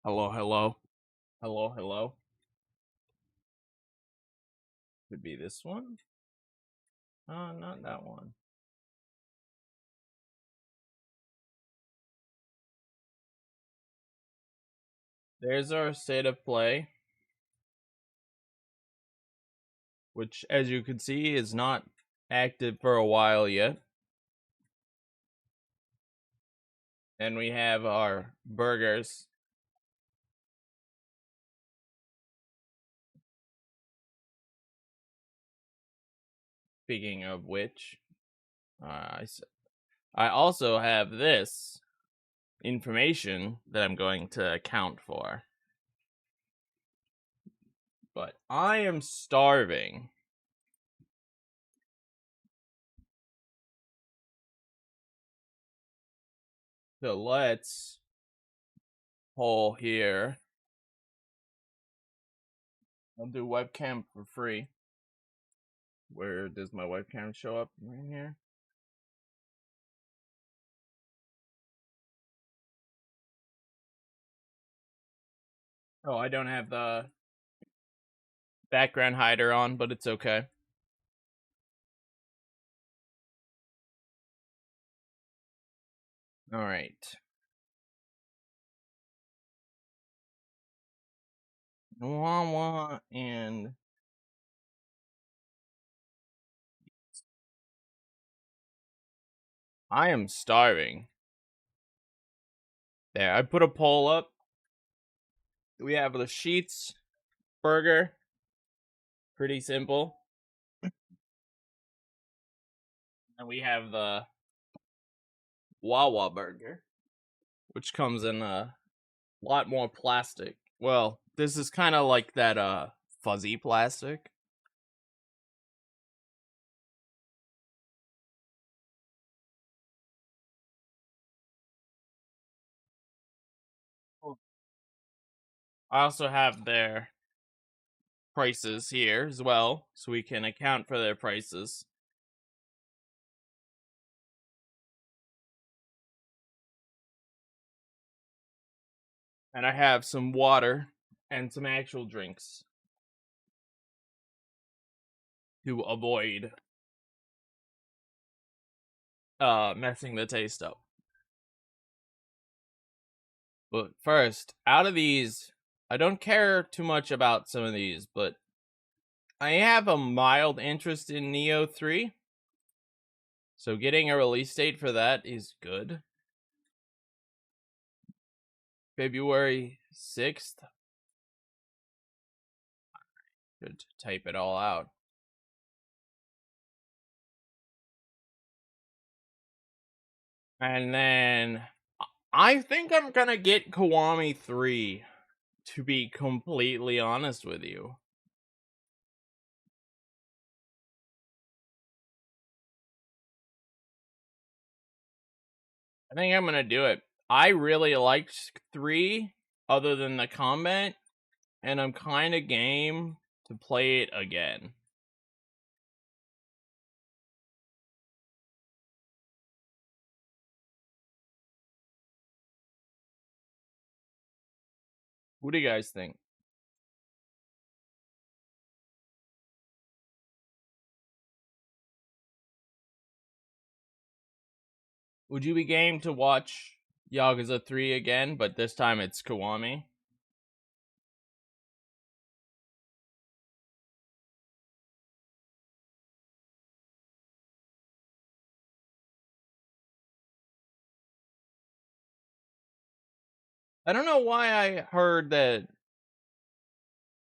Hello, hello. Hello, hello. Could be this one. Not that one. There's our state of play, which, as you can see, is not active for a while yet. And we have our burgers. Speaking of which, I also have this information that I'm going to account for. But I am starving. So let's pull here. I'll do webcam for free. Where does my webcam show up? Right here. Oh, I don't have the background hider on, but it's okay. All right. Wah, and I am starving. There, I put a poll up. We have the Sheets burger. Pretty simple. And we have the Wawa burger, which comes in a lot more plastic. Well, this is kind of like that fuzzy plastic. I also have their prices here as well, so we can account for their prices. And I have some water and some actual drinks to avoid messing the taste up. But first, out of these, I don't care too much about some of these, but I have a mild interest in Neo 3. So getting a release date for that is good. February 6th. Should type it all out. And then I think I'm gonna get Kiwami 3, to be completely honest with you. I think I'm gonna do it. I really liked 3, other than the combat, and I'm kind of game to play it again. What do you guys think? Would you be game to watch Yakuza 3 again, but this time it's Kiwami? I don't know why I heard that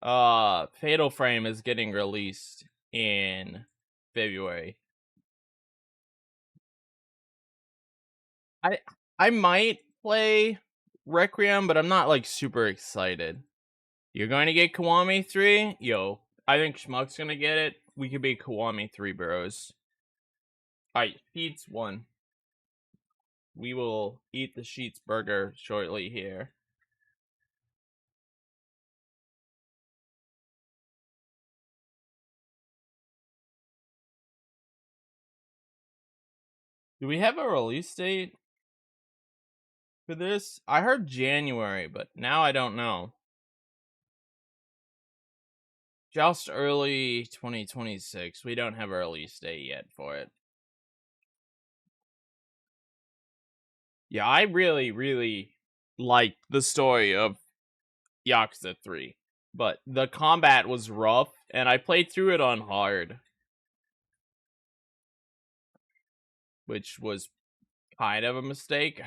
Fatal Frame is getting released in February. I might play Requiem, but I'm not like super excited. You're going to get Kiwami 3? Yo, I think Schmuck's gonna get it. We could be Kiwami 3 bros. Alright, Sheets 1. We will eat the Sheets burger shortly here. Do we have a release date? for this? I heard January, but now I don't know. Just early 2026. We don't have a release date yet for it. Yeah, I really, really liked the story of Yakuza 3. But the combat was rough, and I played through it on hard. Which was kind of a mistake.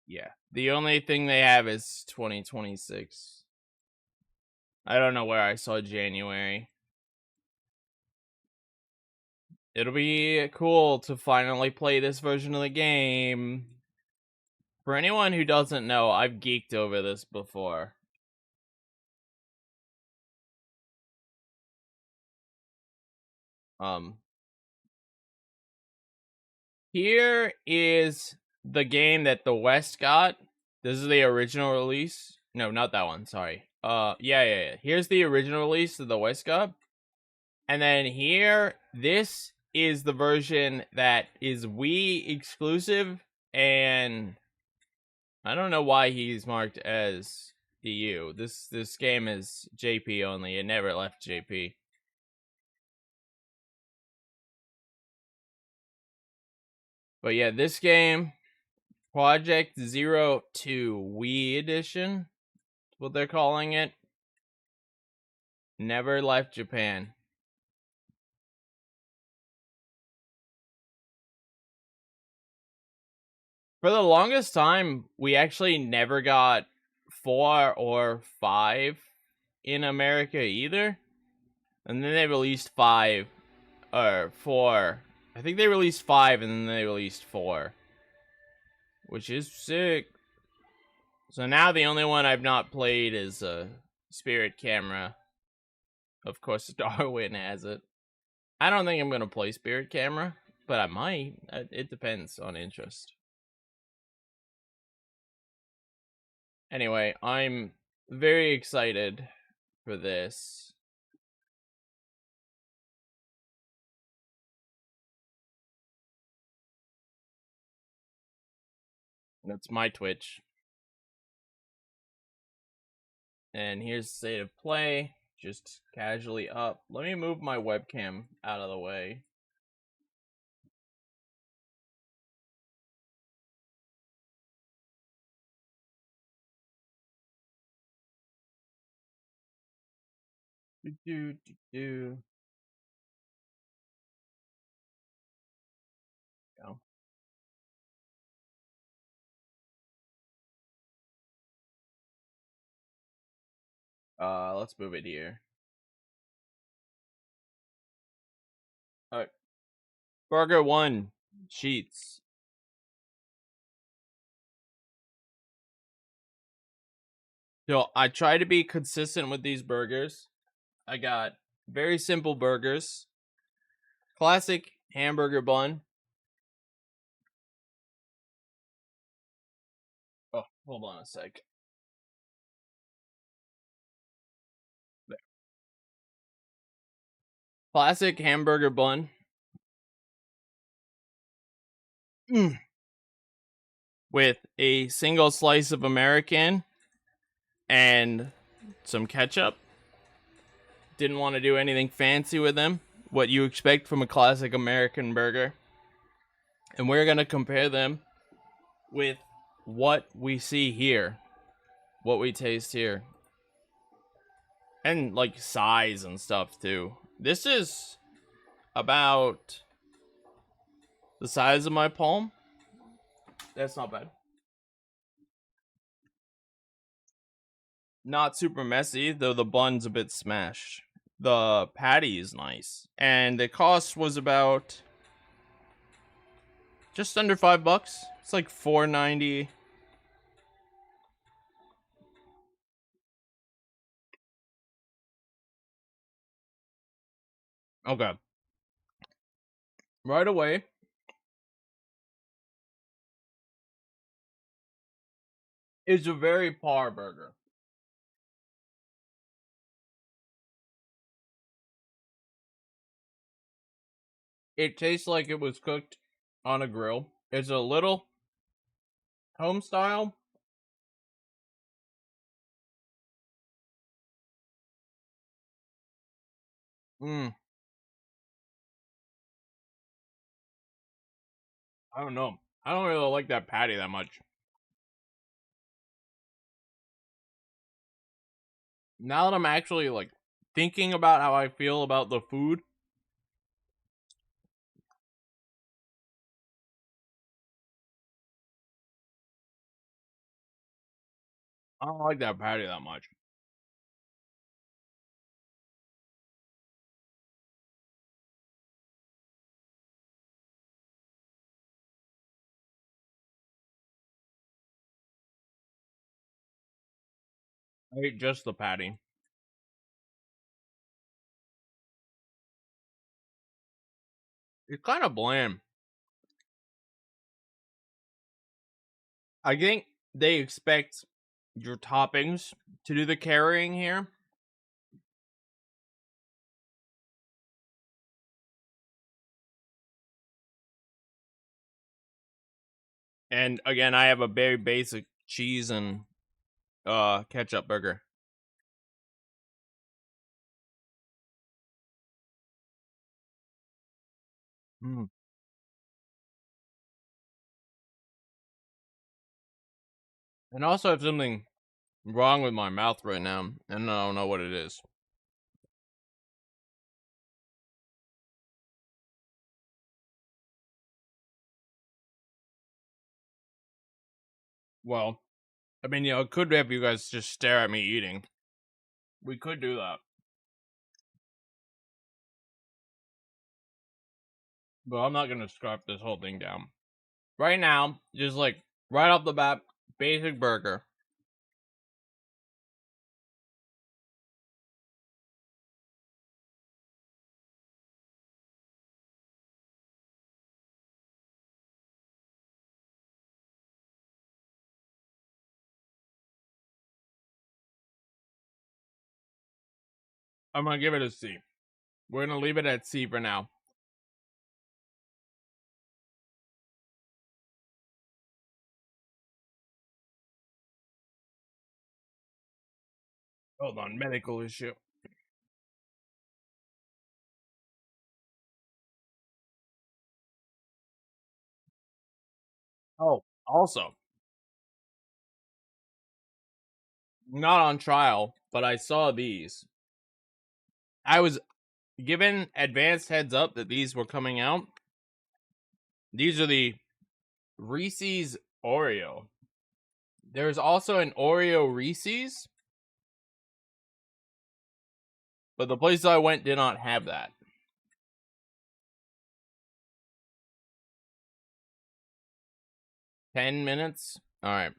Yeah. The only thing they have is 2026. I don't know where I saw January. It'll be cool to finally play this version of the game. For anyone who doesn't know, I've geeked over this before. Here is the game that the West got. This is the original release. No, not that one, sorry. Yeah. Here's the original release that the West got. And then here, this is the version that is Wii exclusive, and I don't know why he's marked as EU. This game is JP only. It never left JP. But yeah, this game, Project 02 Wii Edition, what they're calling it, never left Japan. For the longest time, we actually never got 4 or 5 in America either. And then they released 5 or 4. I think they released 5 and then they released 4, which is sick. So now the only one I've not played is Spirit Camera. Of course, Darwin has it. I don't think I'm going to play Spirit Camera, but I might. It depends on interest. Anyway, I'm very excited for this. That's my Twitch. And here's the state of play. Just casually up. Let me move my webcam out of the way. Go. Let's move it here. Alright. Burger 1. Sheets. So I try to be consistent with these burgers. I got very simple burgers. Classic hamburger bun. Oh, hold on a sec. There. Classic hamburger bun. With a single slice of American and some ketchup. Didn't want to do anything fancy with them. What you expect from a classic American burger. And we're going to compare them with what we see here. What we taste here. And like size and stuff too. This is about the size of my palm. That's not bad. Not super messy, though the bun's a bit smashed. The patty is nice. And the cost was about just under $5. It's like $4.90. Okay. Right away. It's a very par burger. It tastes like it was cooked on a grill. It's a little home style. I don't know. I don't really like that patty that much. Now that I'm actually like thinking about how I feel about the food, I don't like that patty that much. I ate just the patty. It's kind of bland. I think they expect your toppings to do the carrying here. And again, I have a very basic cheese and ketchup burger. Mm. And also have something wrong with my mouth right now, and I don't know what it is. Well, I mean, it could have you guys just stare at me eating. We could do that. But I'm not gonna scarf this whole thing down. Right now, just like right off the bat, basic burger. I'm gonna give it a C. We're gonna leave it at C for now. Hold on, medical issue. Oh, also, not on trial, but I saw these. I was given advanced heads up that these were coming out. These are the Reese's Oreo. There's also an Oreo Reese's, but the place I went did not have that. 10 minutes? Alright.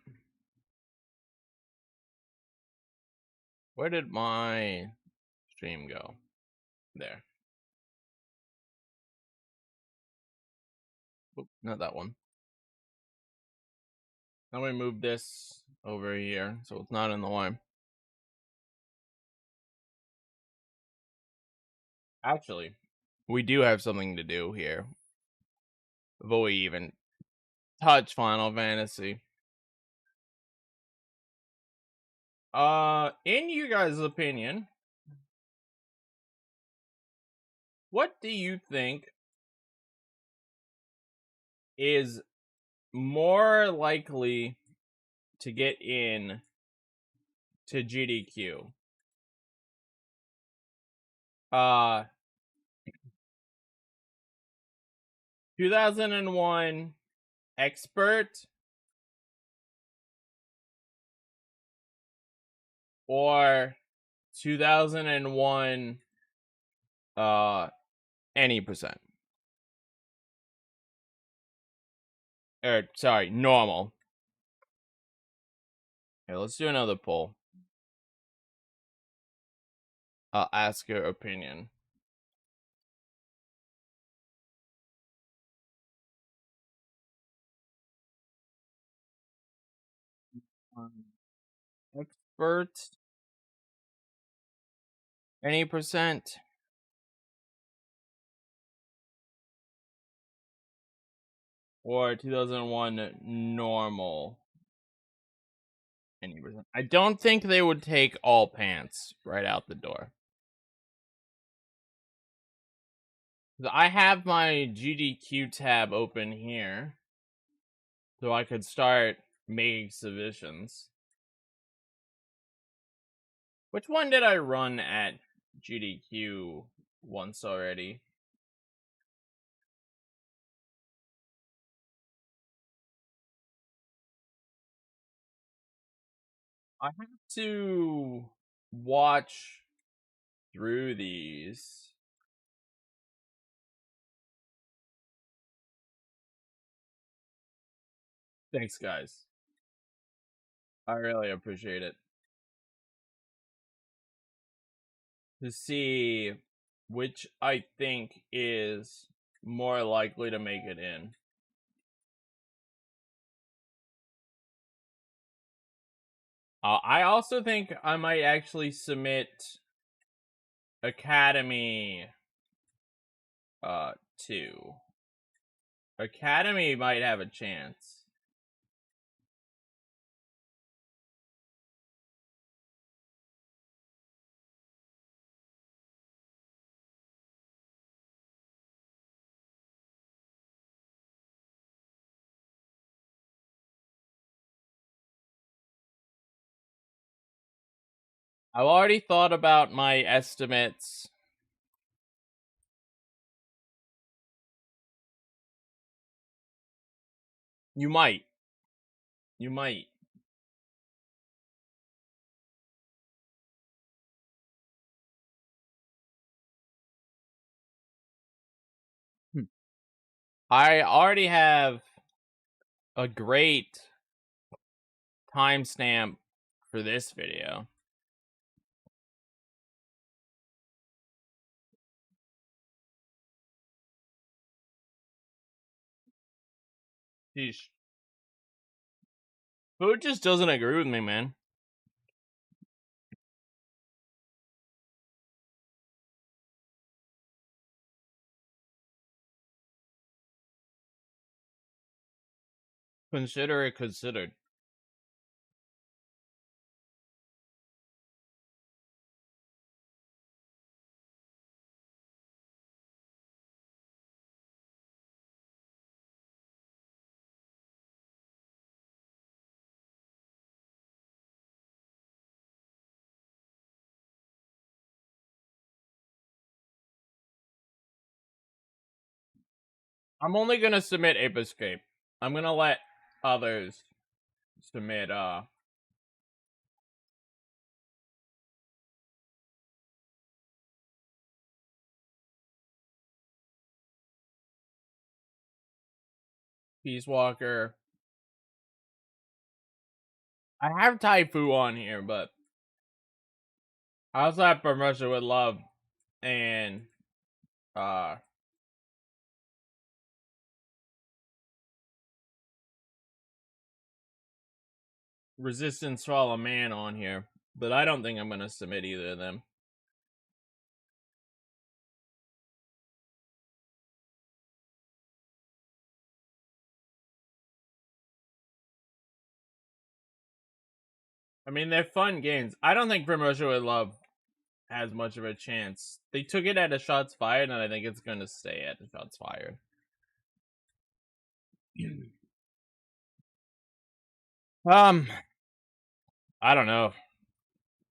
Where did my stream go? There. Oop, not that one. Now we move this over here so it's not in the way. Actually, we do have something to do here before we even touch Final Fantasy. In you guys' opinion, what do you think is more likely to get in to GDQ? 2001 expert or 2001 any percent? Or sorry, normal. Okay, let's do another poll. Ask your opinion. Expert any percent? or 2001 normal. I don't think they would take all pants right out the door. I have my GDQ tab open here, so I could start making submissions. Which one did I run at GDQ once already? I have to watch through these. Thanks, guys. I really appreciate it. To see which I think is more likely to make it in. I also think I might actually submit Academy 2. Academy might have a chance. I've already thought about my estimates. You might. You might. I already have a great timestamp for this video. Sheesh. Food just doesn't agree with me, man. Consider it considered. I'm only gonna submit Ape Escape. I'm gonna let others submit Peace Walker. I have Taifu on here, but I also have From Russia with Love and Resistance to All a Man on here, but I don't think I'm gonna submit either of them. I mean, they're fun games. I don't think From Russia with Love has much of a chance. They took it at a Shots Fired, and I think it's gonna stay at a Shots Fired. I don't know.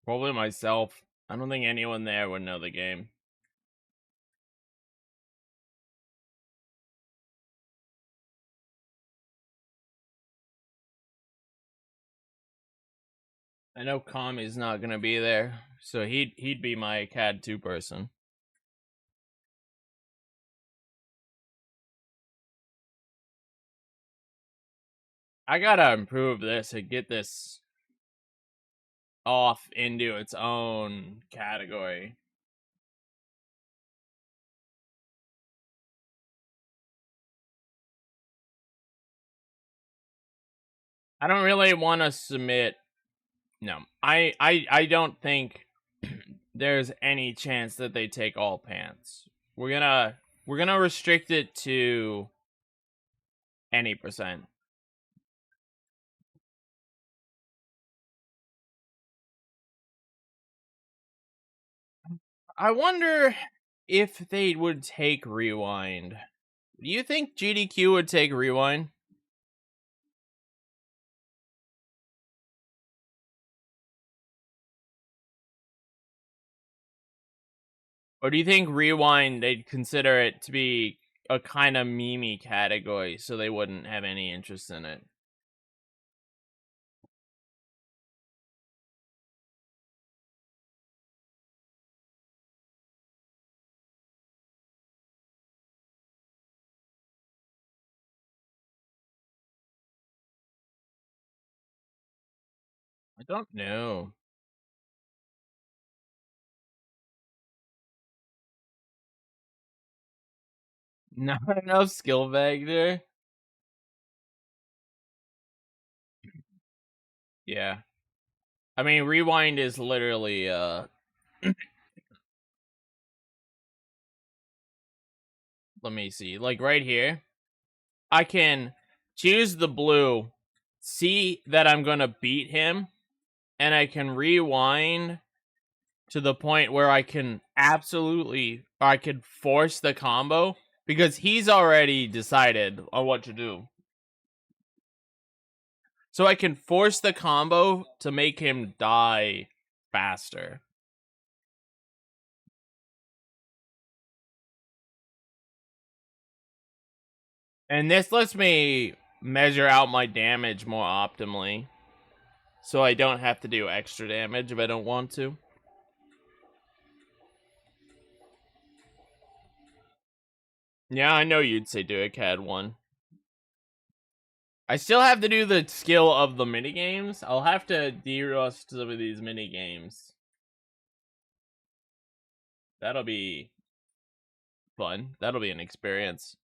Probably myself. I don't think anyone there would know the game. I know Kami's not gonna be there, so he'd be my CAD 2 person. I gotta improve this and get this off into its own category. I don't really want to submit. No, I don't think there's any chance that they take all pants. We're gonna restrict it to any percent. I wonder if they would take rewind. Do you think GDQ would take rewind? Or do you think rewind, they'd consider it to be a kind of meme category, so they wouldn't have any interest in it? I don't know. Not enough skill factor? Yeah. I mean, rewind is literally, let me see. Like, right here, I can choose the blue, see that I'm gonna beat him, and I can rewind to the point where I can I can force the combo because he's already decided on what to do. So I can force the combo to make him die faster. And this lets me measure out my damage more optimally. So I don't have to do extra damage if I don't want to. Yeah, I know you'd say do a CAD 1. I still have to do the skill of the minigames. I'll have to de-rust some of these minigames. That'll be fun. That'll be an experience.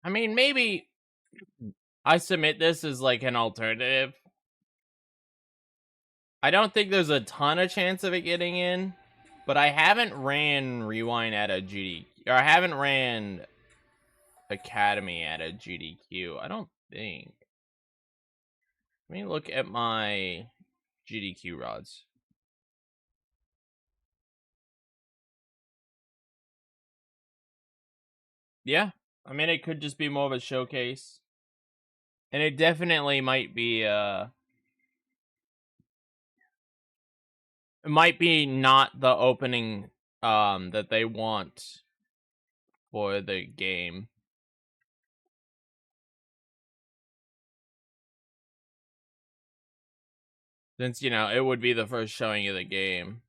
I mean, maybe I submit this as like an alternative. I don't think there's a ton of chance of it getting in, but I haven't ran Rewind at a GDQ, or I haven't ran Academy at a GDQ. I don't think. Let me look at my GDQ rods. Yeah, I mean, it could just be more of a showcase. And it definitely might be, it might be not the opening, that they want for the game. Since, you know, it would be the first showing of the game.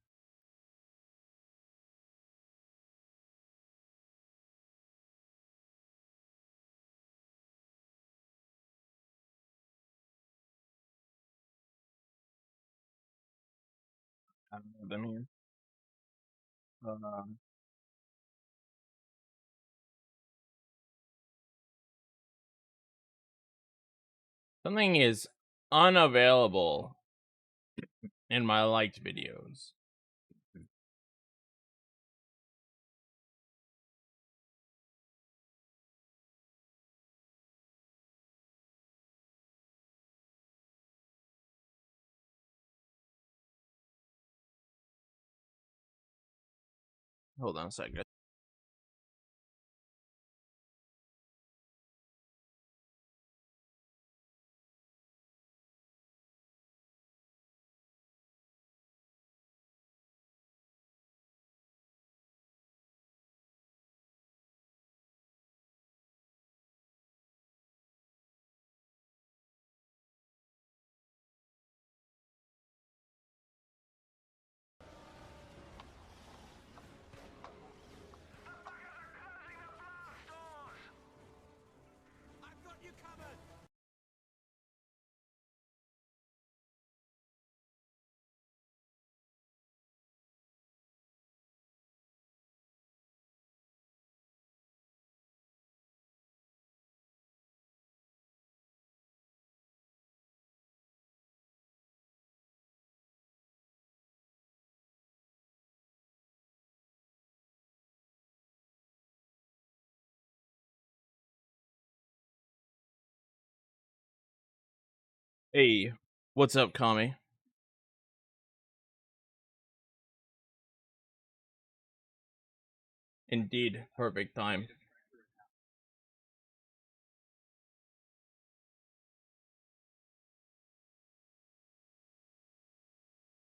I don't know them here. Something is unavailable in my liked videos. Hold on a second. Hey, what's up, Kami? Indeed, perfect time.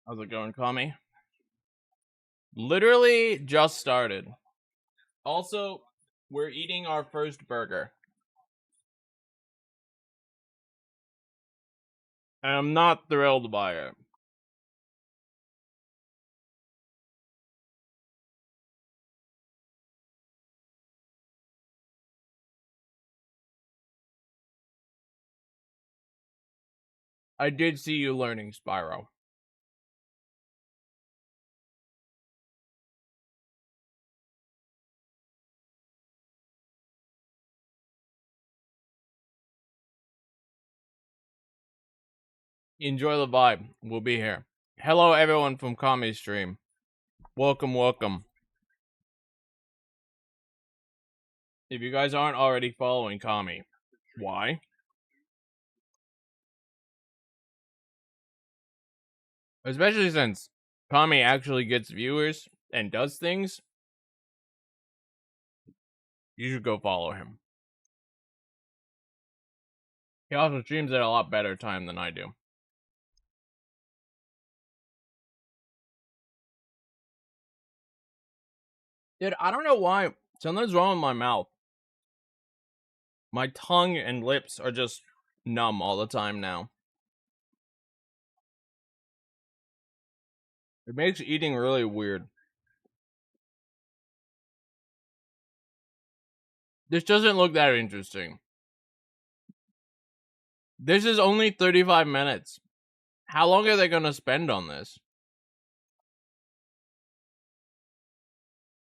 How's it going, Kami? Literally just started. Also, we're eating our first burger. And I'm not thrilled by it. I did see you learning Spyro. Enjoy the vibe. We'll be here. Hello, everyone from Kami's stream. Welcome, welcome. If you guys aren't already following Kami, why? Especially since Kami actually gets viewers and does things, you should go follow him. He also streams at a lot better time than I do. Dude, I don't know why. Something's wrong with my mouth. My tongue and lips are just numb all the time now. It makes eating really weird. This doesn't look that interesting. This is only 35 minutes. How long are they going to spend on this?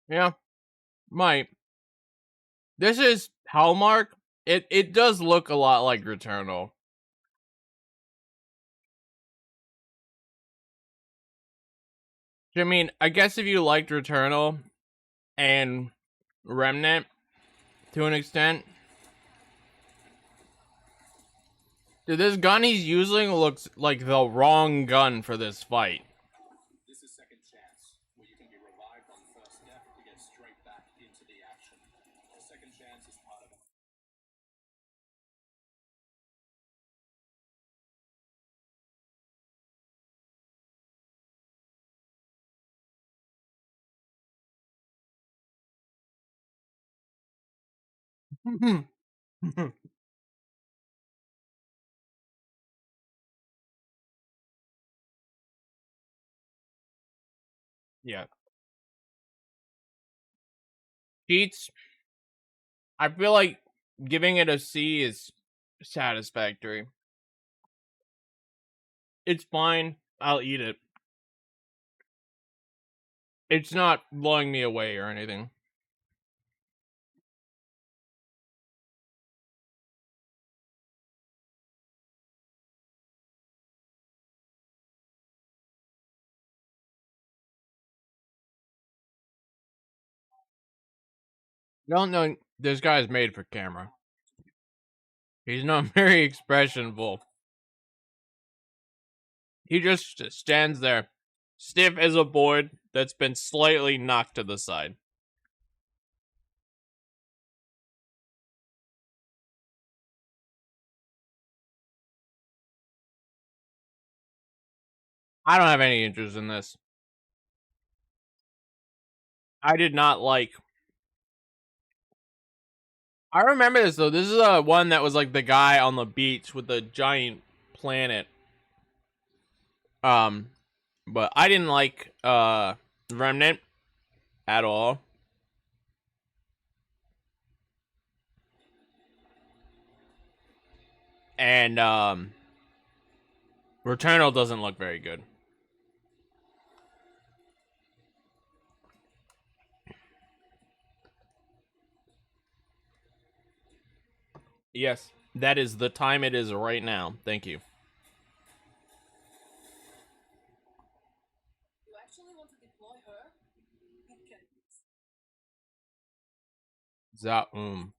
Yeah, might. This is Hallmark. It does look a lot like Returnal. I mean, I guess if you liked Returnal and Remnant to an extent. Dude, this gun he's using looks like the wrong gun for this fight. This is second chance, where you can be revived on first death to get straight back into the action. The second chance is part of it. Yeah. Cheats. I feel like giving it a C is satisfactory. It's fine. I'll eat it. It's not blowing me away or anything. Don't know. This guy's made for camera. He's not very expressionful. He just stands there, stiff as a board that's been slightly knocked to the side. I don't have any interest in this. I did not like. I remember this though. This is the one that was like the guy on the beach with the giant planet. But I didn't like Remnant at all. And Returnal doesn't look very good. Yes, that is the time it is right now. Thank you. You actually want to deploy her? You can. Zaum.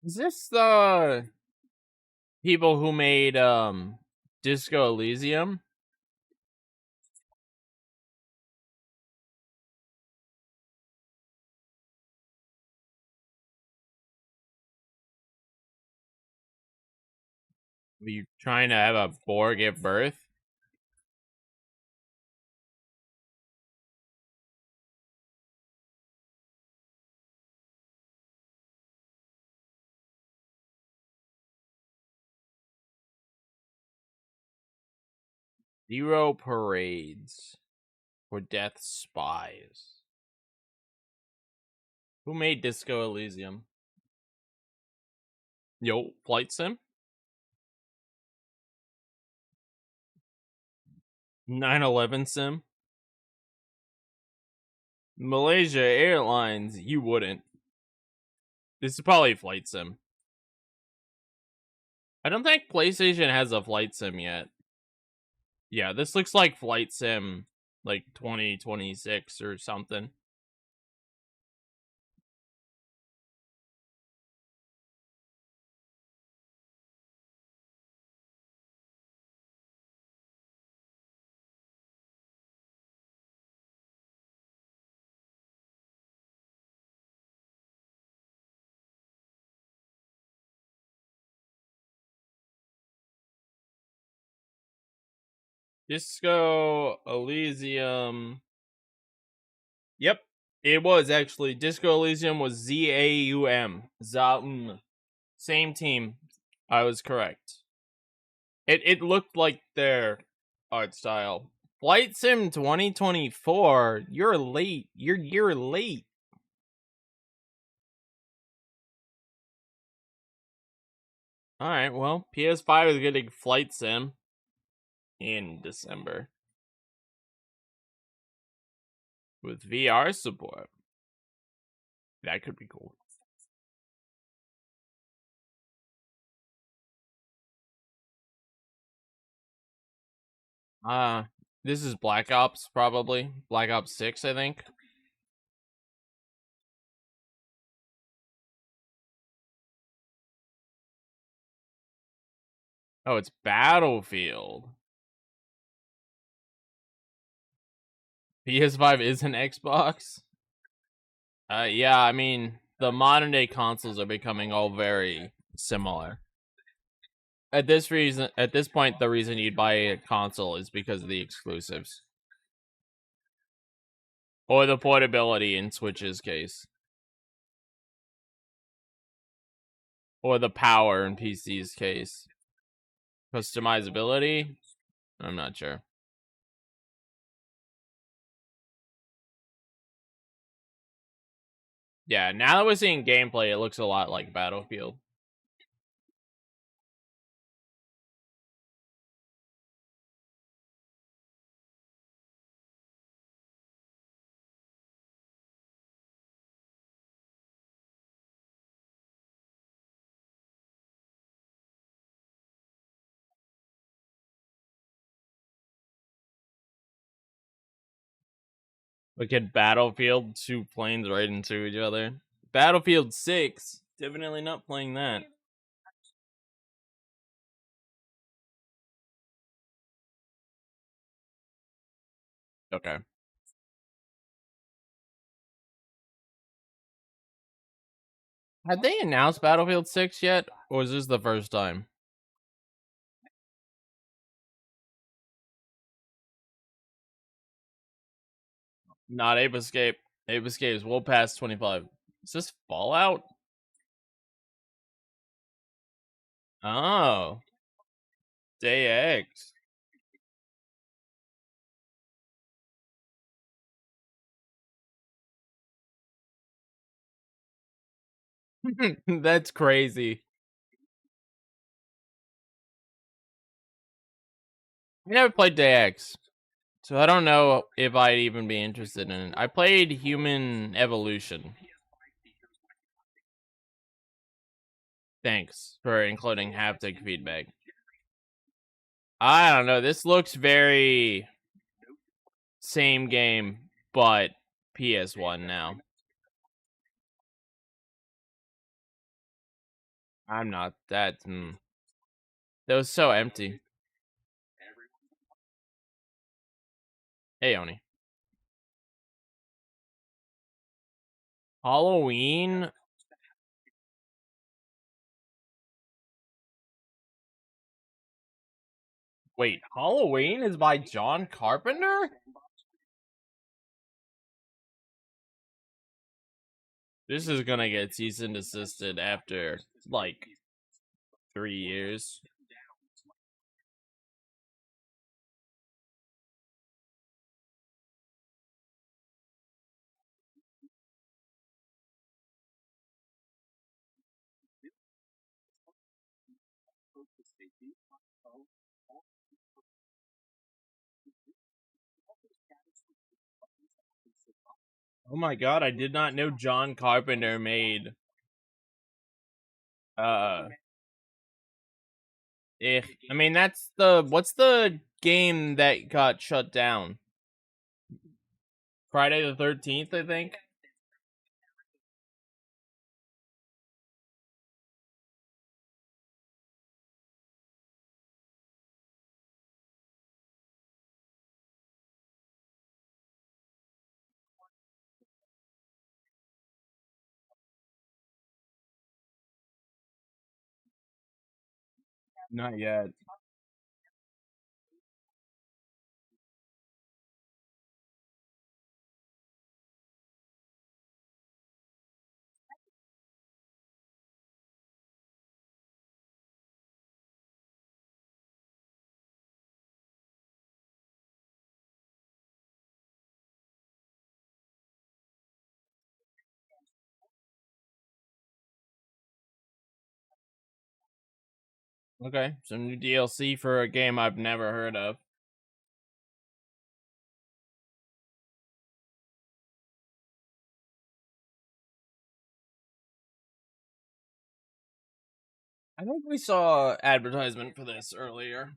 Is this the people who made Disco Elysium? Are you trying to have a boar give birth? Zero parades for death spies. Who made Disco Elysium? Yo, Flight Sim? 9/11 Sim? Malaysia Airlines, you wouldn't. This is probably Flight Sim. I don't think PlayStation has a Flight Sim yet. Yeah, this looks like Flight Sim, like 2026 or something. Disco Elysium. Yep, it was actually. Disco Elysium was ZAUM. Zaum. Same team. I was correct. It looked like their art style. Flight Sim 2024. You're late. You're late. All right. Well, PS5 is getting Flight Sim in December with VR support. That could be cool. This is Black Ops, probably. Black Ops 6, I think. Oh, it's Battlefield. PS5 is an Xbox? Yeah, I mean, the modern day consoles are becoming all very similar. At this point, the reason you'd buy a console is because of the exclusives. Or the portability in Switch's case. Or the power in PC's case. Customizability? I'm not sure. Yeah, now that we're seeing gameplay, it looks a lot like Battlefield. Look at Battlefield, two planes right into each other. Battlefield 6, definitely not playing that. Okay. Had they announced Battlefield 6 yet? Or is this the first time? Not Ape Escape. Ape Escape is well past 25. Is this Fallout? Oh. Day X. That's crazy. I never played Day X. So I don't know if I'd even be interested in it. I played Human Evolution. Thanks for including haptic feedback. I don't know. This looks very same game, but PS1 now. I'm not that. That was so empty. Hey, Oni. Halloween. Wait, Halloween is by John Carpenter? This is gonna get cease and desisted after like 3 years. Oh my god, I did not know John Carpenter made uh I mean that's what's the game that got shut down? Friday the 13th, I think. Not yet. Okay, some new DLC for a game I've never heard of. I think we saw advertisement for this earlier.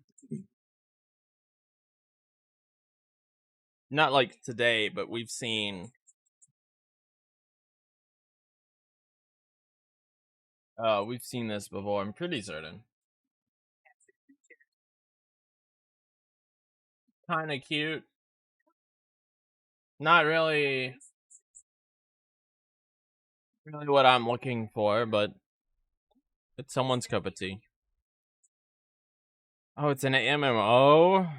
Not like today, but we've seen this before, I'm pretty certain. Kinda cute. Not really what I'm looking for, but it's someone's cup of tea. Oh, it's an MMO?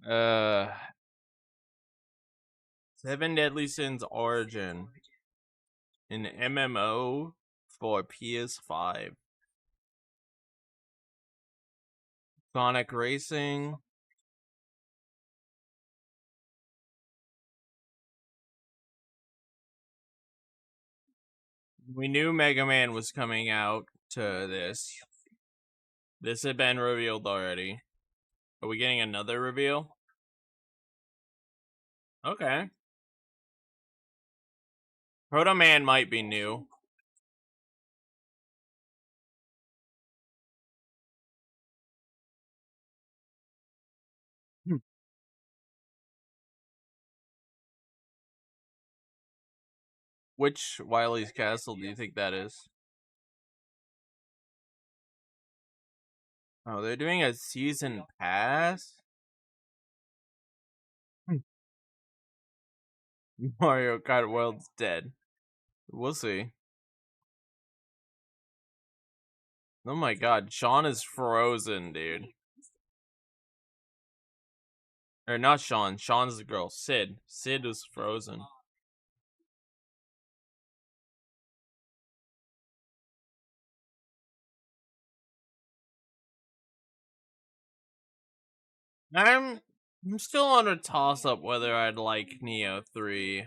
Uh, Seven Deadly Sins Origin. An MMO for PS5. Sonic Racing. We knew Mega Man was coming out to this. This had been revealed already. Are we getting another reveal? Okay. Proto Man might be new. Which Wily's Castle do you think that is? Oh, they're doing a season pass? Mario Kart World's dead. We'll see. Oh my god, Sean is frozen, dude. Or not Sean. Sean's the girl. Sid. Sid is frozen. I'm still on a toss up whether I'd like Neo 3.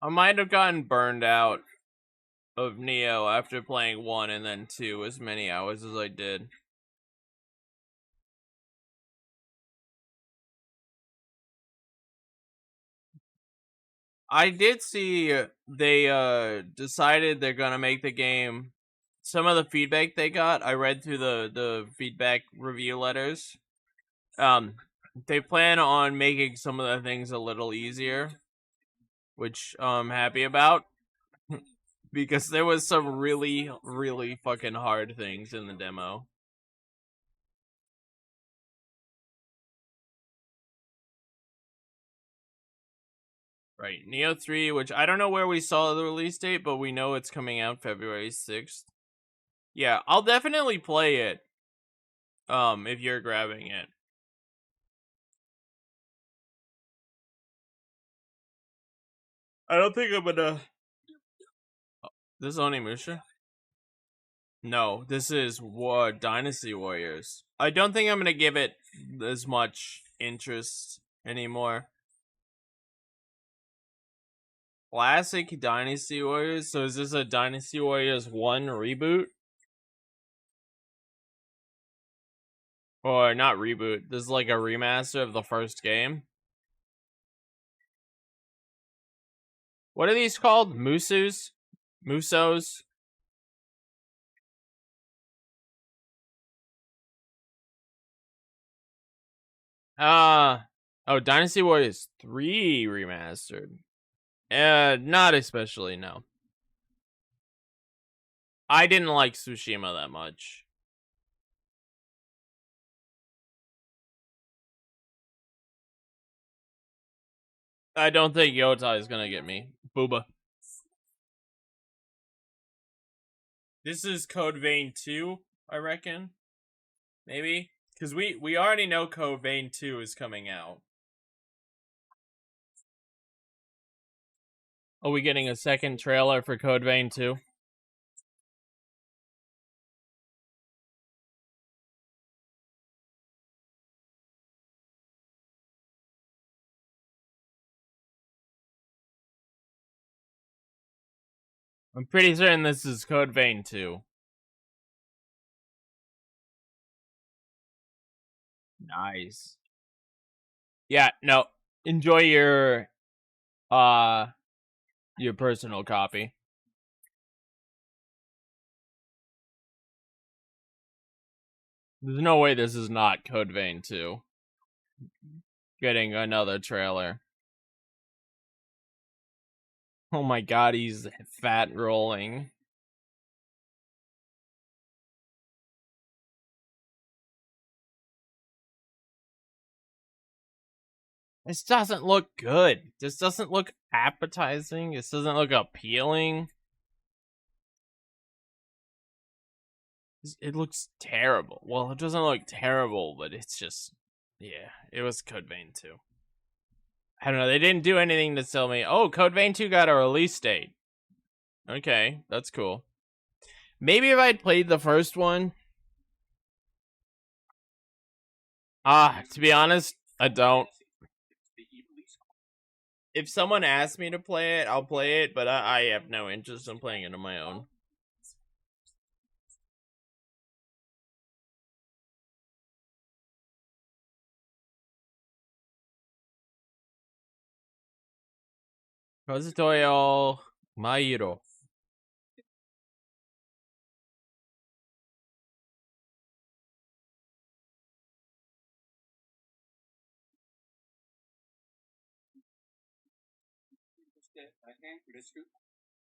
I might have gotten burned out of Neo after playing 1 and then 2 as many hours as I did. I did see they decided they're gonna make the game. Some of the feedback they got, I read through the feedback review letters. They plan on making some of the things a little easier, which I'm happy about because there was some really, really fucking hard things in the demo. Right, Neo 3, which I don't know where we saw the release date, but we know it's coming out February 6th. Yeah, I'll definitely play it. If you're grabbing it. I don't think I'm gonna. This is Onimusha? No, this is Dynasty Warriors. I don't think I'm gonna give it as much interest anymore. Classic Dynasty Warriors? So is this a Dynasty Warriors 1 reboot? Or not reboot, this is like a remaster of the first game? What are these called? Musos? Oh, Dynasty Warriors 3 remastered. Not especially, no. I didn't like Tsushima that much. I don't think Yotai is gonna get me. Booba. This is Code Vein 2, I reckon. Maybe? Because we already know Code Vein 2 is coming out. Are we getting a second trailer for Code Vein 2? I'm pretty certain this is Code Vein 2. Nice. Yeah, no. Enjoy your personal copy. There's no way this is not Code Vein 2. Getting another trailer. Oh my god, he's fat rolling. This doesn't look good. This doesn't look appetizing. This doesn't look appealing. It looks terrible. Well, it doesn't look terrible, but it's just... Yeah, it was Code Vein 2. I don't know, they didn't do anything to tell me, oh, Code Vein 2 got a release date. Okay, that's cool. Maybe if I'd played the first one... to be honest, I don't. If someone asks me to play it, I'll play it, but I have no interest in playing it on my own. Kazutoyo Mairo.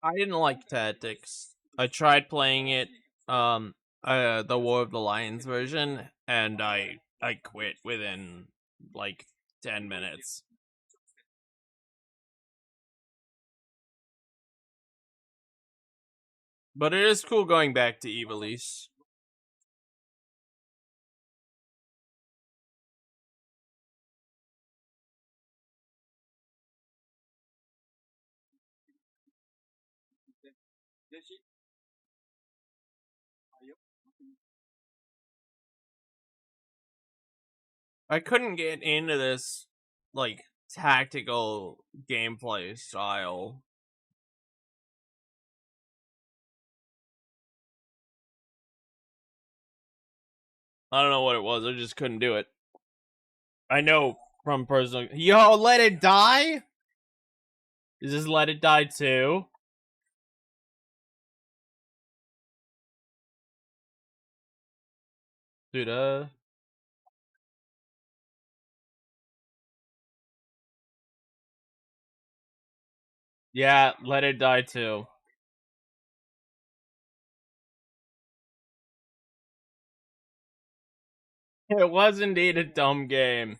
I didn't like Tactics. I tried playing it, the War of the Lions version, and I quit within like 10 minutes. But it is cool going back to Ivalice. I couldn't get into this like tactical gameplay style. I don't know what it was. I just couldn't do it. I know from personal. Yo, let it die. Is this Let It Die 2? Dude, yeah, Let It Die 2. It was indeed a dumb game.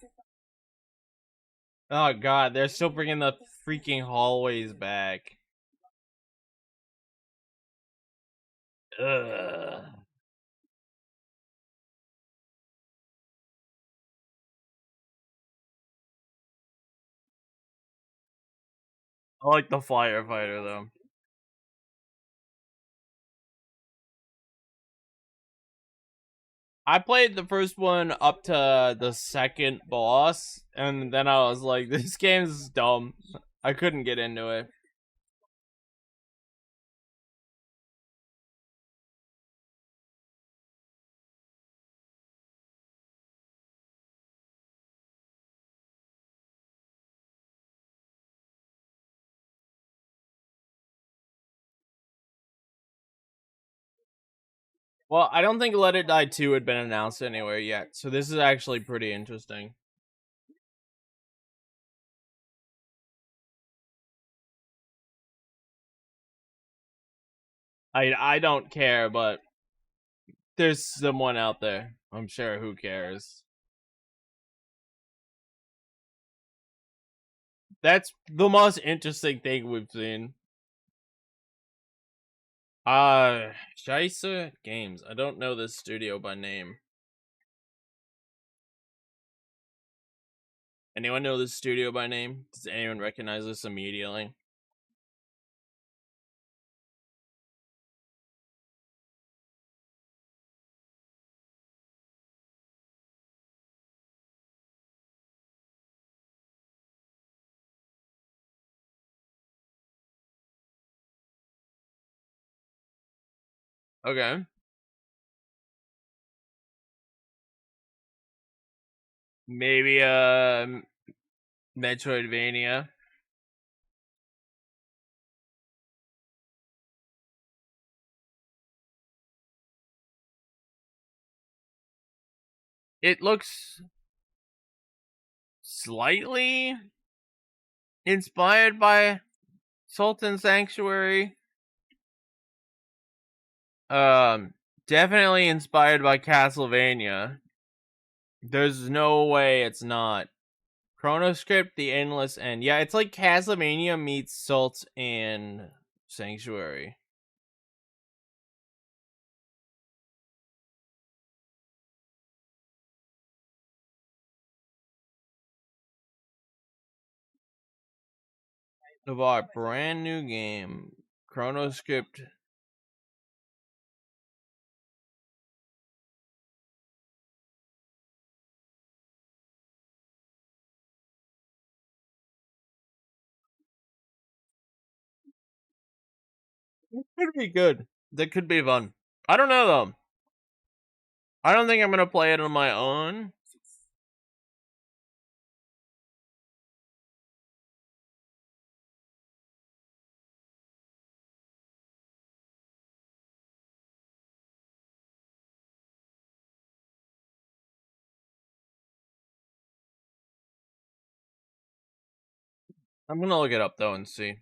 Oh god, they're still bringing the freaking hallways back. Ugh. I like the firefighter though. I played the first one up to the second boss, and then I was like, this game's dumb. I couldn't get into it. Well, I don't think Let It Die 2 had been announced anywhere yet, so this is actually pretty interesting. I don't care, but there's someone out there. I'm sure who cares. That's the most interesting thing we've seen. Scheisse Games. I don't know this studio by name. Anyone know this studio by name? Does anyone recognize this immediately? Okay. Maybe Metroidvania. It looks slightly inspired by Sultan Sanctuary. Definitely inspired by Castlevania. There's no way it's not. Chronoscript, The Endless End. Yeah, it's like Castlevania meets Salt and Sanctuary. Of our brand new game, Chronoscript. It could be good. That could be fun. I don't know though. I don't think I'm gonna play it on my own. I'm gonna look it up though and see.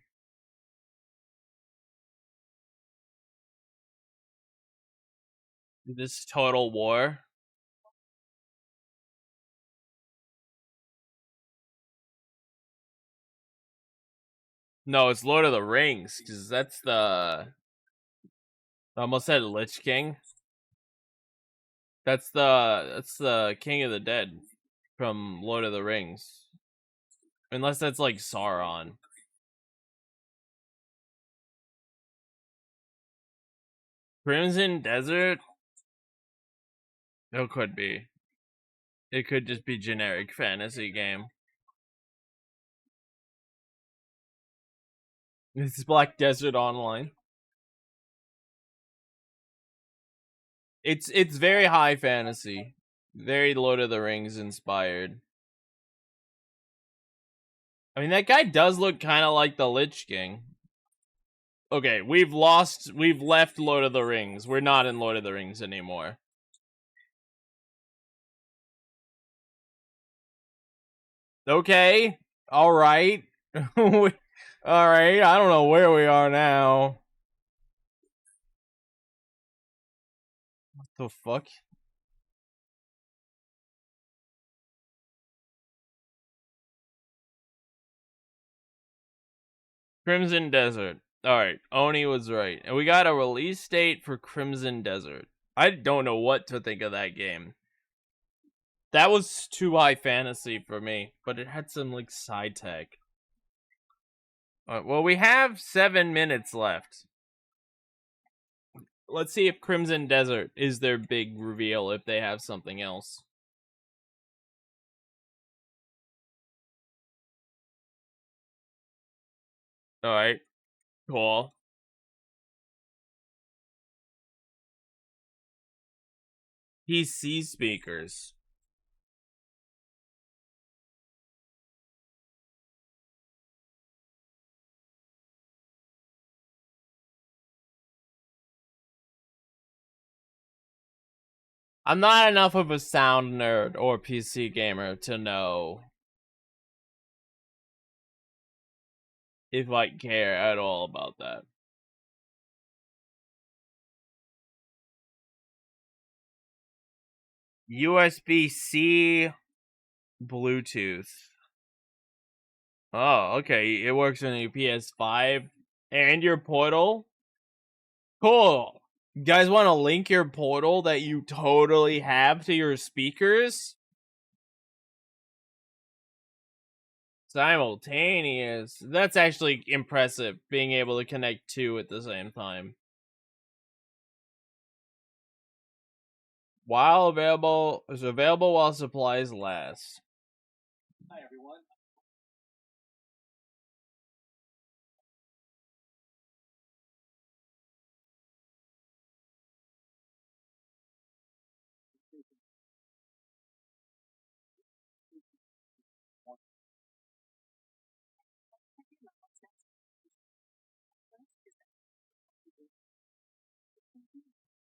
This Total War. No, it's Lord of the Rings, because that's the. I almost said Lich King. That's the King of the Dead from Lord of the Rings. Unless that's like Sauron. Crimson Desert? It could be. It could just be generic fantasy game. It's Black Desert Online. It's very high fantasy. Very Lord of the Rings inspired. I mean, that guy does look kind of like the Lich King. Okay, we've left Lord of the Rings. We're not in Lord of the Rings anymore. Okay, alright. Alright, I don't know where we are now. What the fuck? Crimson Desert. Alright, Oni was right. And we got a release date for Crimson Desert. I don't know what to think of that game. That was too high fantasy for me, but it had some, like, side tech. Well, we have 7 minutes left. Let's see if Crimson Desert is their big reveal, if they have something else. Alright, cool. PC speakers. I'm not enough of a sound nerd or PC gamer to know if I care at all about that. USB-C Bluetooth. Oh, okay. It works on your PS5 and your Portal. Cool. You guys want to link your Portal that you totally have to your speakers? Simultaneous. That's actually impressive, being able to connect two at the same time. While available, is available while supplies last. Hi everyone.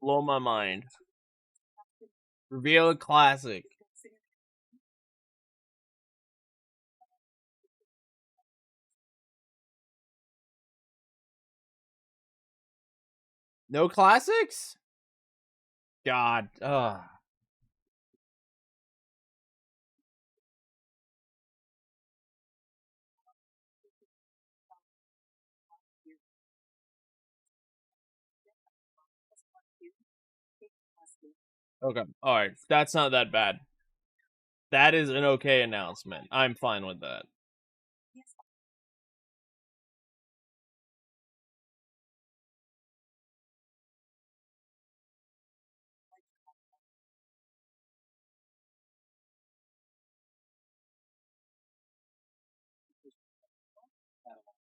Blow my mind. Reveal a classic. No classics? God. Ugh. Okay. Alright. That's not that bad. That is an okay announcement. I'm fine with that.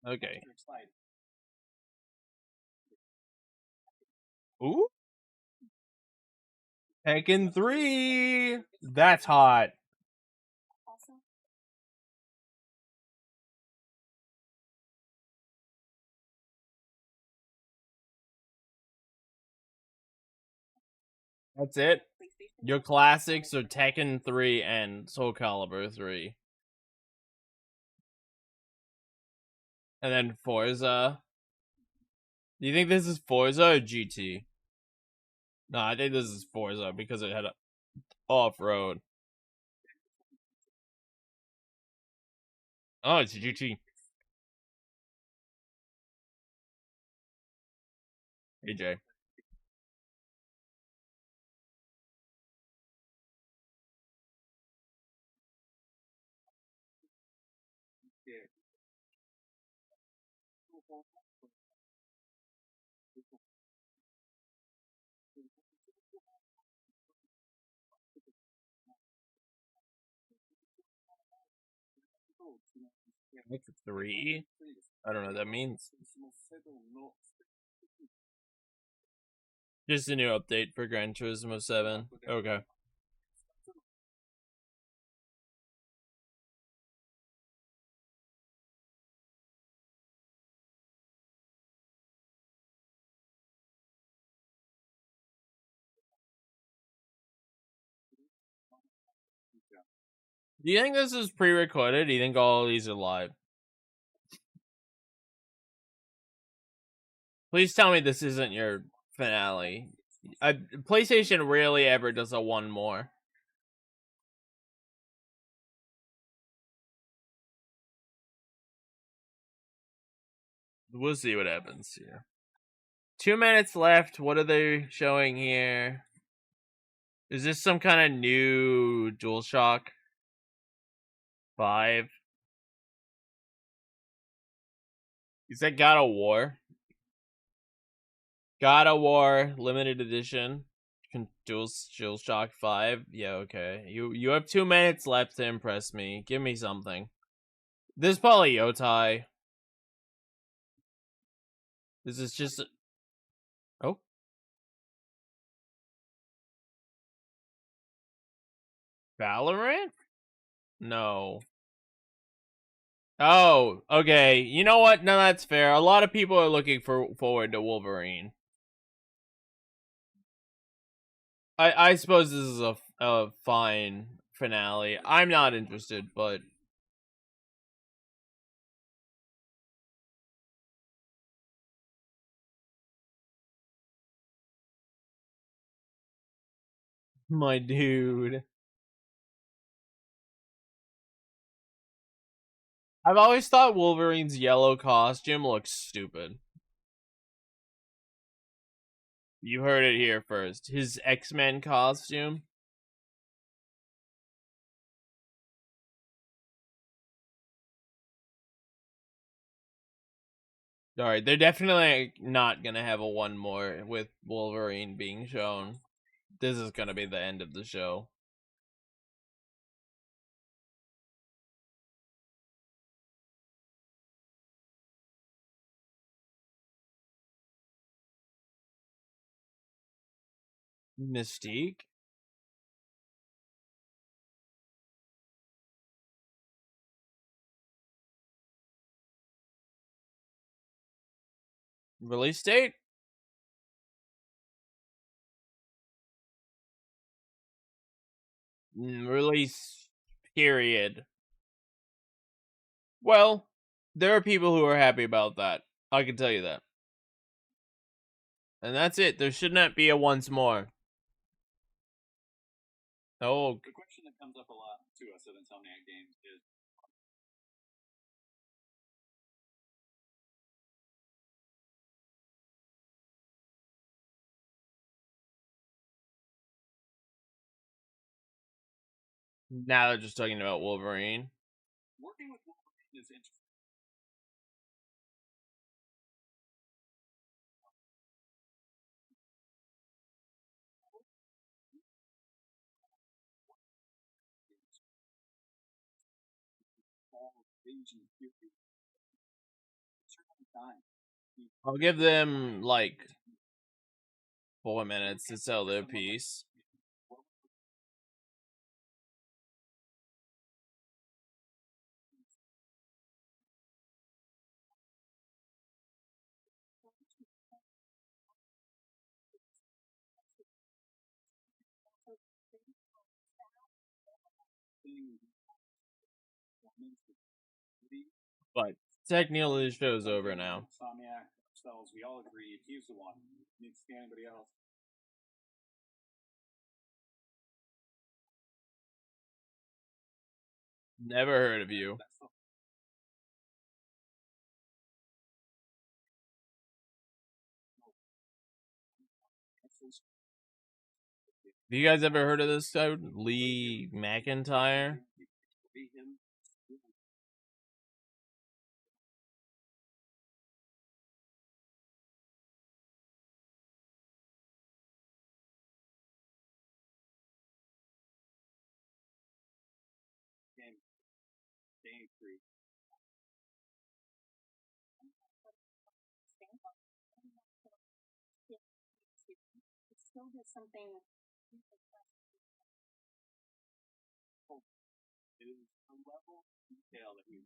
Okay. Ooh. Tekken 3. That's hot. That's it. Your classics are Tekken 3 and Soul Calibur 3. And then Forza. Do you think this is Forza or GT? No, I think this is Forza because it had a off-road. Oh, it's GT. AJ. Like 3? I don't know what that means. Just a new update for Gran Turismo 7. Okay. Do you think this is pre-recorded? Do you think all of these are live? Please tell me this isn't your finale. PlayStation rarely ever does a one more. We'll see what happens here. 2 minutes left. What are they showing here? Is this some kind of new DualShock 5? Is that God of War? God of War limited edition. DualShock 5. Yeah, okay. You have 2 minutes left to impress me. Give me something. This is probably Yotai. This is just oh. Valorant? No. Oh, okay. You know what? No, that's fair. A lot of people are looking forward to Wolverine. I suppose this is a fine finale. I'm not interested, but my dude. I've always thought Wolverine's yellow costume looks stupid. You heard it here first. His X-Men costume. Alright, they're definitely not gonna have a one more with Wolverine being shown. This is gonna be the end of the show. Mystique? Release date? Release period. Well, there are people who are happy about that. I can tell you that. And that's it. There should not be a once more. Oh, The question that comes up a lot to us at Insomniac Games is now they're just talking about Wolverine. working with Wolverine is interesting. I'll give them like 4 minutes to sell their piece. But technically, the show's over now. Insomniac ourselves, we all agreed he's the one. Needs to see anybody else. Never heard of you. Have you guys ever heard of this guy, Lee McIntyre? Game 3. It still has something. It is a level of detail that we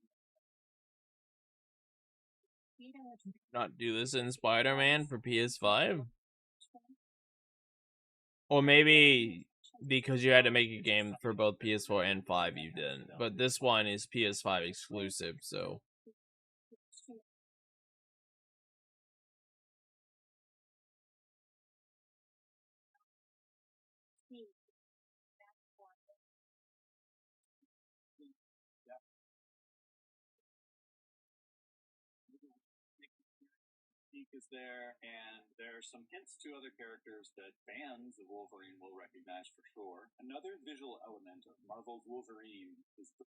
Not do this in Spider-Man for PS5? Or maybe because you had to make a game for both PS4 and 5, you didn't. But this one is PS5 exclusive, so Is there, and there are some hints to other characters that fans of Wolverine will recognize for sure. Another visual element of Marvel's Wolverine is the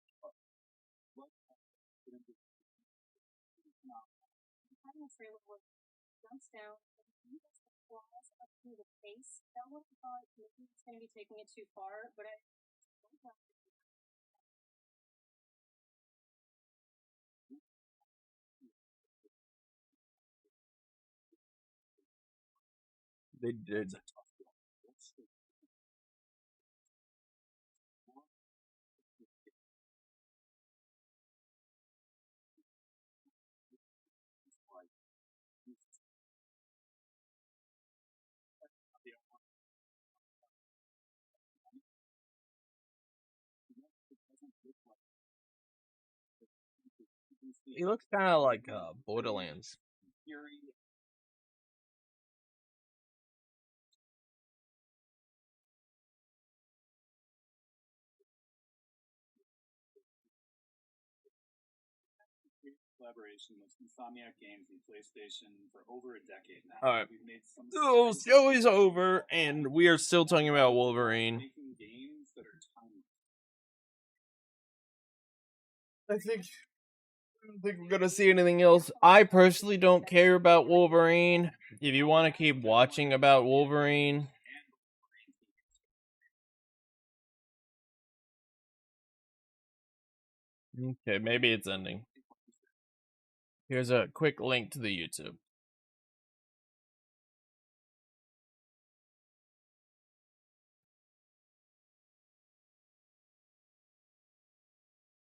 having a trailer where it jumps down and he does the claws up through the face. That would have thought maybe it's going to be taking it too far, but I. they did. He looks kind of like Borderlands. collaboration with Insomniac Games and PlayStation for over a decade now. All right. We've made some The show is over, and we are still talking about Wolverine. making games that are timeless. I don't think we're gonna see anything else. I personally don't care about Wolverine. If you want to keep watching about Wolverine, okay, maybe it's ending. Here's a quick link to the YouTube.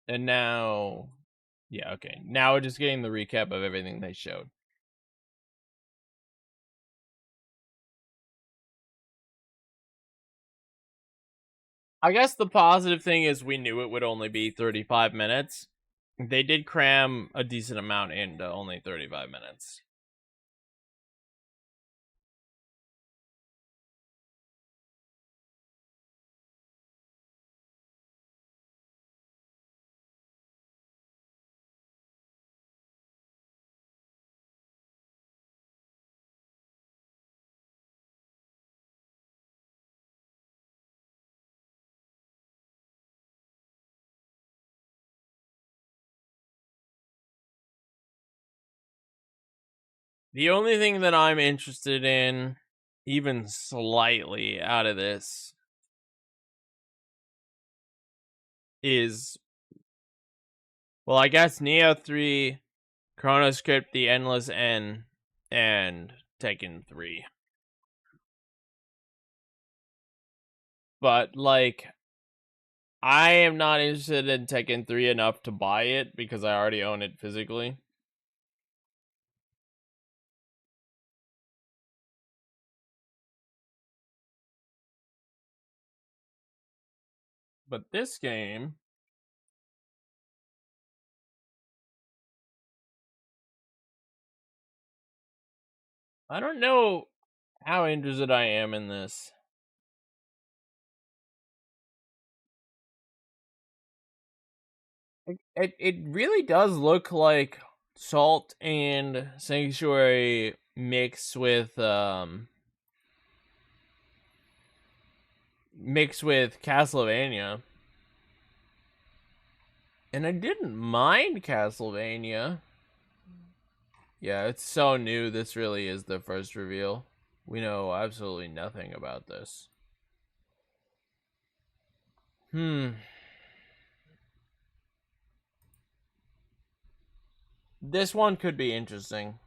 And now, yeah, okay. Now we're just getting the recap of everything they showed. I guess the positive thing is we knew it would only be 35 minutes. They did cram a decent amount into only 35 minutes. The only thing that I'm interested in, even slightly out of this, is, well, I guess Neo 3, Chronoscript, The Endless N, and Tekken 3. But, like, I am not interested in Tekken 3 enough to buy it because I already own it physically. But this game, I don't know how interested I am in this. It really does look like Salt and Sanctuary mixed with Castlevania. And I didn't mind Castlevania. Yeah, it's so new. This really is the first reveal. We know absolutely nothing about this. This one could be interesting.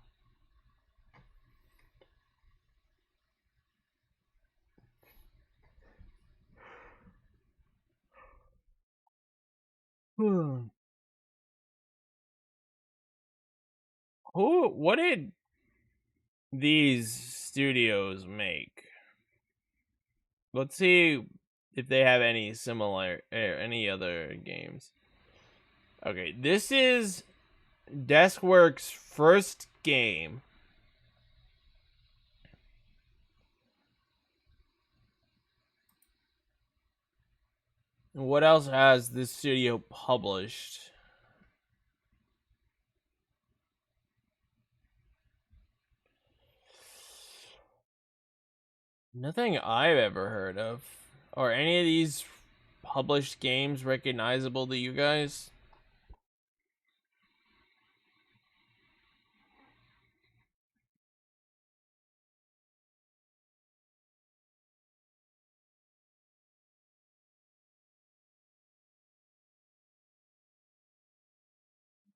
What did these studios make? Let's see if they have any similar any other games. Okay, this is Deskworks' first game. What else has this studio published? Nothing I've ever heard of. Are any of these published games recognizable to you guys?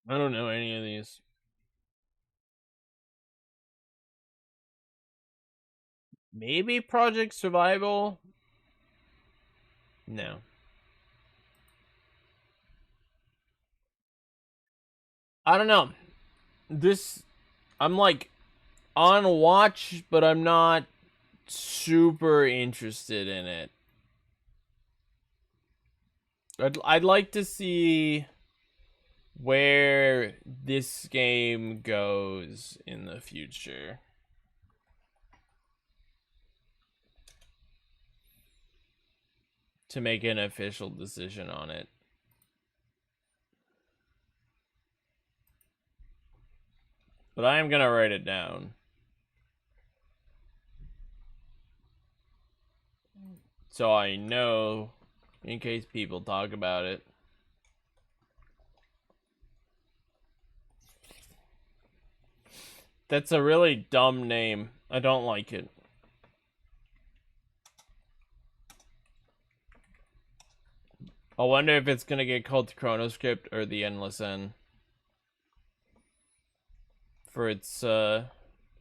I don't know any of these. Maybe Project Survival? No. I don't know. This, I'm like on watch, but I'm not super interested in it. I'd like to see where this game goes in the future. To make an official decision on it. But I am gonna write it down. So I know in case people talk about it. That's a really dumb name. I don't like it. I wonder if it's gonna get called Chronoscript or the Endless End. For its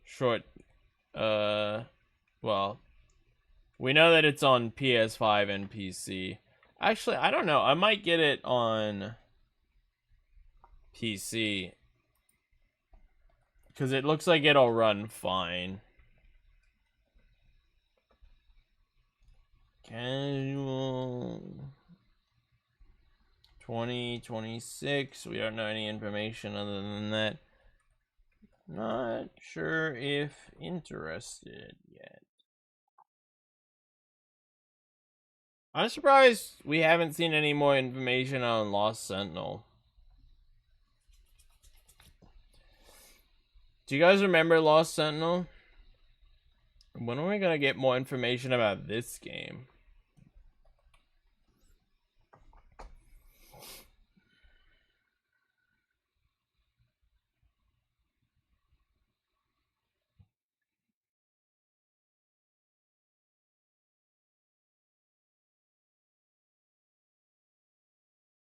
short well, we know that it's on PS5 and PC. Actually, I don't know. I might get it on PC because it looks like it'll run fine. Casual 2026. We don't know any information other than that. Not sure if interested yet. I'm surprised we haven't seen any more information on Lost Sentinel. Do you guys remember Lost Sentinel? When are we gonna get more information about this game?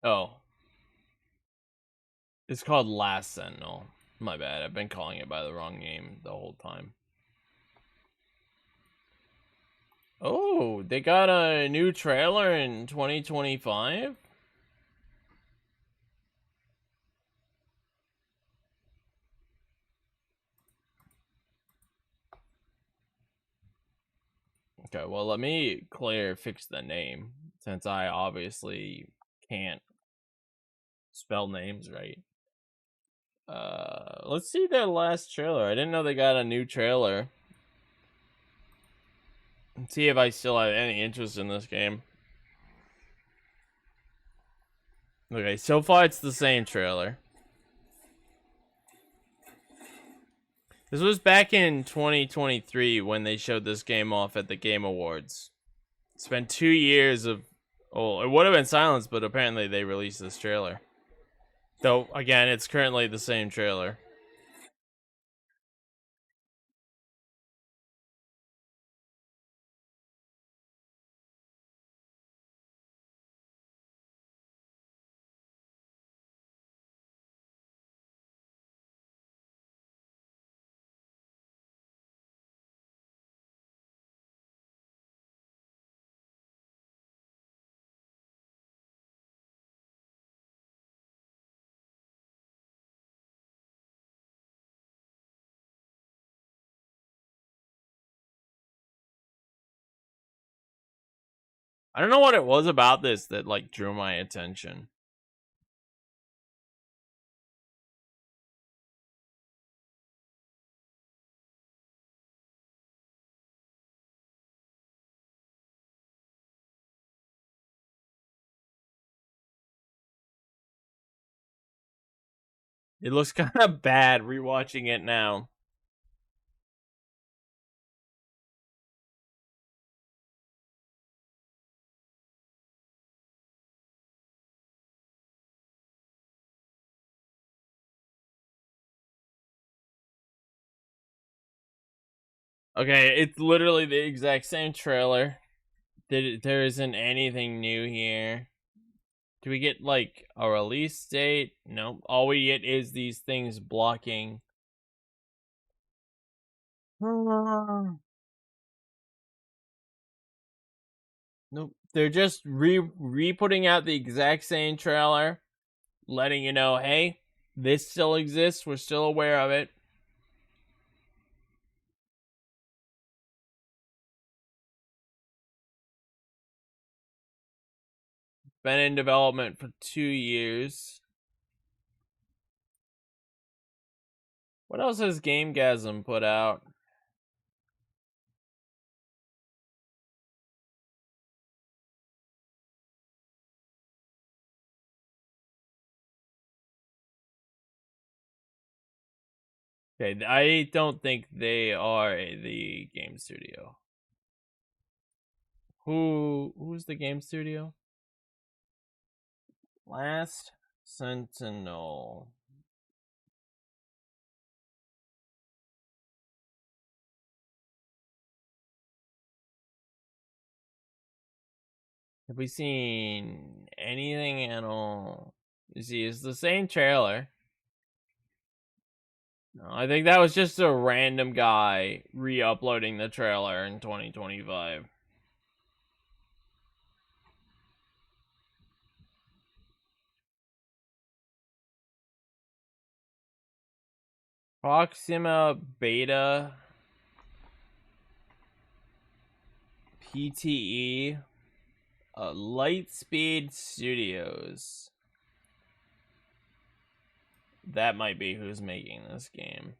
Oh. It's called Last Sentinel. My bad, I've been calling it by the wrong name the whole time. Oh, they got a new trailer in 2025? Okay, well, let me fix the name, since I obviously can't spell names right. Let's see their last trailer. I didn't know they got a new trailer. Let's see if I still have any interest in this game. Okay, so far it's the same trailer. This was back in 2023 when they showed this game off at the Game Awards. It's been 2 years of... Oh, it would have been silence, but apparently they released this trailer. Though, again, it's currently the same trailer. I don't know what it was about this that like drew my attention. It looks kind of bad rewatching it now. Okay, it's literally the exact same trailer. There isn't anything new here. Do we get like a release date? No. All we get is these things blocking. Nope. They're just re-putting out the exact same trailer, letting you know, hey, this still exists. We're still aware of it. Been in development for 2 years. What else has GameGasm put out? Okay, I don't think they are the game studio. Who's the game studio? Last Sentinel. Have we seen anything at all? You see, it's the same trailer. No, I think that was just a random guy re-uploading the trailer in 2025. Proxima Beta PTE Lightspeed Studios. That might be who's making this game.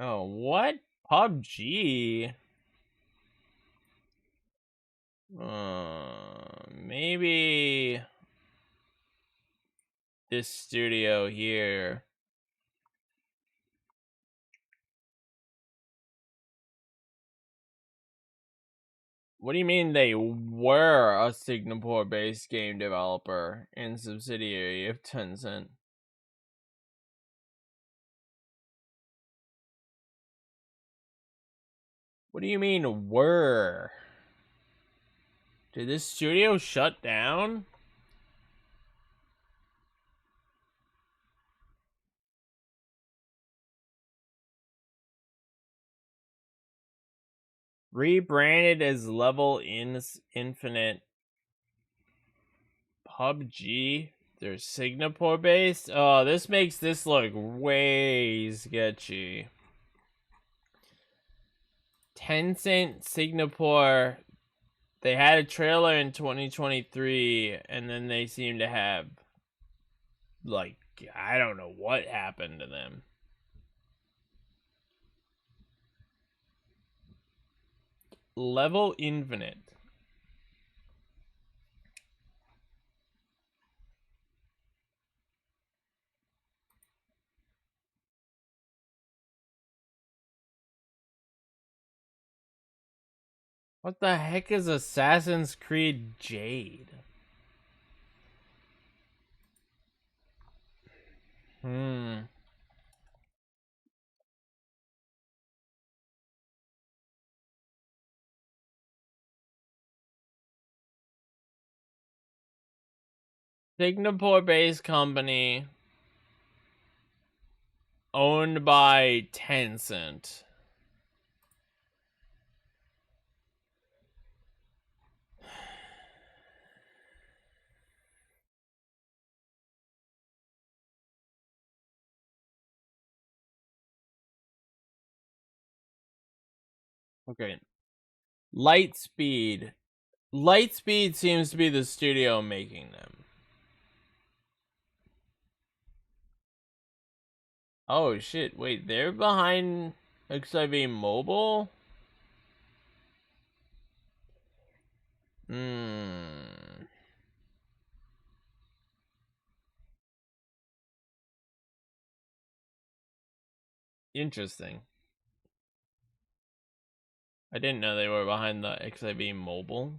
Oh, what? PUBG? Maybe this studio here. What do you mean they were a Singapore-based game developer and subsidiary of Tencent? What do you mean were? Did this studio shut down? Rebranded as Level Infinite PUBG. They're Singapore based? Oh, this makes this look way sketchy. Tencent Singapore. They had a trailer in 2023 and then they seem to have, like, I don't know what happened to them. Level Infinite. What the heck is Assassin's Creed Jade? Singapore-based company owned by Tencent. Okay. Lightspeed. Lightspeed seems to be the studio making them. Oh shit, wait, they're behind XIV Mobile? Interesting. I didn't know they were behind the XIV Mobile.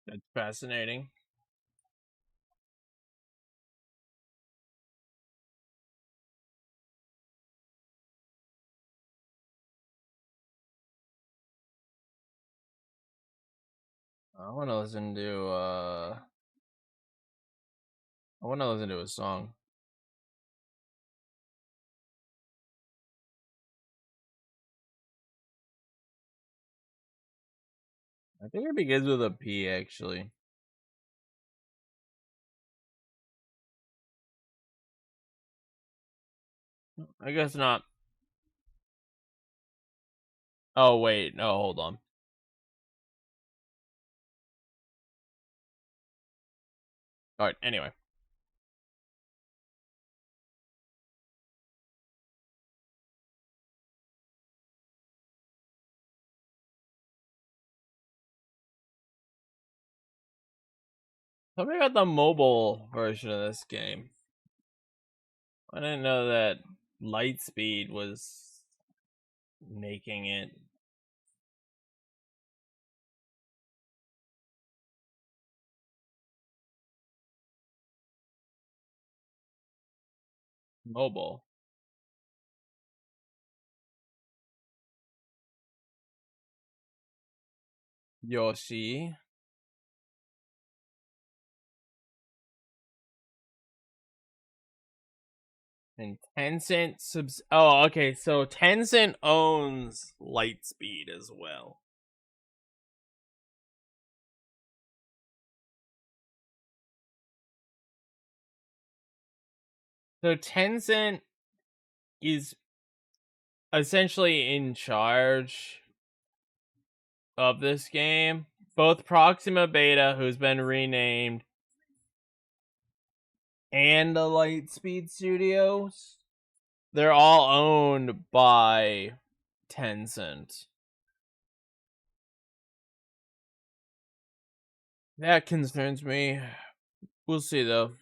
That's fascinating. I want to listen to a song. I think it begins with a P, actually. I guess not. Oh, wait. No, hold on. Alright, anyway. Tell me about the mobile version of this game. I didn't know that Lightspeed was making it. Mobile. Yoshi. And Tencent Oh, okay. So Tencent owns Lightspeed as well. So Tencent is essentially in charge of this game. Both Proxima Beta, who's been renamed, and the Lightspeed Studios, they're all owned by Tencent. That concerns me. We'll see though.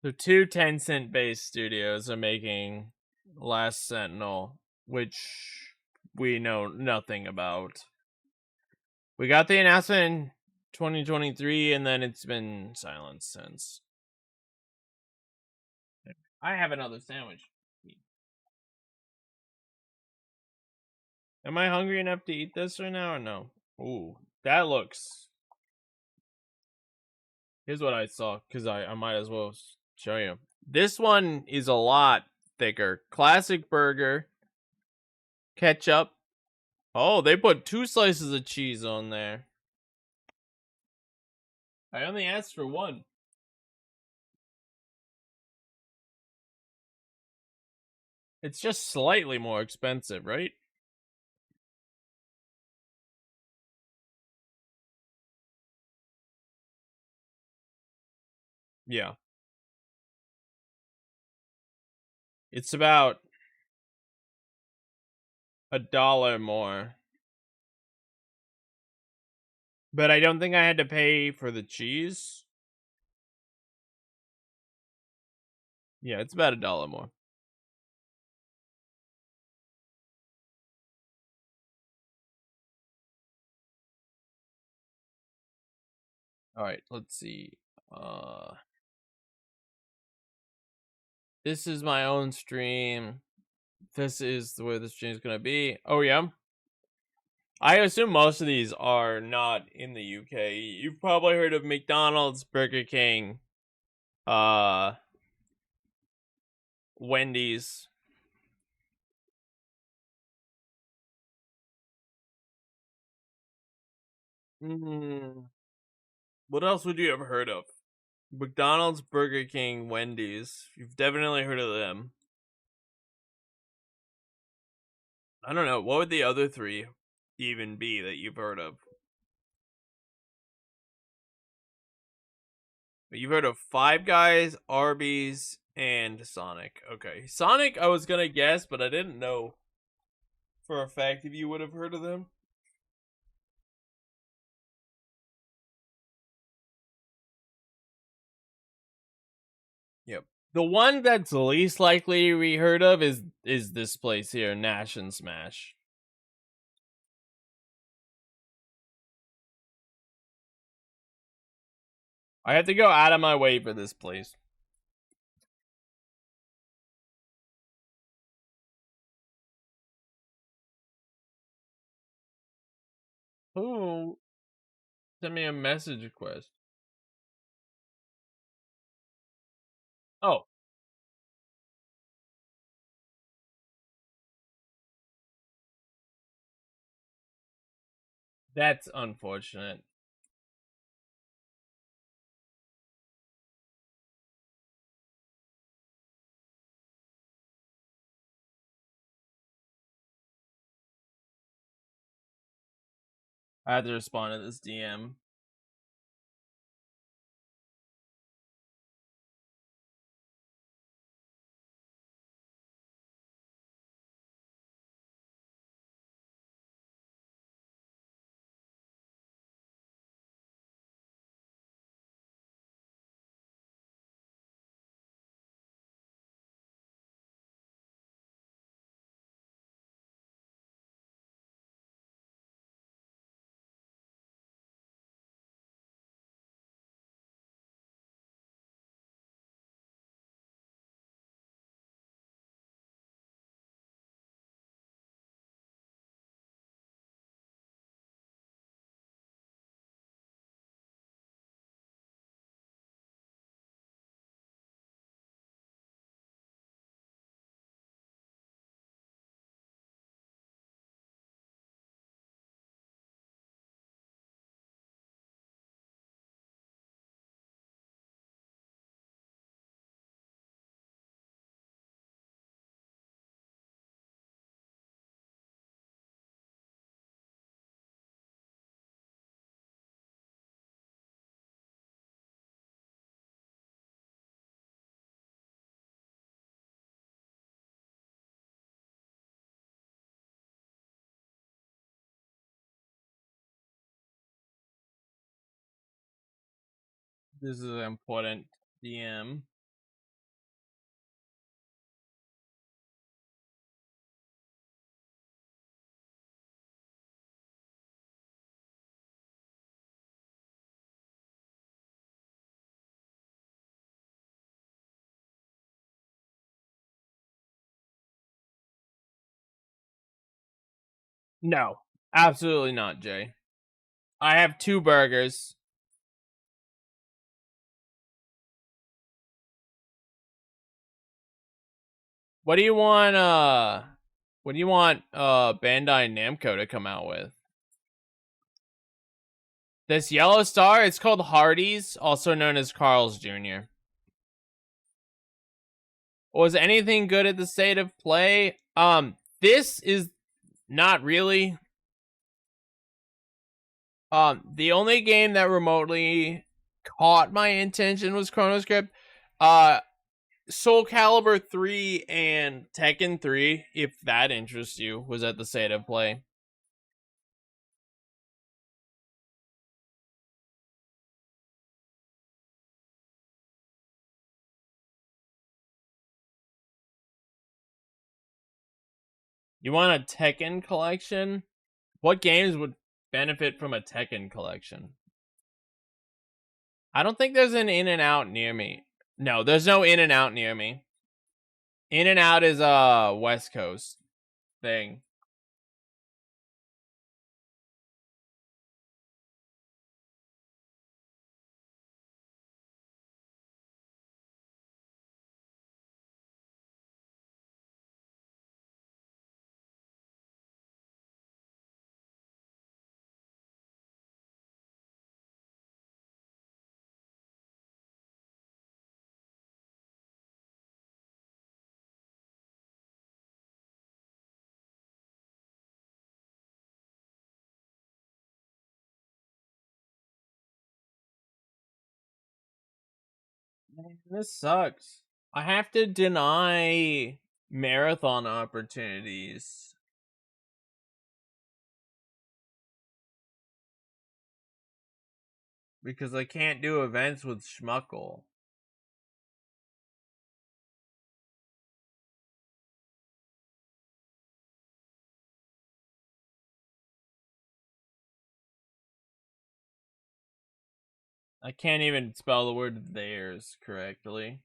So two Tencent-based studios are making Last Sentinel, which we know nothing about. We got the announcement in 2023, and then it's been silent since. I have another sandwich. Am I hungry enough to eat this right now or no? Ooh, that looks... Here's what I saw, because I might as well show you. This one is a lot thicker. Classic burger. Ketchup. Oh, they put 2 slices of cheese on there. I only asked for 1. It's just slightly more expensive, right? Yeah. It's about $1 more. But I don't think I had to pay for the cheese. Yeah, it's about $1 more. Alright, let's see. This is my own stream. This is where the stream is gonna be. Oh yeah. I assume most of these are not in the UK. You've probably heard of McDonald's, Burger King, Wendy's. What else would you have heard of? McDonald's, Burger King, Wendy's. You've definitely heard of them. I don't know. What would the other three even be that you've heard of? You've heard of Five Guys, Arby's, and Sonic. Okay. Sonic, I was gonna guess, but I didn't know for a fact if you would have heard of them. Yep. The one that's least likely we heard of is this place here, Nash and Smash. I have to go out of my way for this place. Who sent me a message request? Oh. That's unfortunate. I had to respond to this DM. This is an important DM. No, absolutely not, Jay. I have 2 burgers. What do you want Bandai Namco to come out with? This yellow star, it's called Hardee's, also known as Carl's Jr. Was anything good at the state of play? This is not really. The only game that remotely caught my attention was Chronoscript. Soul Calibur 3 and Tekken 3, if that interests you, was at the state of play. You want a Tekken collection? What games would benefit from a Tekken collection? I don't think there's an In-N-Out near me. No, there's no In-N-Out near me. In-N-Out is a West Coast thing. Man, this sucks. I have to deny marathon opportunities. Because I can't do events with Schmuckle. I can't even spell the word theirs correctly.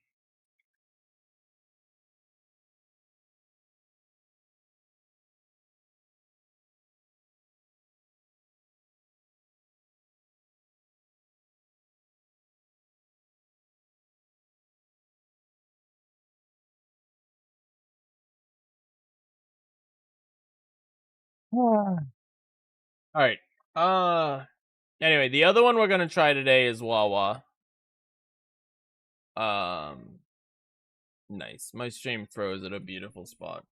Alright. Anyway, the other one we're gonna try today is Wawa. Nice. My stream froze at a beautiful spot.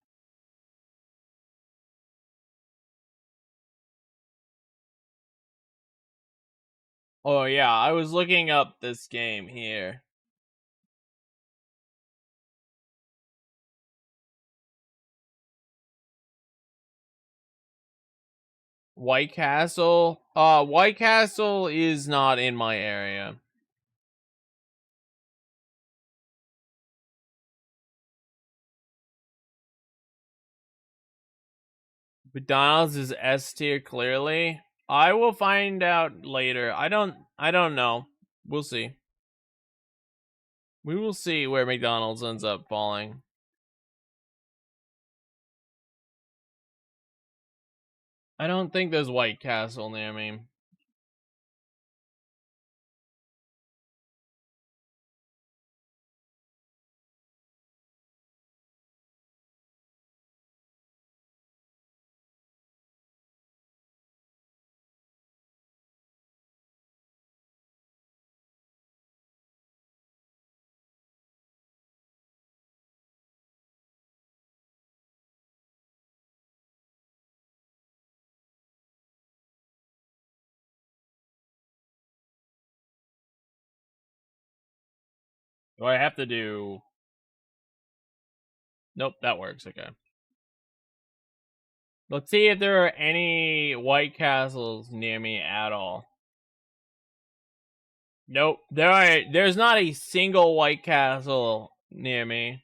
Oh yeah, I was looking up this game here. White Castle? White Castle is not in my area. McDonald's is S tier clearly. I will find out later. I don't know. We'll see. We will see where McDonald's ends up falling. I don't think there's White Castle near me. Do I have to do... Nope, that works. Okay. Let's see if there are any White Castles near me at all. Nope, there's not a single White Castle near me.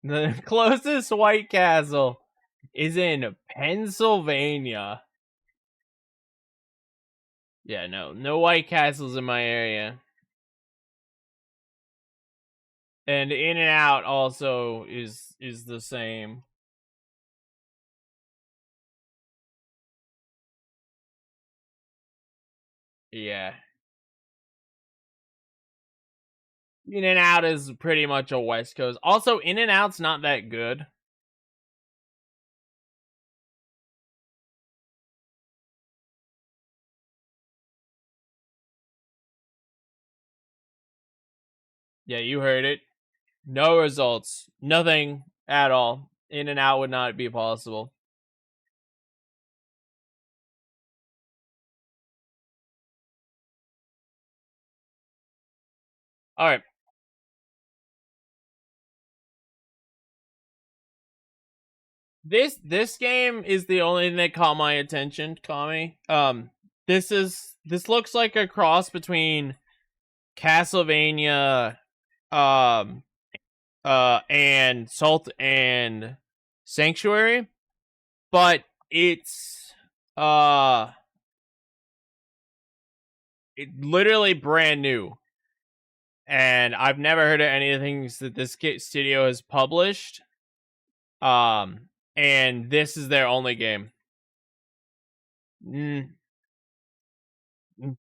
The closest White Castle is in Pennsylvania. Yeah, no White Castles in my area. And In-N-Out also is the same. Yeah. In-N-Out is pretty much a West Coast. Also, In-N-Out's not that good. Yeah, you heard it. No results. Nothing at all. In-N-Out would not be possible. Alright. This game is the only thing that caught my attention, Kami. This looks like a cross between Castlevania and Salt and Sanctuary, but it's literally brand new. And I've never heard of anything that this studio has published. And this is their only game.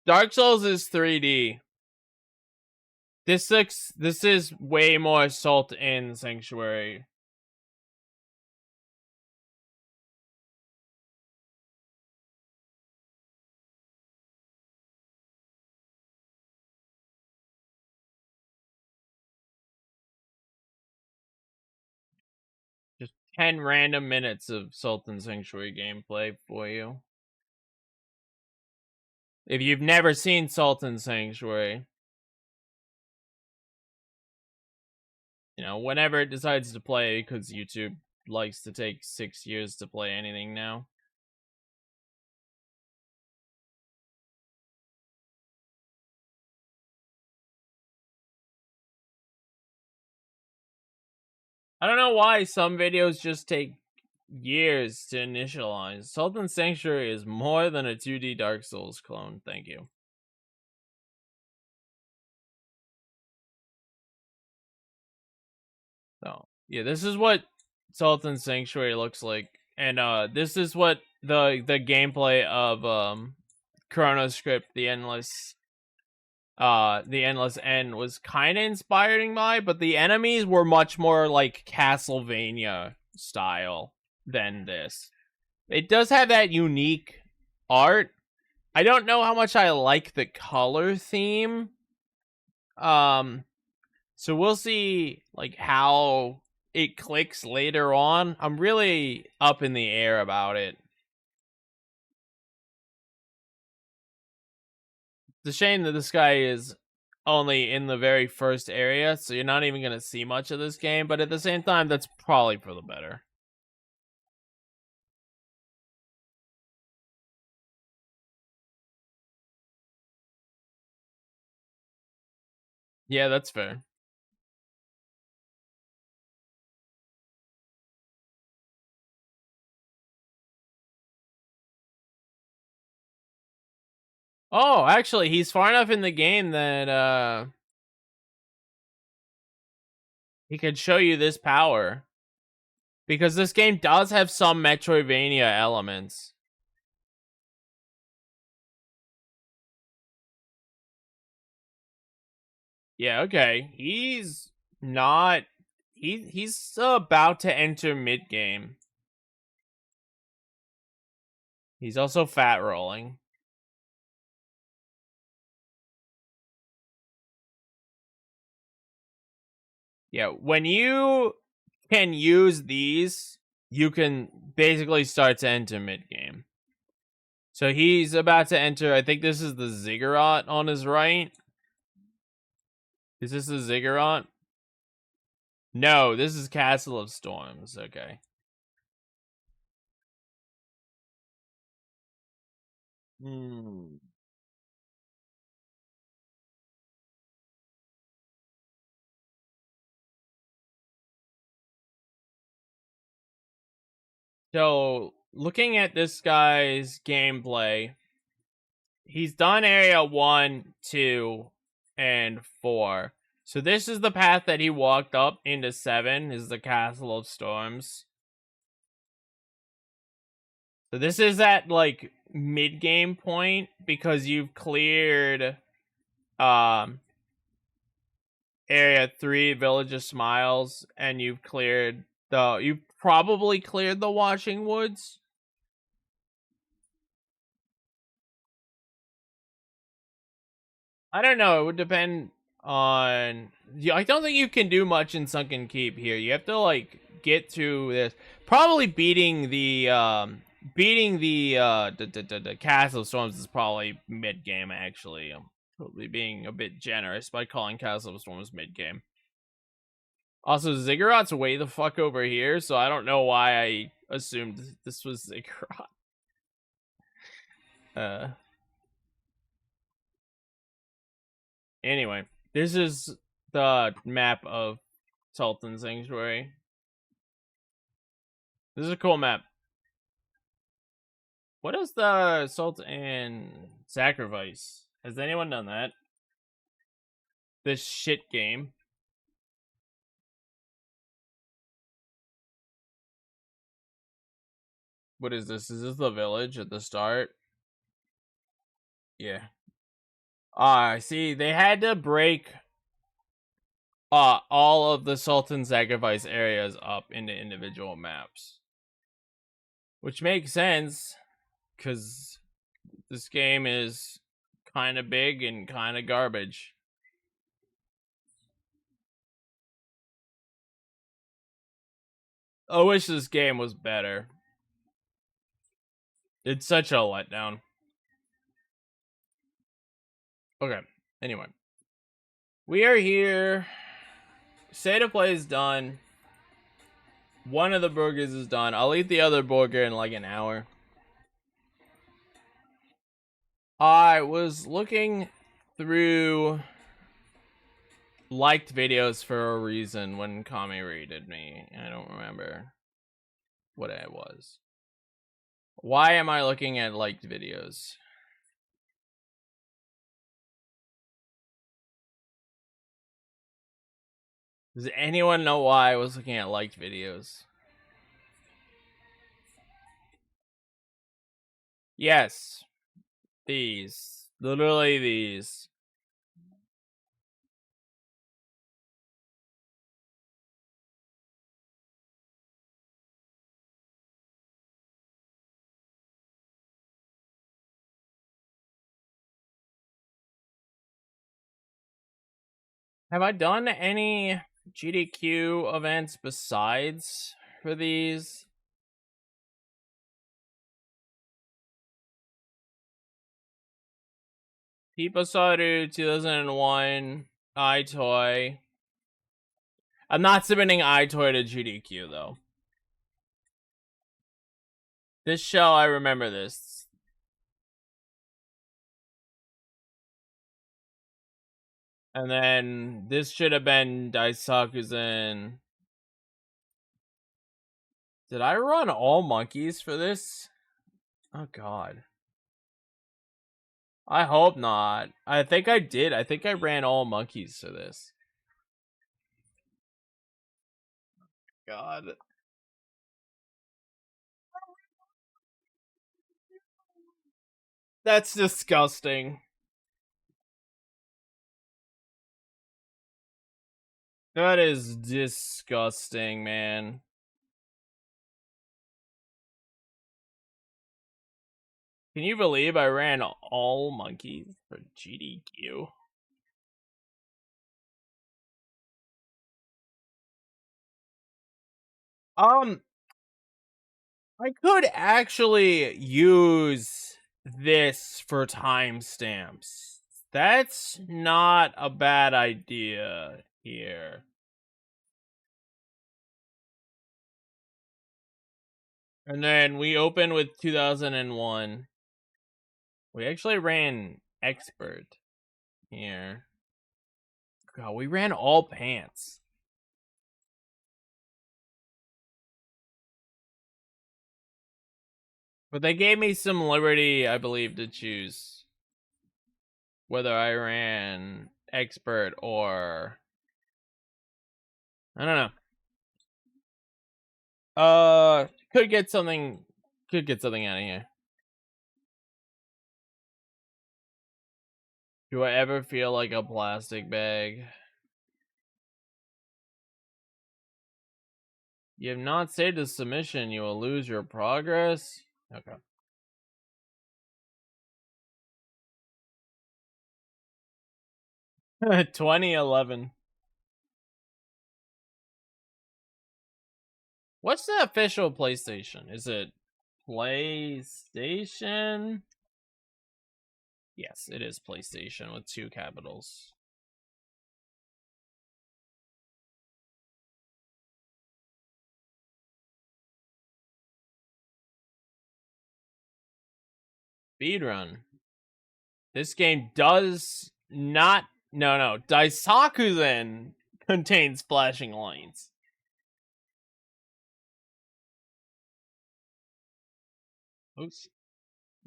Dark Souls is 3D. This is way more Salt and Sanctuary. Just 10 random minutes of Salt and Sanctuary gameplay for you. If you've never seen Salt and Sanctuary, you know, whenever it decides to play, because YouTube likes to take 6 years to play anything now. I don't know why some videos just take years to initialize. Salt and Sanctuary is more than a 2D Dark Souls clone, thank you. So, yeah, this is what Salt and Sanctuary looks like. And this is what the gameplay of Chrono Script, the Endless End was kind of inspiring by, but the enemies were much more like Castlevania style than this. It does have that unique art. I don't know how much I like the color theme. So we'll see like how it clicks later on. I'm really up in the air about it. It's a shame that this guy is only in the very first area, so you're not even going to see much of this game, but at the same time, that's probably for the better. Yeah, that's fair. Oh, actually, he's far enough in the game that he could show you this power. Because this game does have some Metroidvania elements. Yeah, okay. He's not... He's about to enter mid-game. He's also fat rolling. Yeah, when you can use these, you can basically start to enter mid-game. So he's about to enter, I think this is the Ziggurat on his right. Is this the Ziggurat? No, this is Castle of Storms. Okay. So, looking at this guy's gameplay, he's done area 1, 2, and 4. So this is the path that he walked up into 7, is the Castle of Storms. So this is at, like, mid-game point, because you've cleared, area 3, Village of Smiles, and you've probably cleared the Watching Woods. I don't know, it would depend on... I don't think you can do much in Sunken Keep here. You have to, like, get through this. Probably beating the Castle of Storms is probably mid-game, actually. I'm probably being a bit generous by calling Castle of Storms mid-game. Also, Ziggurat's way the fuck over here, so I don't know why I assumed this was Ziggurat. Anyway, this is the map of Sultan Sanctuary. This is a cool map. What does the Sultan Sacrifice Has anyone done that? This shit game. What is this? Is this the village at the start? Yeah. I see. They had to break all of the Sultan Sacrifice areas up into individual maps. Which makes sense, because this game is kind of big and kind of garbage. I wish this game was better. It's such a letdown. Okay, anyway. We are here. State of play is done. One of the Borgers is done. I'll eat the other Borger in like an hour. I was looking through liked videos for a reason when Kami rated me. I don't remember what it was. Why am I looking at liked videos? Does anyone know why I was looking at liked videos? Yes. These. Literally these. Have I done any GDQ events besides for these? Piposaru 2001, iToy. I'm not submitting iToy to GDQ though. This show, I remember this. And then this should have been Daisakuzen. Did I run all monkeys for this? Oh god. I hope not. I think I did. I think I ran all monkeys for this. God. That's disgusting. That is disgusting, man. Can you believe I ran all monkeys for GDQ? I could actually use this for timestamps. That's not a bad idea here. And then we open with 2001. We actually ran expert here. God, we ran all pants. But they gave me some liberty, I believe, to choose whether I ran expert or I don't know. Could get something out of here. Do I ever feel like a plastic bag? You have not saved a submission. You will lose your progress. Okay. – 2011. What's the official PlayStation? Is it PlayStation? Yes, it is PlayStation with 2 capitals. Speedrun. This game does not. No. Daisakuzen contains flashing lights. Oops.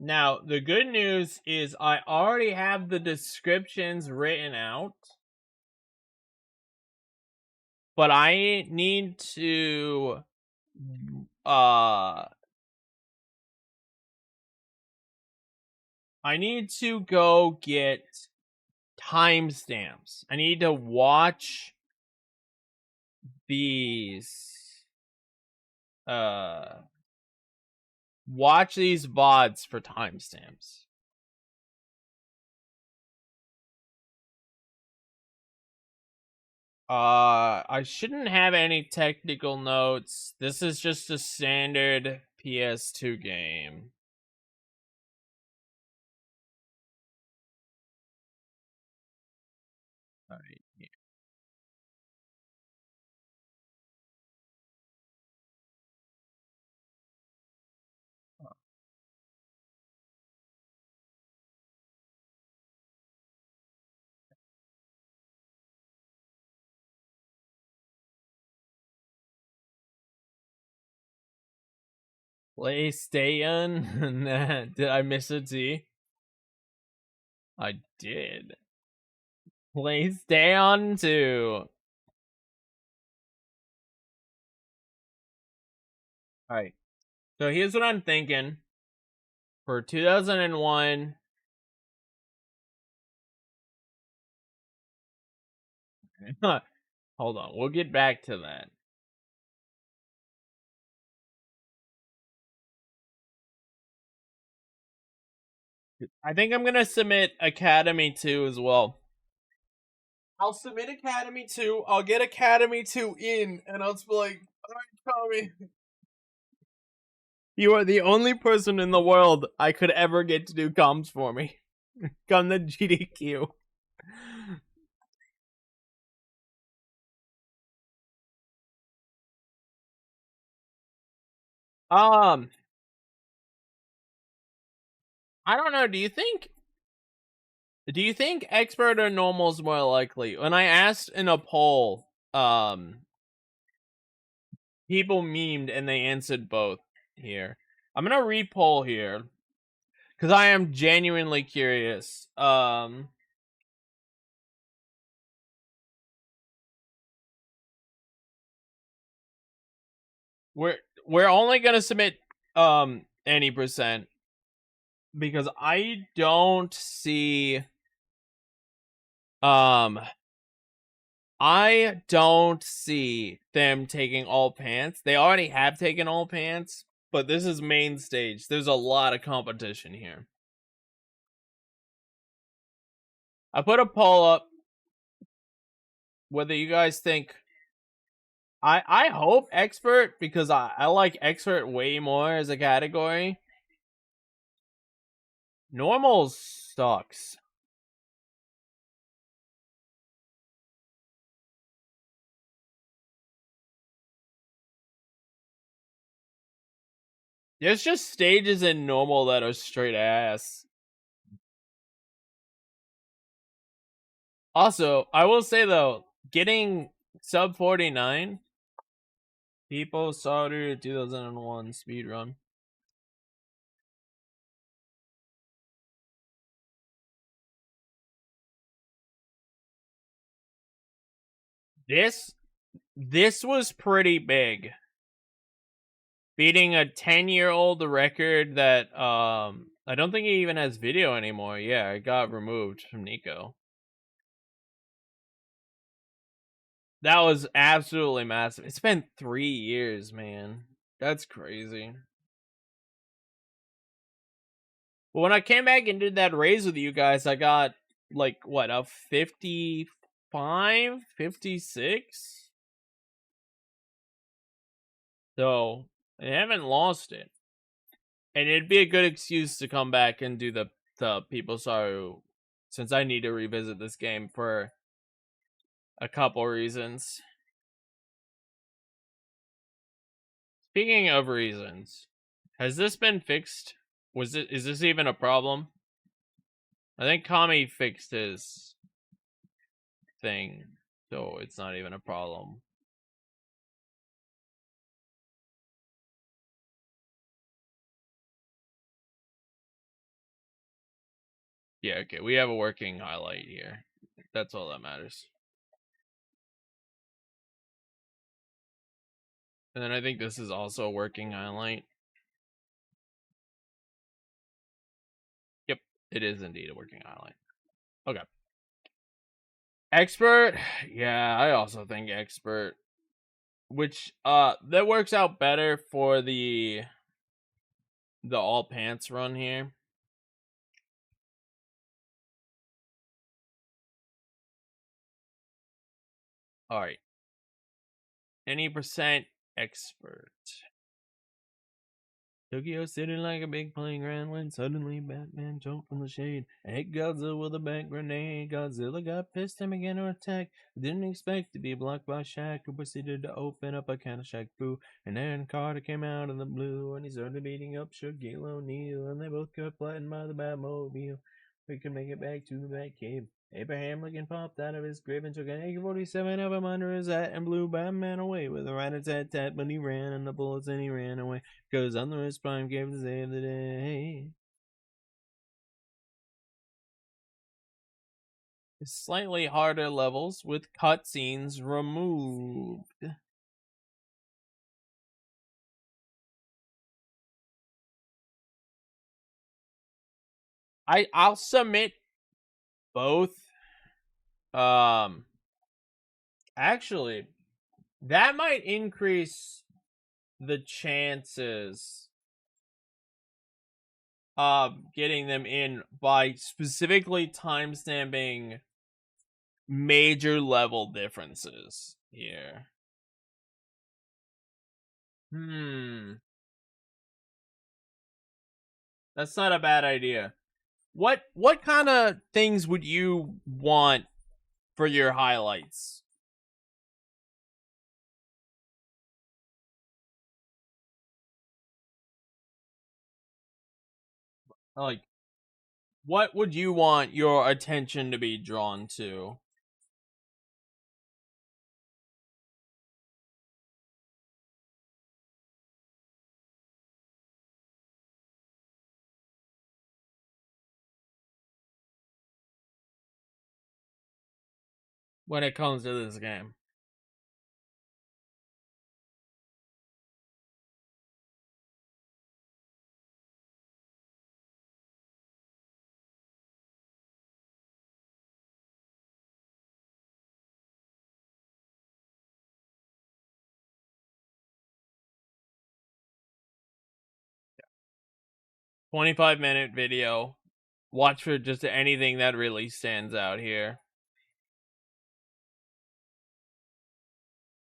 Now, the good news is I already have the descriptions written out. But I need to go get timestamps. I need to watch these VODs for timestamps. I shouldn't have any technical notes. This is just a standard PS2 game. Alright. PlayStation? Did I miss a T? I did. PlayStation 2. Alright. So here's what I'm thinking. For 2001. Hold on. We'll get back to that. I think I'm going to submit Academy 2 as well. I'll submit Academy 2. I'll get Academy 2 in. And I'll just be like, alright, Tommy. You are the only person in the world I could ever get to do comms for me. Come the GDQ. I don't know. Do you think expert or normal is more likely? When I asked in a poll, people memed and they answered both here. I'm gonna re-poll here because I am genuinely curious. We're only gonna submit any percent because I don't see them taking all pants. They already have taken all pants, but this is main stage. There's a lot of competition here. I put a poll up whether you guys think I hope expert because I like expert way more as a category. Normal sucks. There's just stages in normal that are straight ass. Also, I will say though, getting sub 49 people started 2001 speedrun. This was pretty big. Beating a 10-year-old record that I don't think he even has video anymore. Yeah, it got removed from Nico. That was absolutely massive. It's been 3 years, man. That's crazy. But when I came back and did that raise with you guys, I got like what, a 55, 56? So I haven't lost it. And it'd be a good excuse to come back and do the People Sorrow, since I need to revisit this game for a couple reasons. Speaking of reasons, has this been fixed? Is this even a problem? I think Kami fixed his thing, so it's not even a problem. Yeah, okay, we have a working highlight here. That's all that matters. And then I think this is also a working highlight. Yep, it is indeed a working highlight. Okay. Expert, yeah, I also think expert. Which that works out better for the all pants run here. Alright. Any percent expert. Tokyo sitting like a big playground when suddenly Batman jumped from the shade and hit Godzilla with a back grenade. Godzilla got pissed and began to attack. Didn't expect to be blocked by Shaq, who proceeded to open up a can of Shaq Fu. And then Carter came out of the blue and he started beating up Shaquille O'Neal. And they both got flattened by the Batmobile. We could make it back to the Batcave. Abraham Lincoln popped out of his grave and took an AK-47 out from under his hat and blew Batman away with a rat-a-tat-tat, but he ran and the bullets and he ran away. Because under his prime gave the save the day. Slightly harder levels with cutscenes removed. I'll submit both. Actually, that might increase the chances of getting them in by specifically timestamping major level differences here. That's not a bad idea. What kind of things would you want for your highlights? Like, what would you want your attention to be drawn to? When it comes to this game? Yeah. 25-minute video. Watch for just anything that really stands out here.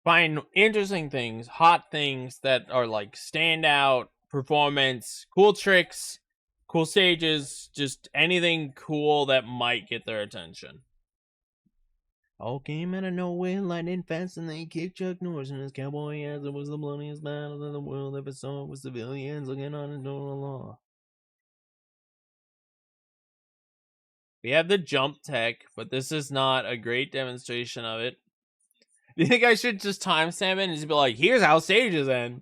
Find interesting things, hot things that are like standout performance, cool tricks, cool stages, just anything cool that might get their attention. All came out of nowhere, lightning fast, and they kicked Chuck Norris in his cowboy ass. It was the bloodiest battle in the world ever saw, with civilians looking on and doing the law. We have the jump tech, but this is not a great demonstration of it. Do you think I should just timestamp it and just be like, here's how stages end?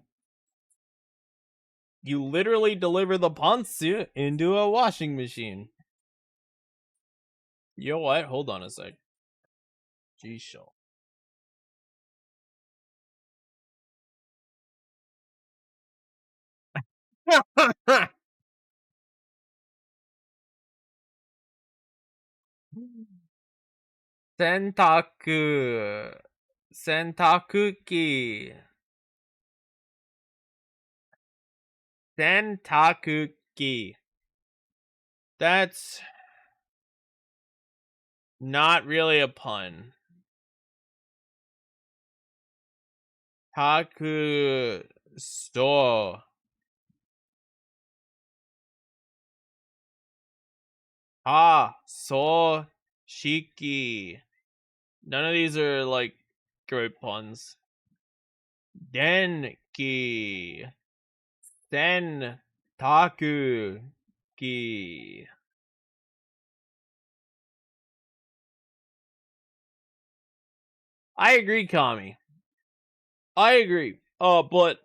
You literally deliver the pantsuit into a washing machine. You know what? Hold on a sec. G-Show. Sentakuki. Sentakuki. That's not really a pun. Taku store. So shiki. None of these are like great puns. Denki. Sen taku ki. I agree, Kami. I agree. But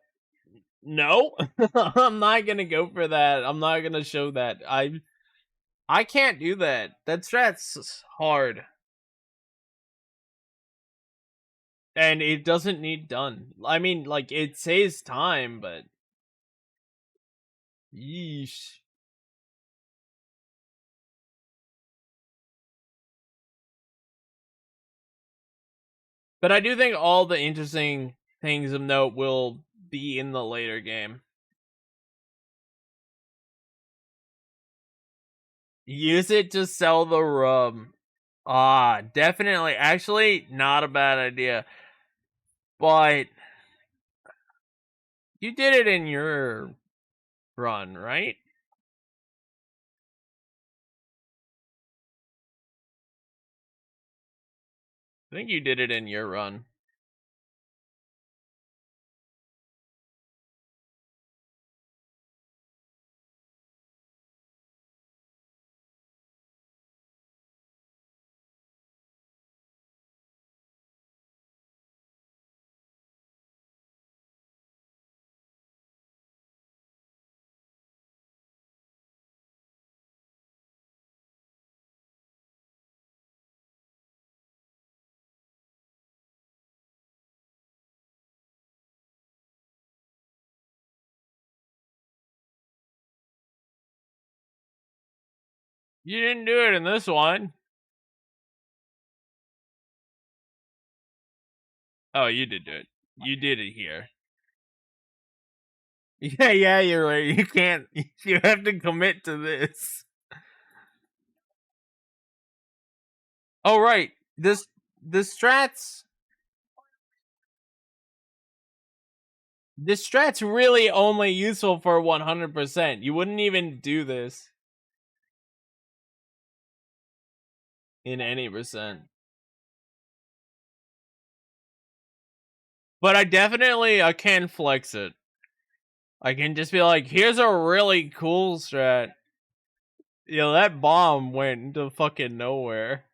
no, I'm not gonna go for that. I'm not gonna show that. I can't do that. That strat's hard. And it doesn't need done. I mean, like, it saves time, but... Yeesh. But I do think all the interesting things of note will be in the later game. Use it to sell the rum. Ah, definitely. Actually, not a bad idea. But you did it in your run, right? I think you did it in your run. You didn't do it in this one. Oh, you did do it. You did it here. Yeah, you're right. You can't. You have to commit to this. Oh, right. The strats. This strat's really only useful for 100%. You wouldn't even do this in any percent. But I definitely can flex it. I can just be like, here's a really cool strat. Yo, that bomb went into fucking nowhere.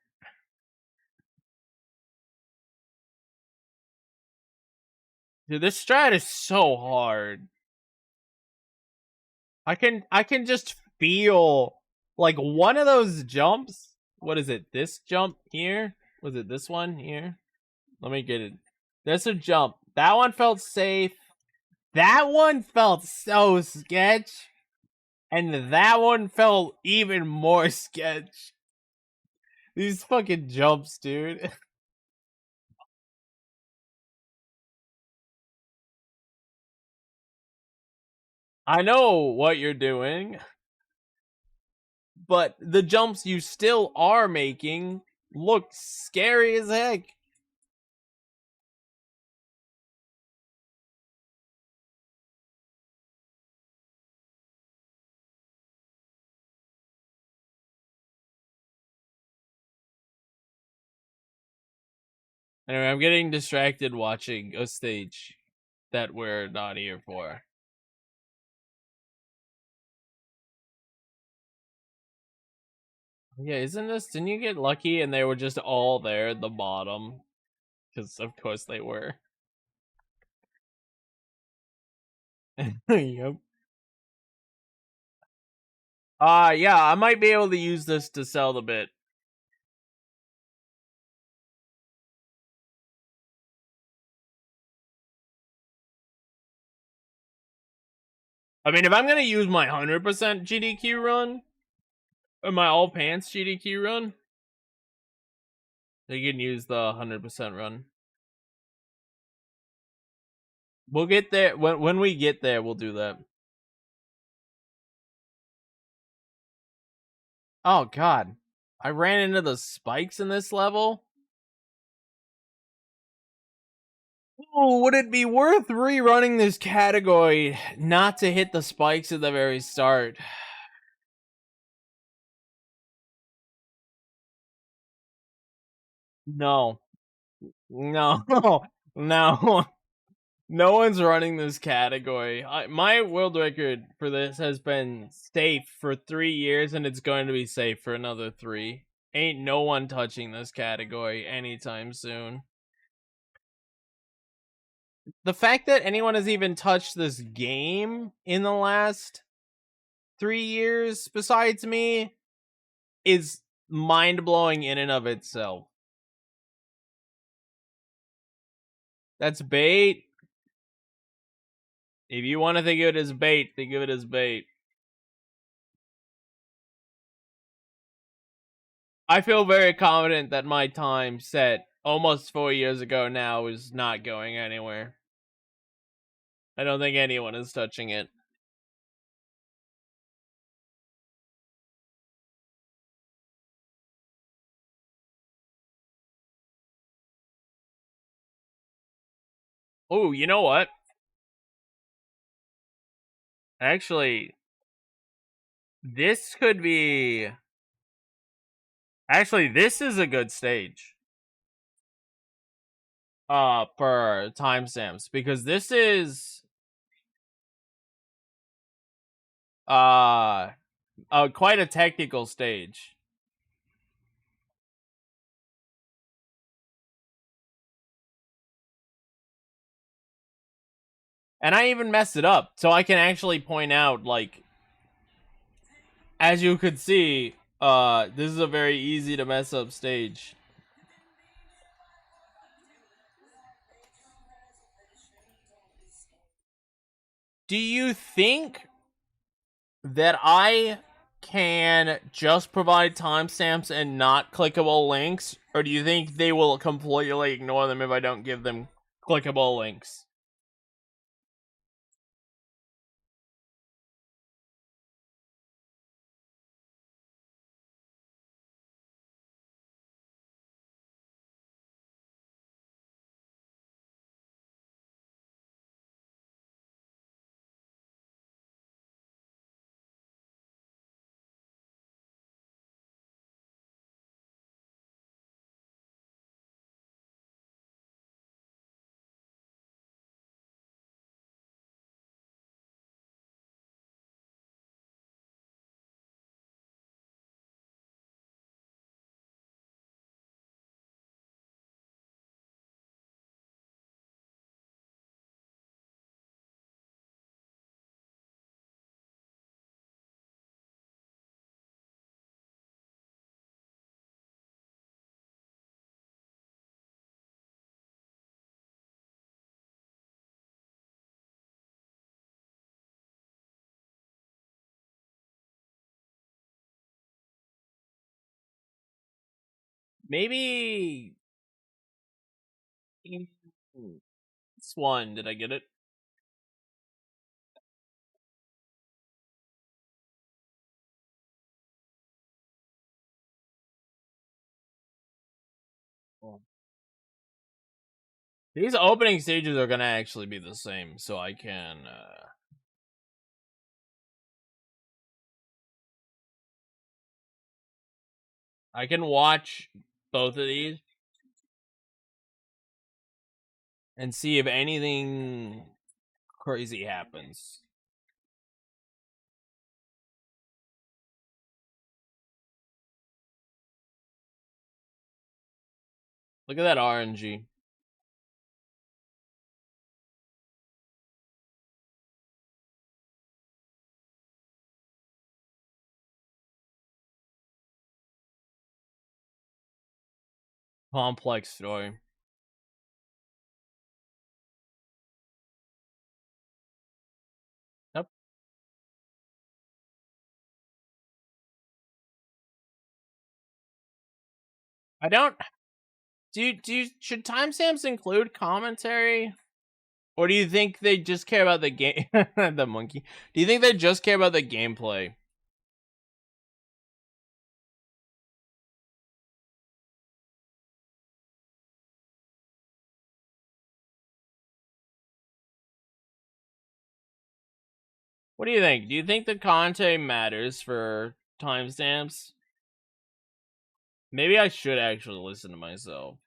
Dude, this strat is so hard. I can just feel like one of those jumps. What is it? This jump here? Was it this one here? Let me get it. There's a jump. That one felt safe. That one felt so sketch. And that one felt even more sketch. These fucking jumps, dude. I know what you're doing. But the jumps you still are making look scary as heck. Anyway, I'm getting distracted watching a stage that we're not here for. Yeah, isn't this? Didn't you get lucky and they were just all there at the bottom? Because of course they were. Yep. Yeah, I might be able to use this to sell the bit. I mean, if I'm gonna use my 100% GDQ run, or my all pants GDQ run, you can use the 100% run. We'll get there when we get there. We'll do that. Oh god, I ran into the spikes in this level. Oh, would it be worth rerunning this category not to hit the spikes at the very start? No. No. No. No one's running this category. My world record for this has been safe for 3 years, and it's going to be safe for another 3. Ain't no one touching this category anytime soon. The fact that anyone has even touched this game in the last 3 years besides me is mind-blowing in and of itself. That's bait. If you want to think of it as bait, think of it as bait. I feel very confident that my time set almost 4 years ago now is not going anywhere. I don't think anyone is touching it. Oh, you know what? Actually, this could be... Actually, this is a good stage. For timestamps. Because this is... quite a technical stage. And I even messed it up, so I can actually point out, like... As you could see, this is a very easy to mess up stage. Do you think that I can just provide timestamps and not clickable links? Or do you think they will completely ignore them if I don't give them clickable links? Maybe... This one, did I get it? These opening stages are gonna actually be the same, so I can... I can watch both of these and see if anything crazy happens. Look at that RNG. Complex story. Yep. I don't... should timestamps include commentary? Or do you think they just care about the game? The monkey. Do you think they just care about the gameplay? What do you think? Do you think the commentary matters for timestamps? Maybe I should actually listen to myself.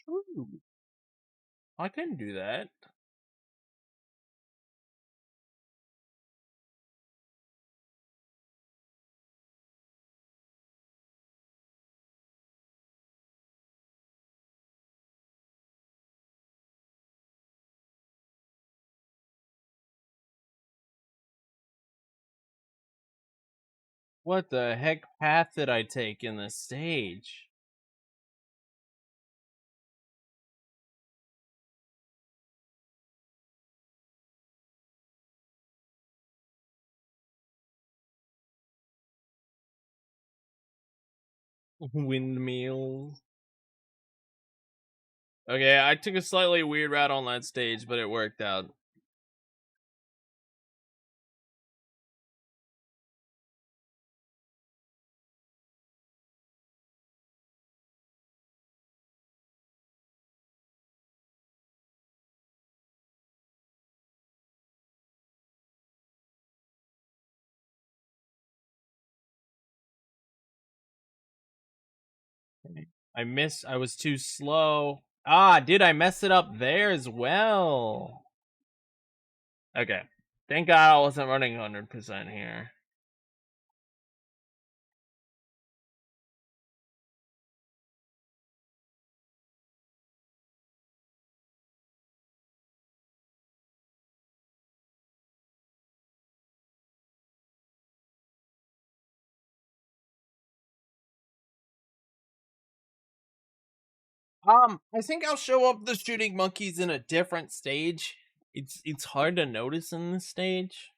True. I can do that. What the heck path did I take in this stage? Windmill. Okay, I took a slightly weird route on that stage, but it worked out. I was too slow. Ah, dude, I messed it up there as well. Okay. Thank God I wasn't running 100% here. I think I'll show up the shooting monkeys in a different stage. It's hard to notice in this stage.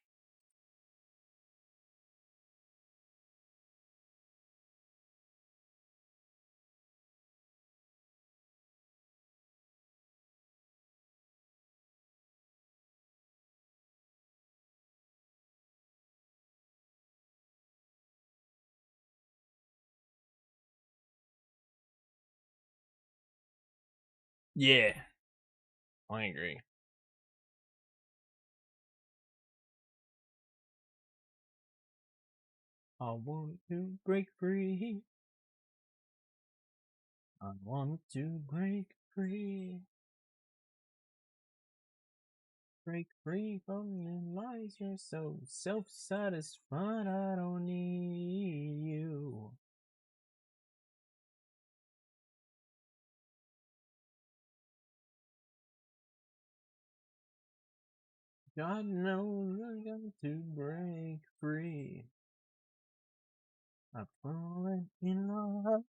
Yeah, I agree. I want to break free. I want to break free. Break free from the lies. You're so self-satisfied. I don't need you. God knows I got to break free. I've fallen in love.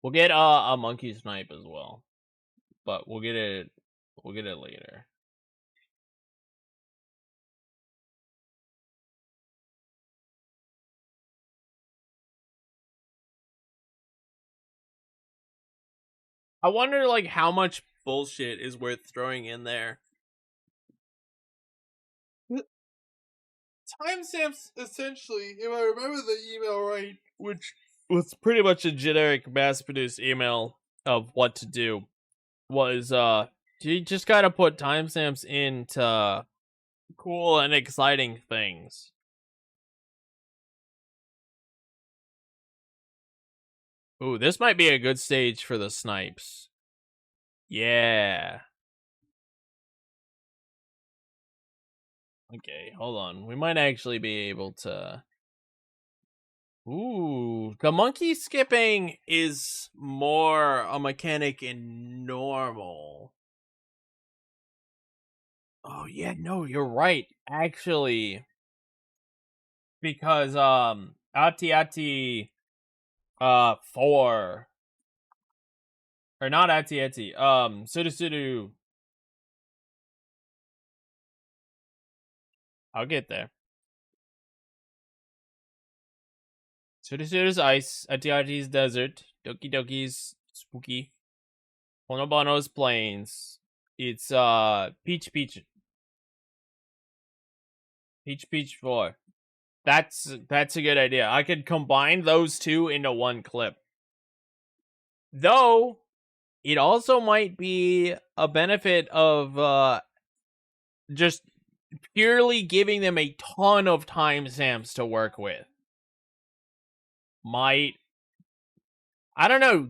We'll get a monkey snipe as well, but we'll get it later. I wonder like how much bullshit is worth throwing in there. Timestamps essentially, if I remember the email right, which was pretty much a generic mass-produced email of what to do, was you just gotta put timestamps into cool and exciting things. Ooh, this might be a good stage for the snipes. Yeah. Okay, hold on. We might actually be able to. Ooh, the monkey skipping is more a mechanic in normal. Oh yeah, no, you're right. Actually, because Ati 4 or not Ati Suru. I'll get there. Suru's ice, Ati's desert, Doki Doki's spooky, Honobono's plains. It's Peach Peach 4. That's a good idea. I could combine those two into one clip. Though it also might be a benefit of just purely giving them a ton of timestamps to work with. I don't know.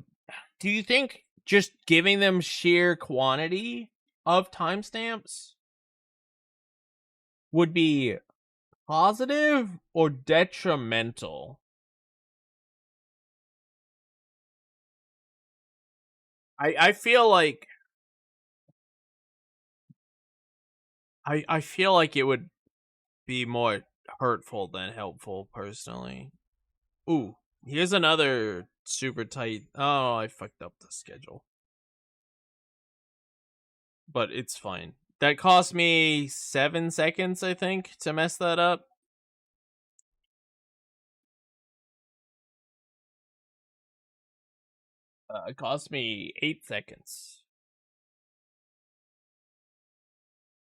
Do you think just giving them sheer quantity of timestamps would be positive or detrimental? I feel like I feel like it would be more hurtful than helpful, personally. Ooh, here's another super tight. Oh, I fucked up the schedule. But it's fine. That cost me 7 seconds, I think, to mess that up. It cost me 8 seconds.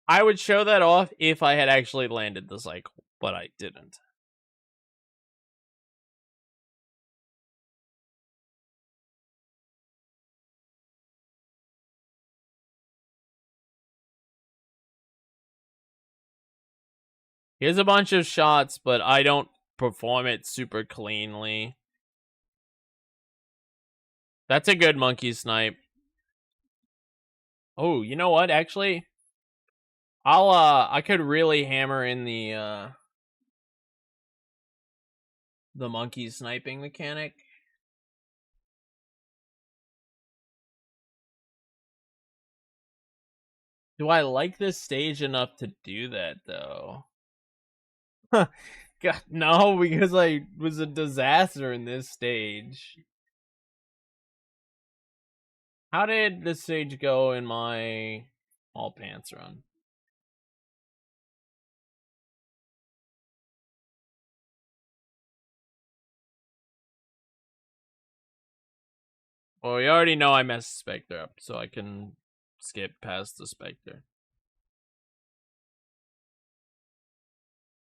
I would show that off if I had actually landed the cycle, but I didn't. Here's a bunch of shots, but I don't perform it super cleanly. That's a good monkey snipe. Oh, you know what? Actually, I could really hammer in the monkey sniping mechanic. Do I like this stage enough to do that, though? God, no, because I was a disaster in this stage. How did this stage go in my all pants run? Well, we already know I messed Spectre up, so I can skip past the Spectre.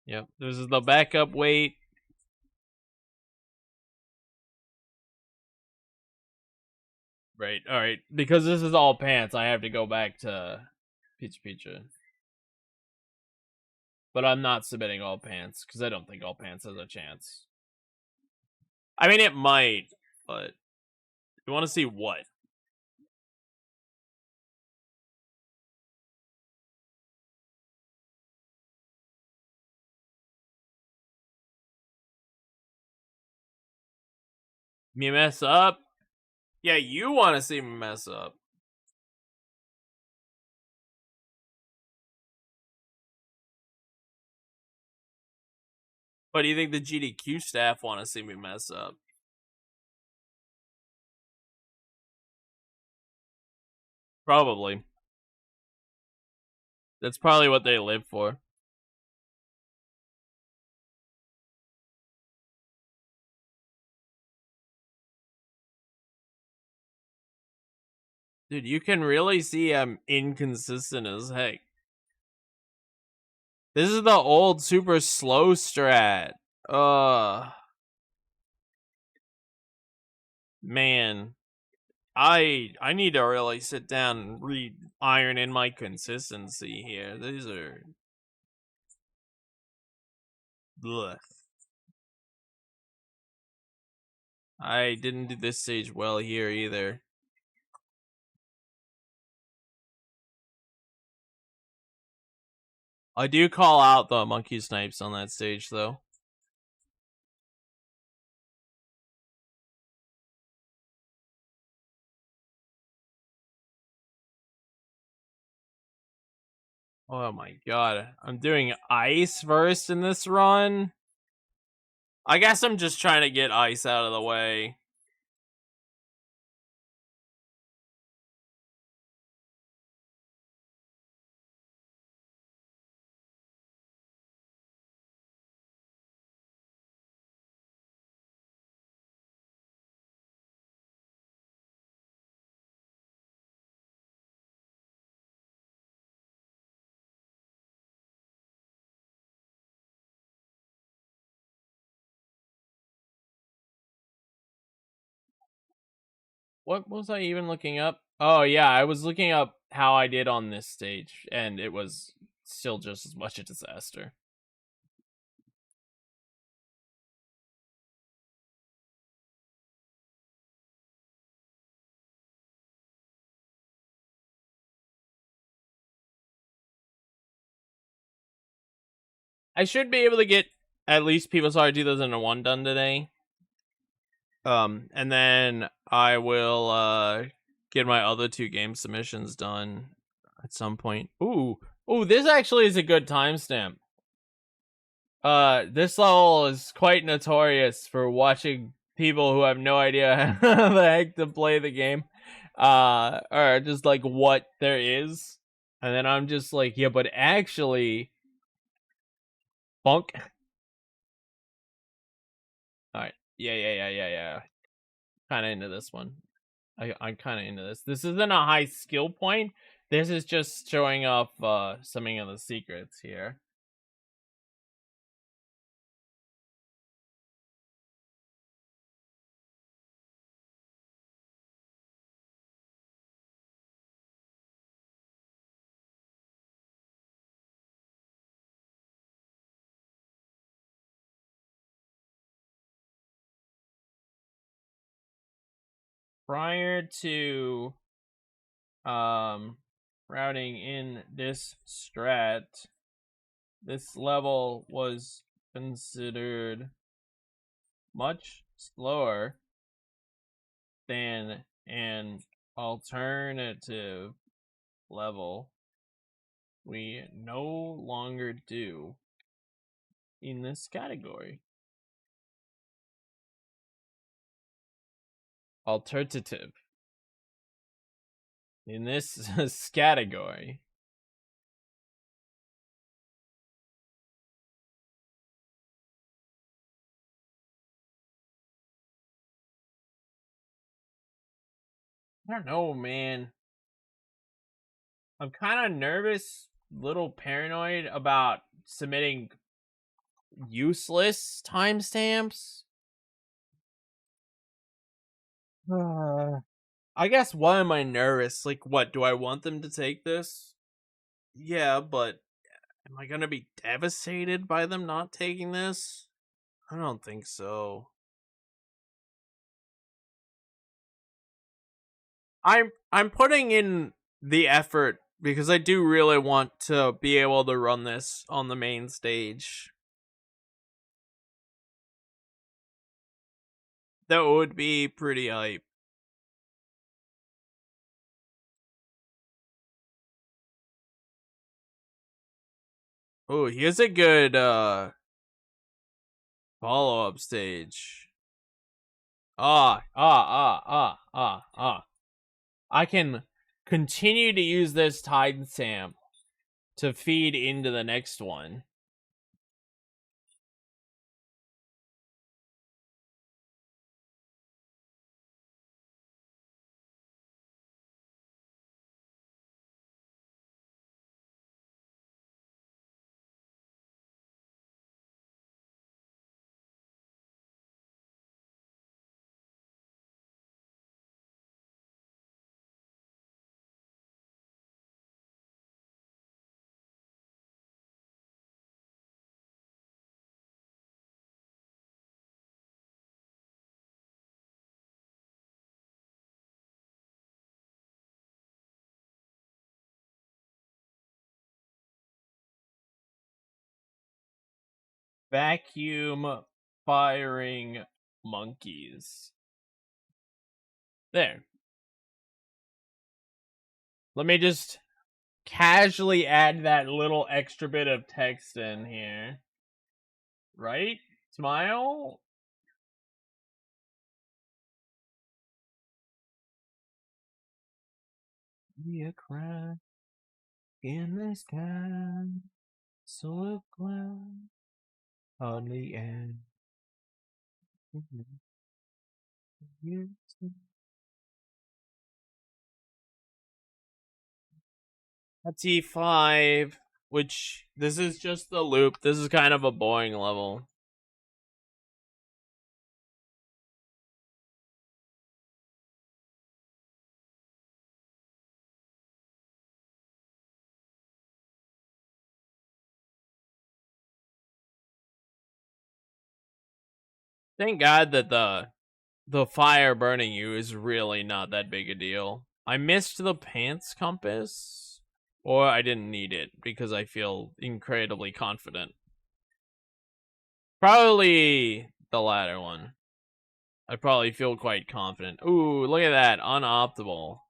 Yep, this is the backup weight. Right, alright. Because this is all pants, I have to go back to Pizza. But I'm not submitting all pants, because I don't think all pants has a chance. I mean, it might, but you want to see what? Me mess up? Yeah, you want to see me mess up. But do you think the GDQ staff want to see me mess up? Probably. That's probably what they live for. Dude, you can really see I'm inconsistent as heck. This is the old super slow strat. Man. I need to really sit down and iron in my consistency here. These are... Blech. I didn't do this stage well here either. I do call out the monkey snipes on that stage, though. Oh my god. I'm doing ice first in this run? I guess I'm just trying to get ice out of the way. What was I even looking up? Oh yeah, I was looking up how I did on this stage, and it was still just as much a disaster. I should be able to get at least People's Heart 2001 done today. And then I will get my other 2 game submissions done at some point. Ooh, Oh, this actually is a good timestamp. This level is quite notorious for watching people who have no idea how the heck to play the game. Or just like what there is. And then I'm just like, yeah, but actually Bunk. Alright. Yeah. Kinda into this one. I'm kinda into this. This isn't a high skill point. This is just showing off some of the secrets here. Prior to routing in this strat, this level was considered much slower than an alternative level we no longer do in this category. Alternative in this category. I don't know, man. I'm kind of nervous, little paranoid about submitting useless timestamps. I guess why am I nervous? Like, what, do I want them to take this? Yeah, but am I gonna be devastated by them not taking this? I don't think so. I'm putting in the effort because I do really want to be able to run this on the main stage. That would be pretty hype. Oh, here's a good follow-up stage. I can continue to use this timestamp to feed into the next one. Vacuum firing monkeys. There. Let me just casually add that little extra bit of text in here. Right? Smile? Be a crack in the sky, so a cloud hardly end. A T5, which this is just the loop. This is kind of a boring level. Thank God that the fire burning you is really not that big a deal. I missed the pants compass, or I didn't need it because I feel incredibly confident. Probably the latter one. I probably feel quite confident. Ooh, look at that, unoptimal.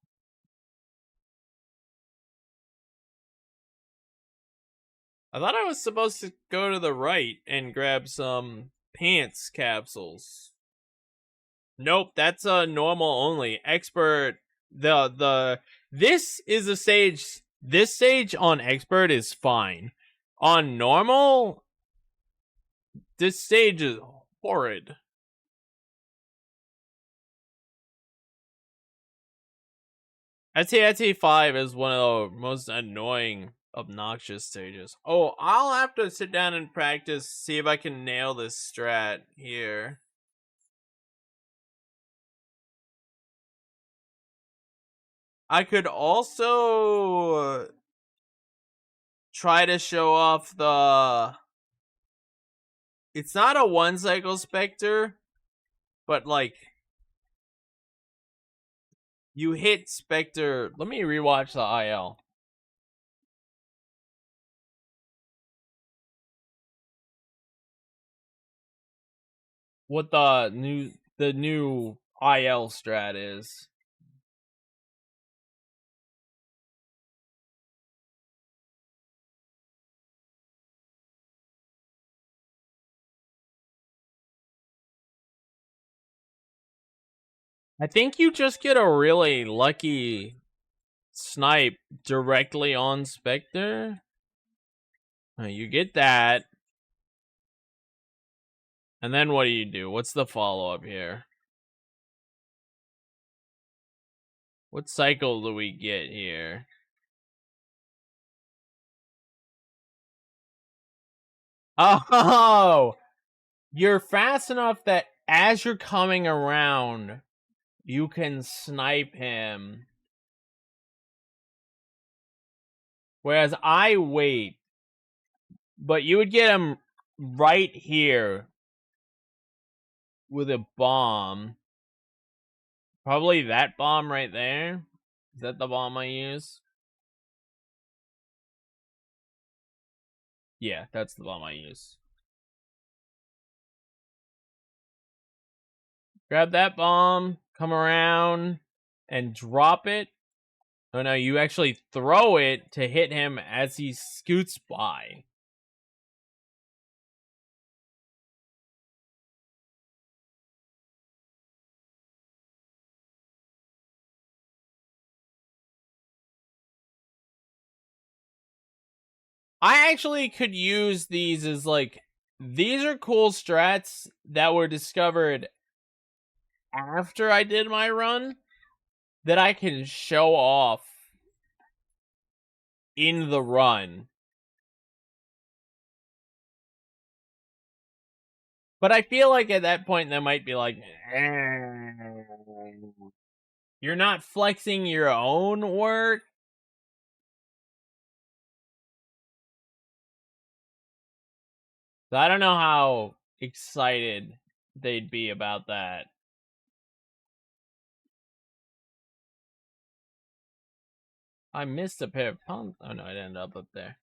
I thought I was supposed to go to the right and grab some pants capsules. Nope, that's a normal only. Expert, this is a stage. This stage on expert is fine. On normal, this stage is horrid. XIV is one of the most annoying, obnoxious stages. Oh, I'll have to sit down and practice, see if I can nail this strat here. I could also try to show off the... It's not a one cycle Spectre, but like... You hit Spectre... Let me rewatch the IL. What the new IL strat is. I think you just get a really lucky snipe directly on Spectre. You get that. And then what do? What's the follow-up here? What cycle do we get here? Oh! You're fast enough that as you're coming around, you can snipe him. Whereas I wait. But you would get him right here with a bomb. Probably that bomb right there. Is that the bomb I use? Yeah, that's the bomb I use. Grab that bomb, come around, and drop it. Oh no, you actually throw it to hit him as he scoots by. I actually could use these as like, these are cool strats that were discovered after I did my run that I can show off in the run. But I feel like at that point they might be like, you're not flexing your own work. So I don't know how excited they'd be about that. I missed a pair of pumps. Oh no, it ended up there.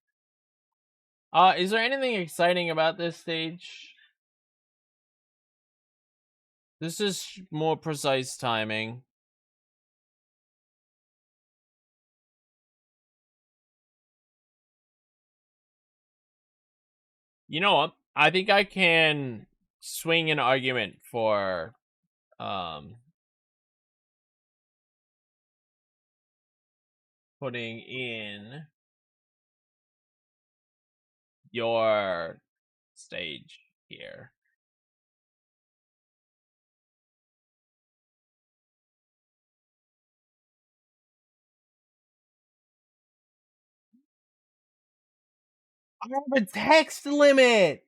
Is there anything exciting about this stage? This is more precise timing. You know what? I think I can swing an argument for putting in your stage here. I have a text limit.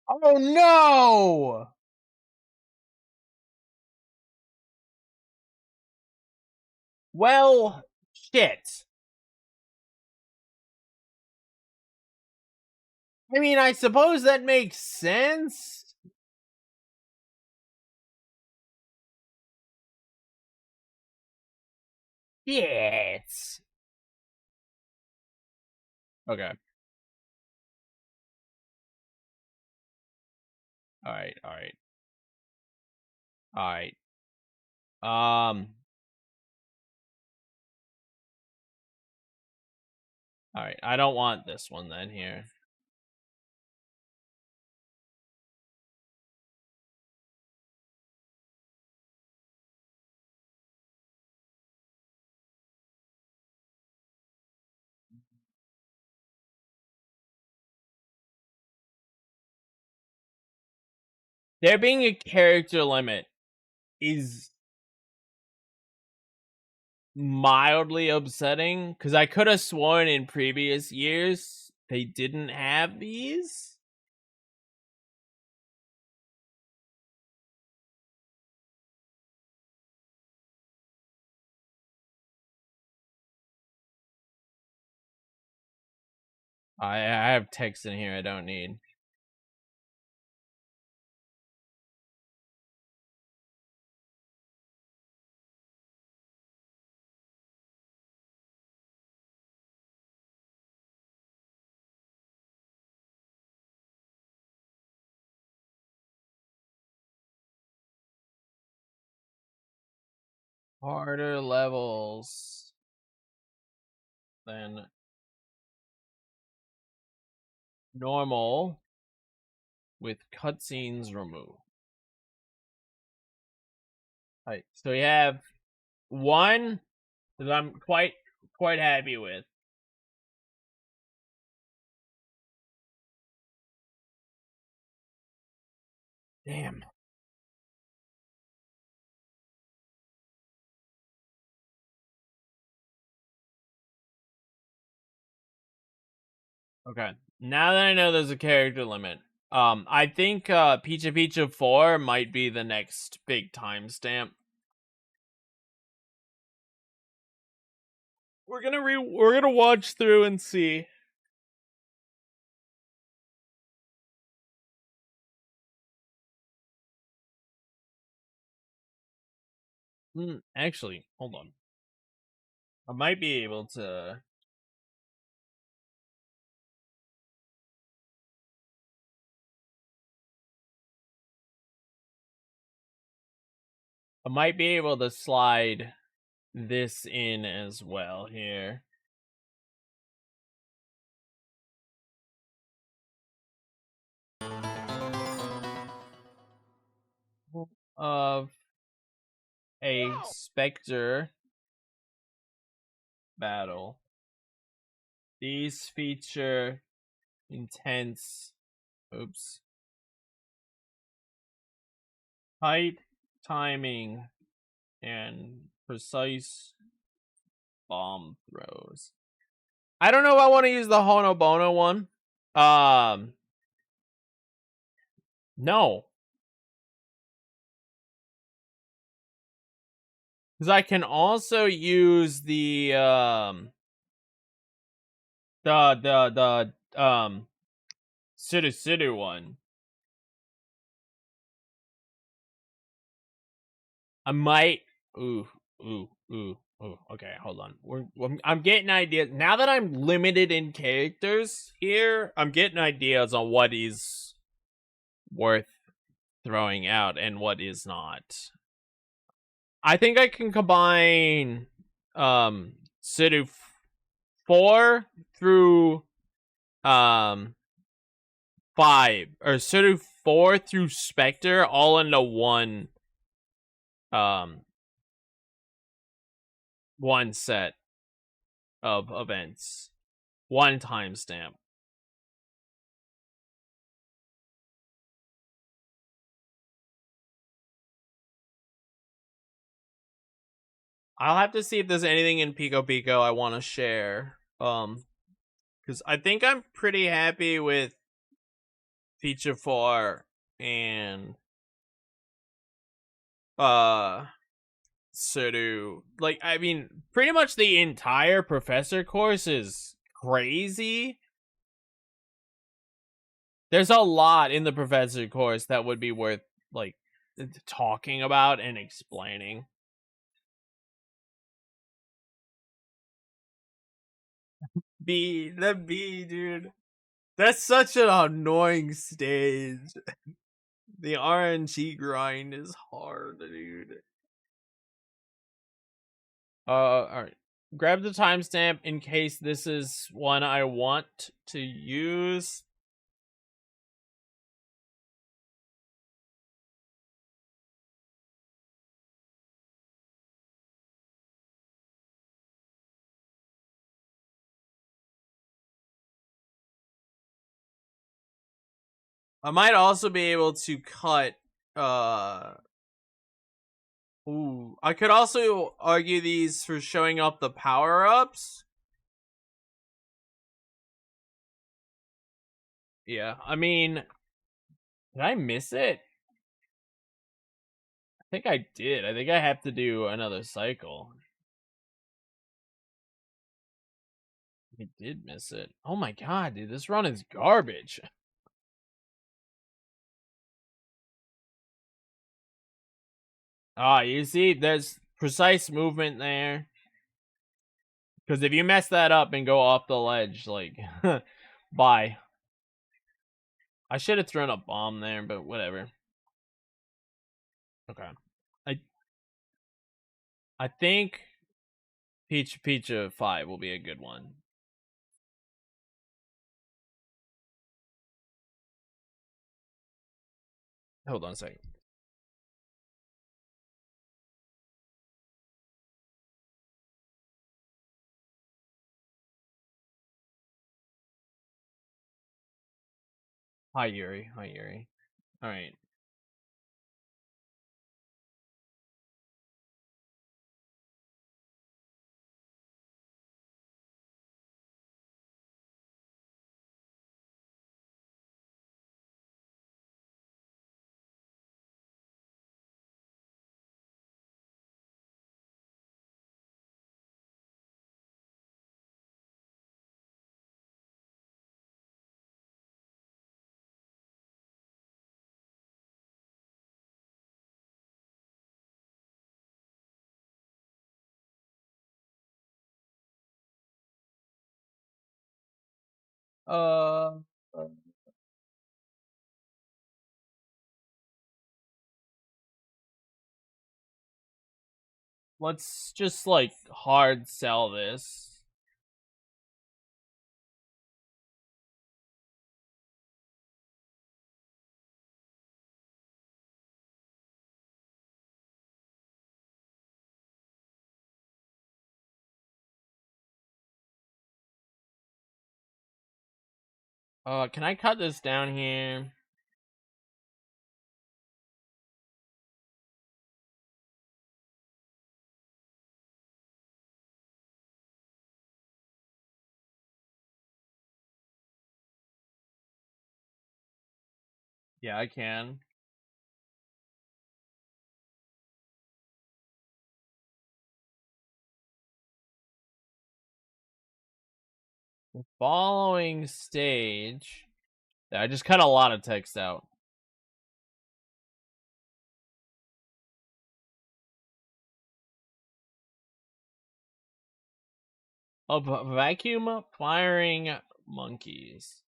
Oh no! Well, shit. I mean, I suppose that makes sense. Shit. Okay. Alright. Alright, I don't want this one then here. There being a character limit is mildly upsetting because I could have sworn in previous years they didn't have these. I have text in here I don't need. Harder levels than normal with cutscenes removed. Alright, so we have one that I'm quite happy with. Damn. Okay. Now that I know there's a character limit, I think Pizza Pizza 4 might be the next big timestamp. We're gonna watch through and see. Actually, hold on. I might be able to. I might be able to slide this in as well here. Of a Spectre battle. These feature intense, tight timing and precise bomb throws. I don't know if I want to use the Honobono one. No. Because I can also use the Suru one. I might. Ooh. Okay, hold on. I'm getting ideas now that I'm limited in characters here. I'm getting ideas on what is worth throwing out and what is not. I think I can combine Suru 4 through 5 or Suru 4 through Spectre all into one set of events, one timestamp. I'll have to see if there's anything in Pico Pico I want to share. Because I think I'm pretty happy with Feature 4 and Suru. Like, I mean, pretty much the entire Professor course is crazy. There's a lot in the Professor course that would be worth, like, talking about and explaining. The B, dude. That's such an annoying stage. The RNG grind is hard, dude. Alright. grab the timestamp in case this is one I want to use. I might also be able to cut ooh, I could also argue these for showing up the power-ups. Yeah, I mean, did I miss it? I think I did. I think I have to do another cycle. I did miss it. Oh my god, dude, this run is garbage. Ah, you see, there's precise movement there. Because if you mess that up and go off the ledge, like, bye. I should have thrown a bomb there, but whatever. Okay. I think Pizza 5 will be a good one. Hold on a second. Hi, Yuri. Hi, Yuri. All right. Uh, let's just like hard sell this. Can I cut this down here? Yeah, I can. The following stage. Yeah, I just cut a lot of text out. Of vacuum firing monkeys.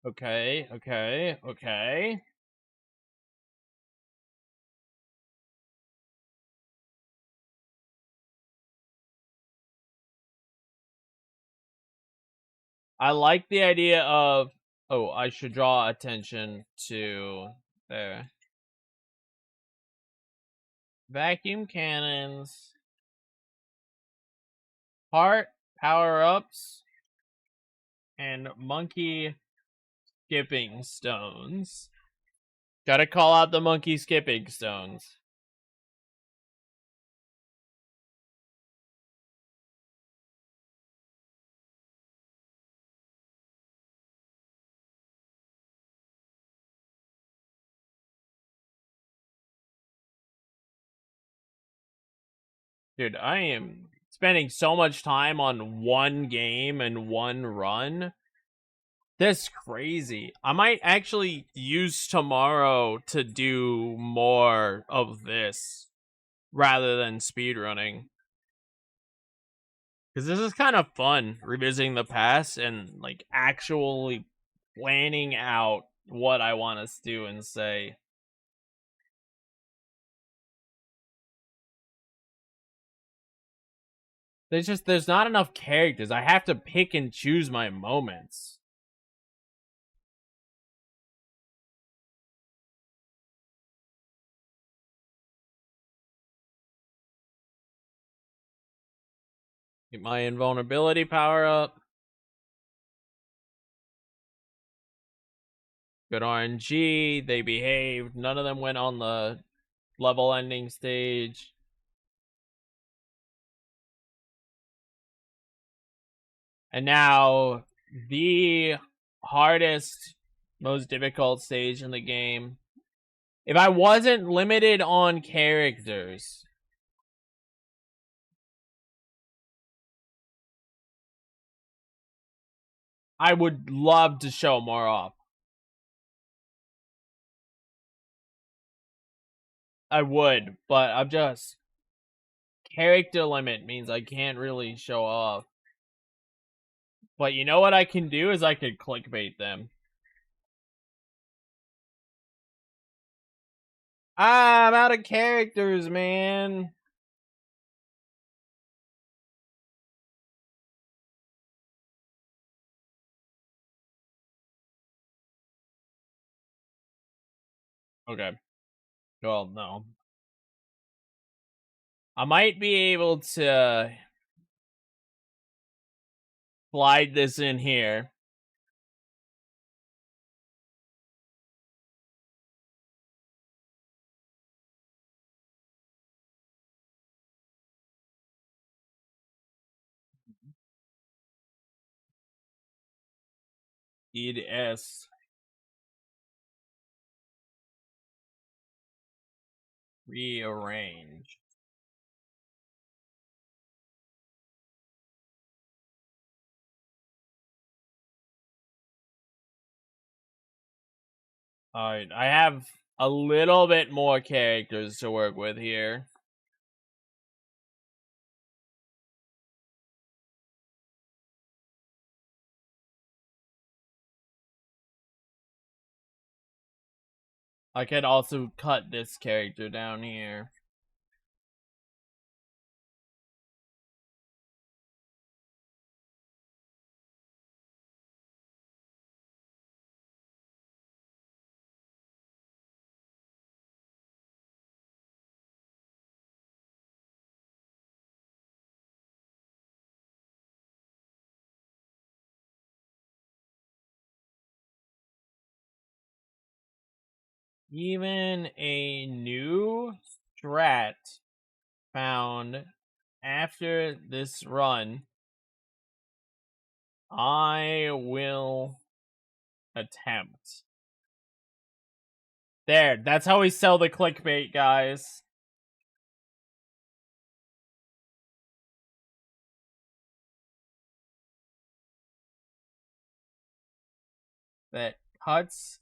Okay, okay, okay. I like the idea of, oh, I should draw attention to there. Vacuum cannons. Heart power-ups. And monkey skipping stones. Gotta call out the monkey skipping stones. Dude, I am spending so much time on one game and one run. That's crazy. I might actually use tomorrow to do more of this rather than speedrunning. Because this is kind of fun, revisiting the past and like actually planning out what I want to do and say. There's not enough characters. I have to pick and choose my moments. Get my invulnerability power up. Good RNG. They behaved. None of them went on the level ending stage. And now the hardest, most difficult stage in the game. If I wasn't limited on characters, I would love to show more off. I would, but I'm just... character limit means I can't really show off. But you know what I can do is I could clickbait them. I'm out of characters, man. Okay. Well, no. I might be able to slide this in here. E to S. Rearrange. Alright, I have a little bit more characters to work with here. I could also cut this character down here. Even a new strat found after this run, I will attempt. There, that's how we sell the clickbait, guys. That cuts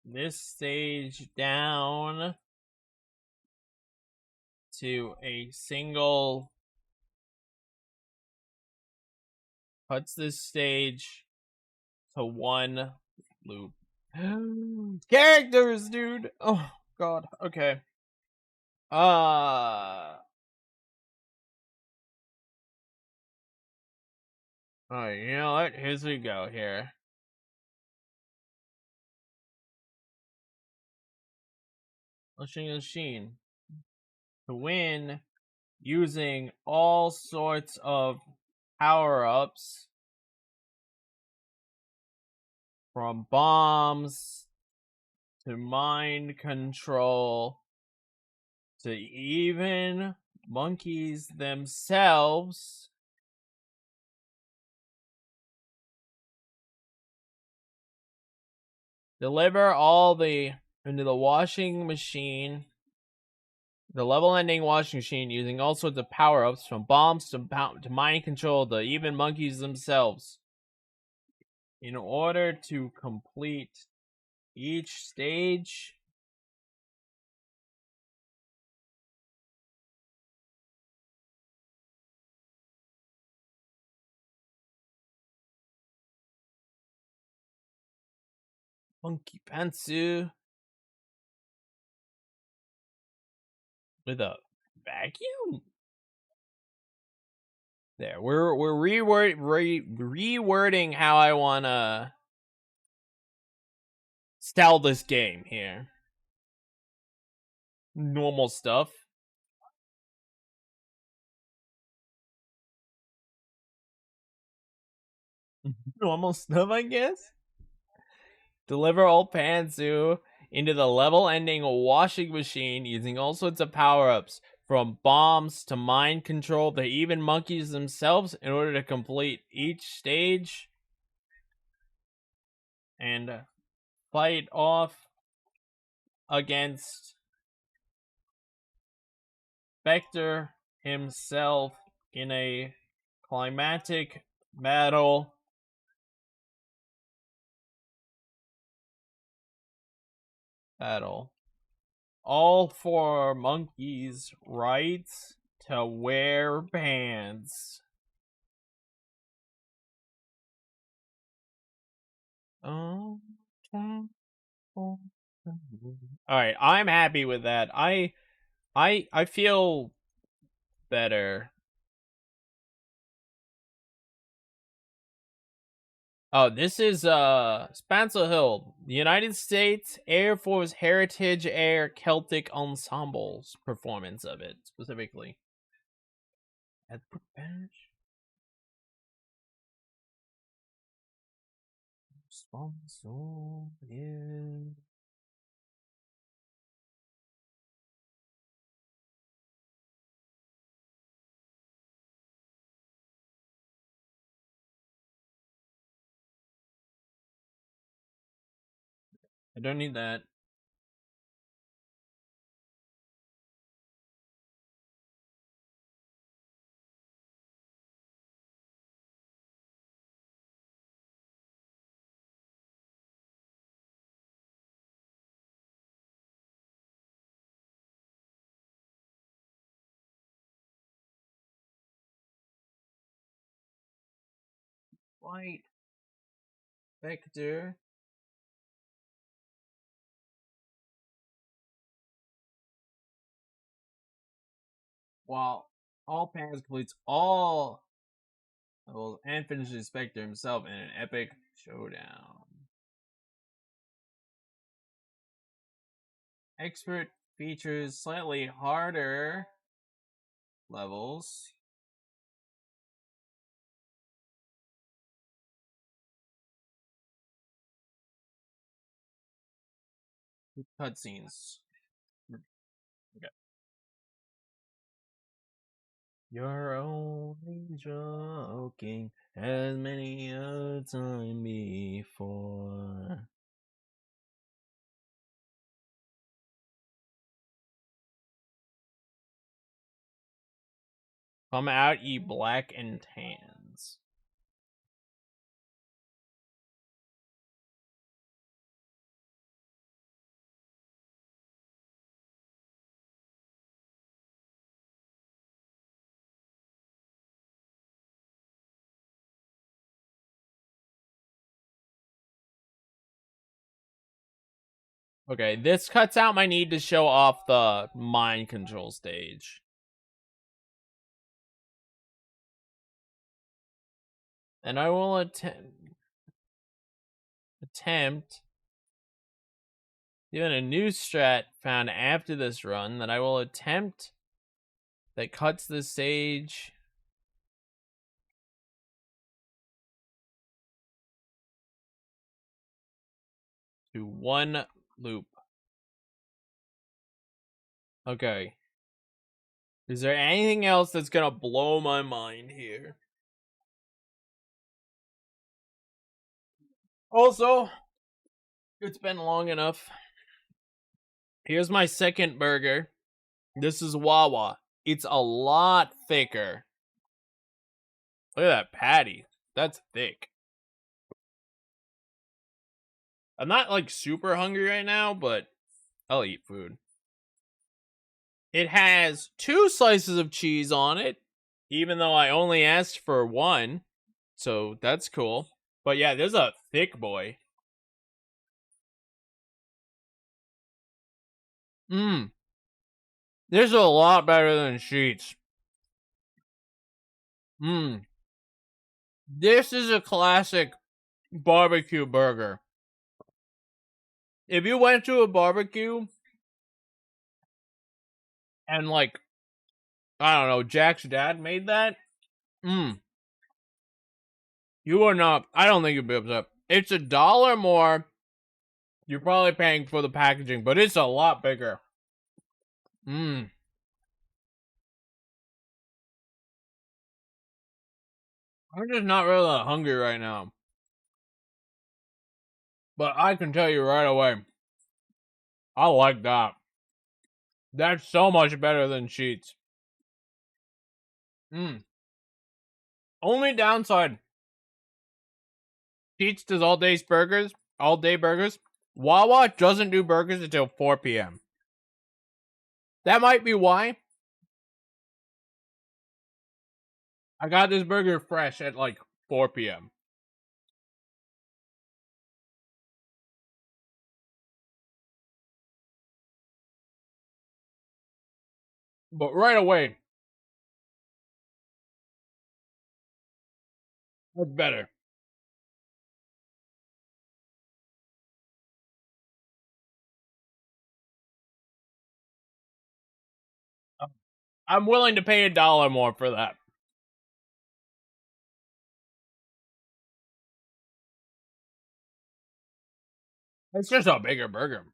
this stage down to a single... cuts this stage to one loop. Characters, dude! Oh, God. Okay. Alright, you know what? Here's we go here. Machine. To win using all sorts of power-ups. From bombs to mind control to even monkeys themselves. Deliver all the into the washing machine The level-ending washing machine using all sorts of power-ups from bombs to mind control the even monkeys themselves. In order to complete each stage, monkey pantsu with a vacuum. There, we're rewording how I wanna sell this game here. Normal stuff. Normal stuff, I guess. Deliver old Pantsu into the level-ending washing machine using all sorts of power-ups, from bombs to mind control to even monkeys themselves, in order to complete each stage and fight off against Spectre himself in a climatic battle. All for monkeys' rights to wear pants. Alright, I'm happy with that. I feel better. Oh, this is Spencer Hill, the United States Air Force Heritage Air Celtic Ensembles performance of it, specifically. At the bench. Sponsor, yeah. I don't need that. White Vector. While all pans completes all levels and finishes Spectre himself in an epic showdown. Expert features slightly harder levels. Cutscenes. Okay. You're only joking as many a time before. Come out, ye black and tans. Okay, this cuts out my need to show off the mind control stage. And I will attempt doing a new strat found after this run that I will attempt that cuts the stage to one loop. Okay. Is there anything else that's gonna blow my mind here? Also, it's been long enough. Here's my second burger. This is Wawa. It's a lot thicker. Look at that patty. That's thick. I'm not like super hungry right now, but I'll eat food. It has 2 slices of cheese on it, even though I only asked for 1. So that's cool. But yeah, there's a thick boy. This is a lot better than Sheetz. This is a classic barbecue burger. If you went to a barbecue and like, I don't know, Jack's dad made that, you are not, I don't think you'd be upset. It's $1 more. You're probably paying for the packaging, but it's a lot bigger. I'm just not really that hungry right now. But I can tell you right away, I like that. That's so much better than Sheetz. Only downside, Sheetz does all day burgers. Wawa doesn't do burgers until 4 p.m. That might be why. I got this burger fresh at like 4 p.m. But right away, that's better. I'm willing to pay $1 more for that. It's just a bigger burger.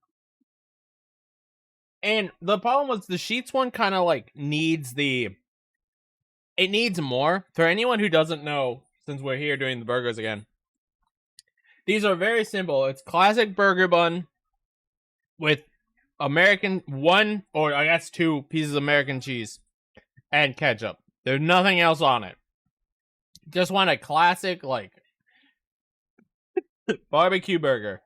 And the problem was the Sheetz one kind of like needs it needs more. For anyone who doesn't know, since we're here doing the burgers again, these are very simple. It's classic burger bun with American 1 or I guess 2 pieces of American cheese and ketchup. There's nothing else on it. Just want a classic like barbecue burger.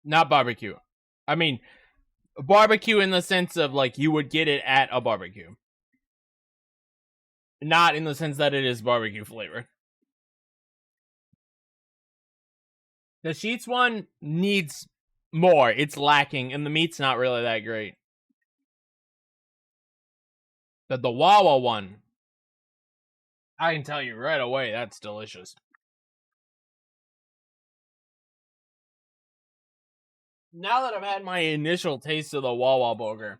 Not barbecue. I mean, barbecue in the sense of like you would get it at a barbecue. Not in the sense that it is barbecue flavor. The Sheetz one needs more. It's lacking, and the meat's not really that great. But the Wawa one, I can tell you right away, that's delicious. Now that I've had my initial taste of the Wawa burger,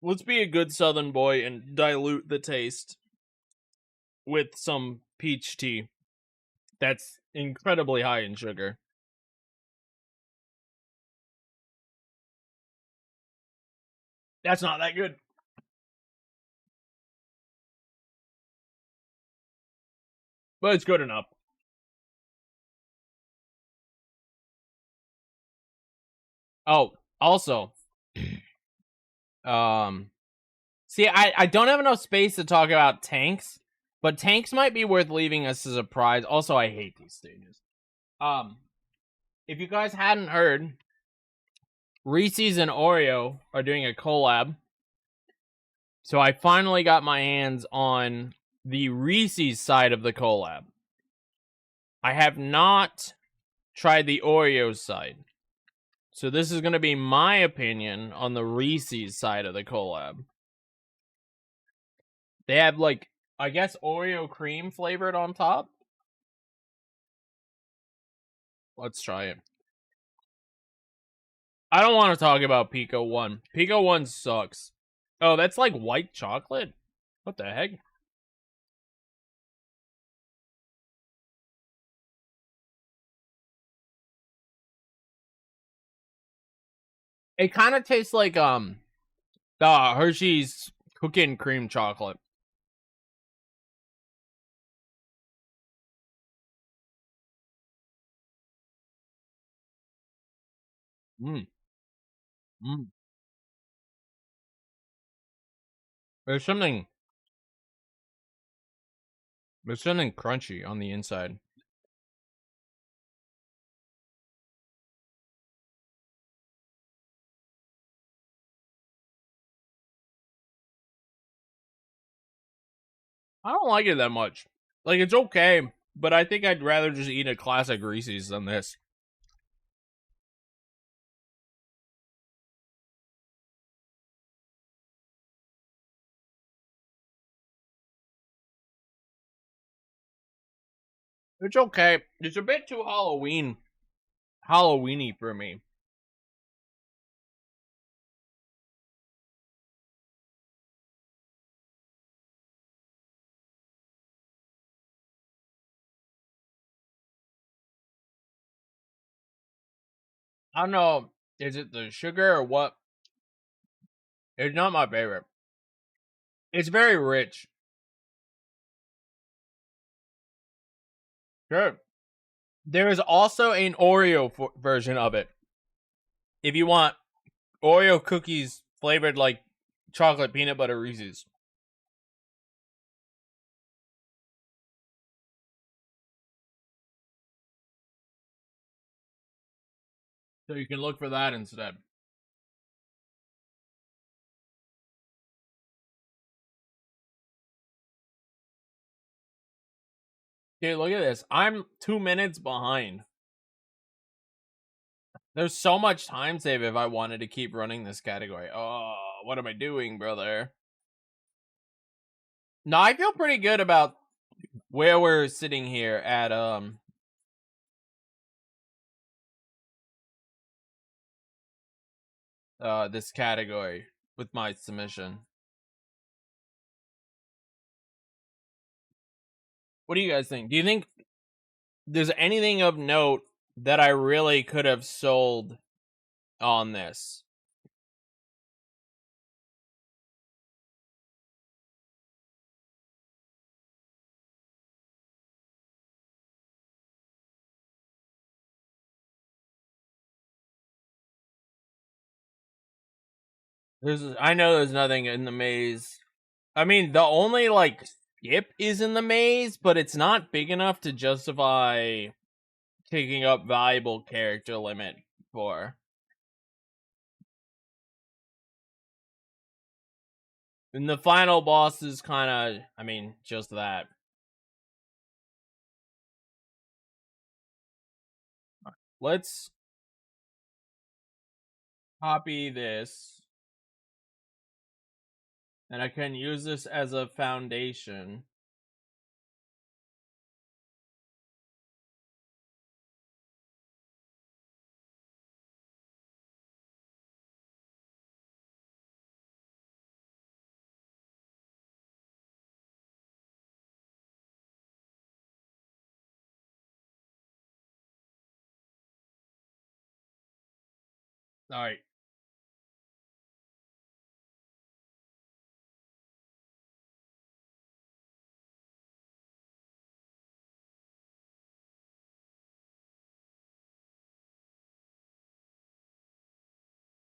let's be a good Southern boy and dilute the taste with some peach tea that's incredibly high in sugar. That's not that good. But it's good enough. Oh, also, see, I don't have enough space to talk about tanks, but tanks might be worth leaving as a surprise. Also, I hate these stages. If you guys hadn't heard, Reese's and Oreo are doing a collab. So I finally got my hands on the Reese's side of the collab. I have not tried the Oreo side. So this is going to be my opinion on the Reese's side of the collab. They have like, I guess Oreo cream flavored on top. Let's try it. I don't want to talk about Pico 1. Pico 1 sucks. Oh, that's like white chocolate? What the heck? It kind of tastes like Hershey's cookie and cream chocolate. Mm. Mm. There's something crunchy on the inside. I don't like it that much. Like, it's okay, but I think I'd rather just eat a classic Reese's than this. It's okay. It's a bit too Halloweeny for me. I don't know. Is it the sugar or what? It's not my favorite. It's very rich. Sure. There is also an Oreo version of it. If you want Oreo cookies flavored like chocolate peanut butter Reese's. So you can look for that instead. Dude, look at this. I'm 2 minutes behind. There's so much time save if I wanted to keep running this category. Oh, what am I doing, brother? No, I feel pretty good about where we're sitting here at this category with my submission. What do you guys think? Do you think there's anything of note that I really could have sold on this? I know there's nothing in the maze. I mean, the only like skip is in the maze, but it's not big enough to justify taking up valuable character limit for. And the final boss is kind of, I mean, just that. Let's copy this. And I can use this as a foundation. Alright.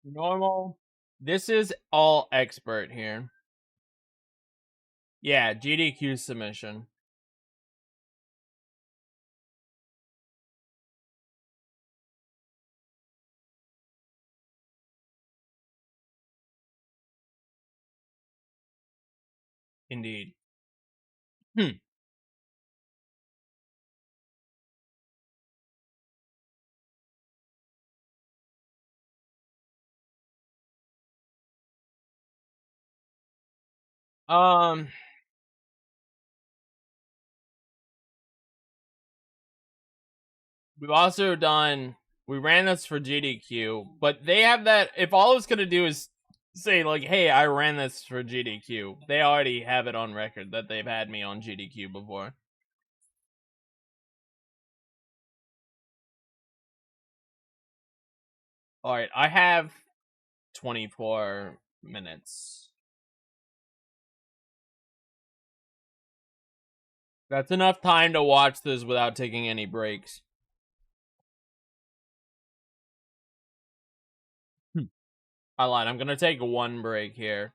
Normal. This is all expert here. Yeah, GDQ submission. Indeed. Um, we've also done. We ran this for GDQ, but they have that. If all it's gonna do is say like, "Hey, I ran this for GDQ," they already have it on record that they've had me on GDQ before. All right, I have 24 minutes. That's enough time to watch this without taking any breaks. I lied. I'm gonna take one break here.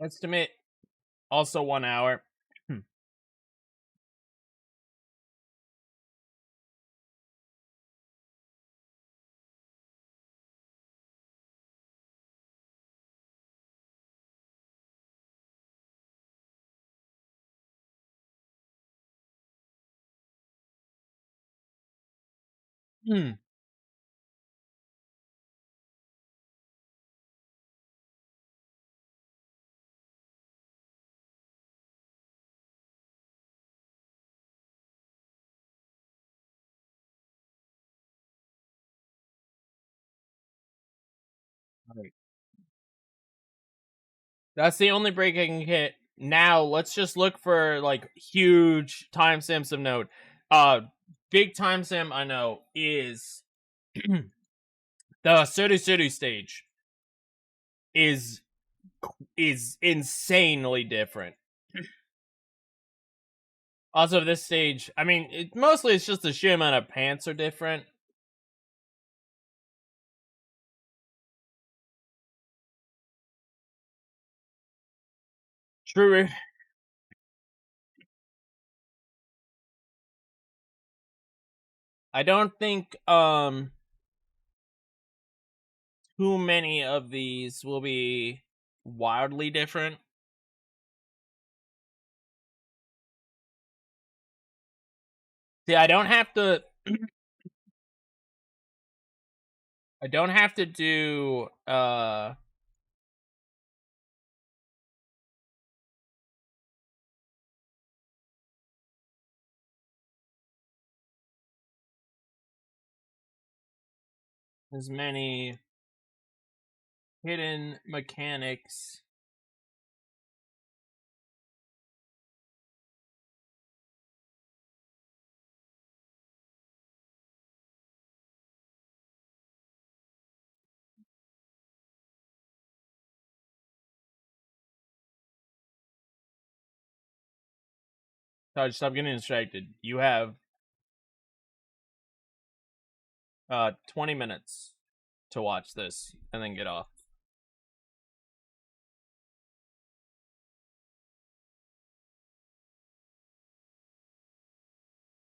Estimate also 1 hour. Right. That's the only break I can hit. Now, let's just look for, like, huge timestamps of note. Big timestamp I know is the Suru stage is insanely different. Also, this stage, I mean, mostly it's just the sheer amount of pants are different. True. I don't think too many of these will be wildly different. See, I don't have to do as many hidden mechanics. Touch, stop getting distracted. You have 20 minutes to watch this and then get off.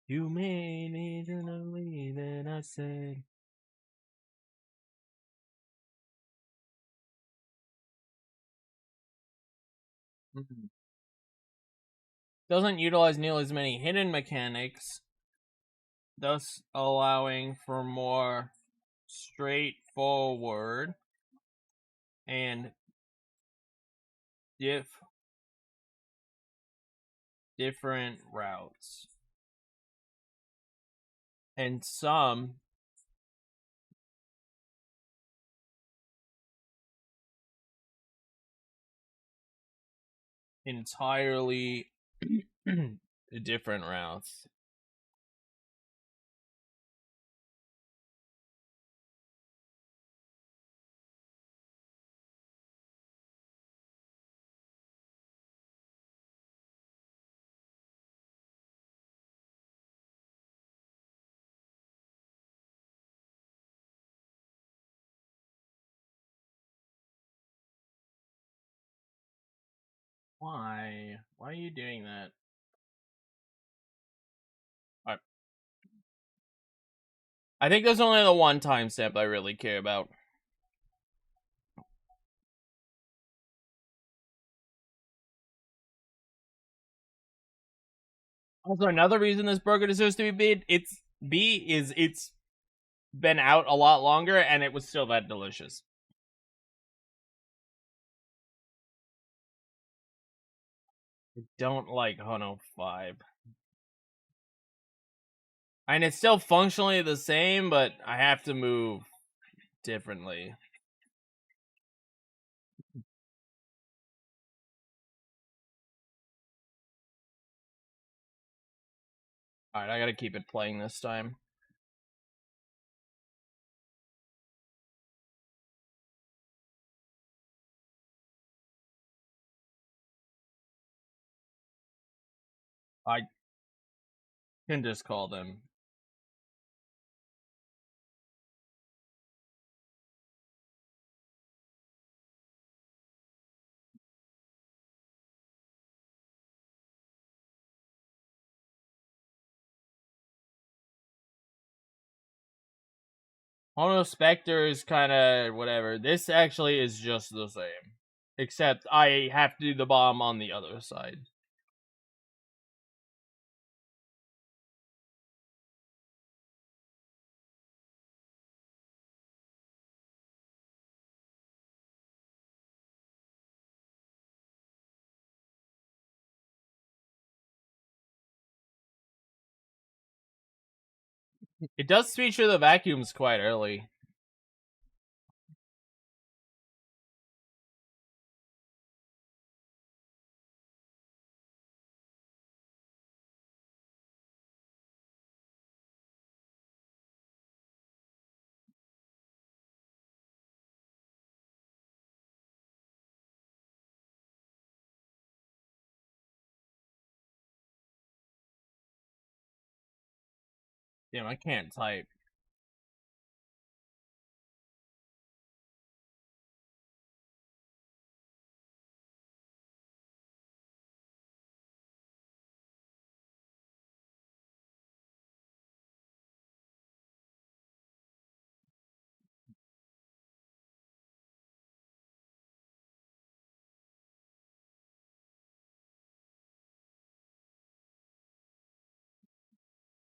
You may need to know that I said. Doesn't utilize nearly as many hidden mechanics, thus allowing for more straightforward and different routes. And some entirely different routes. Why? Why are you doing that? I think there's only the one timestamp I really care about. Also, another reason this burger deserves to be it's been out a lot longer and it was still that delicious. I don't like Hono 5. And it's still functionally the same, but I have to move differently. Alright, I gotta keep it playing this time. I can just call them. Mono Spectre is kind of whatever. This actually is just the same. Except I have to do the bomb on the other side. It does feature the vacuums quite early. Damn, I can't type.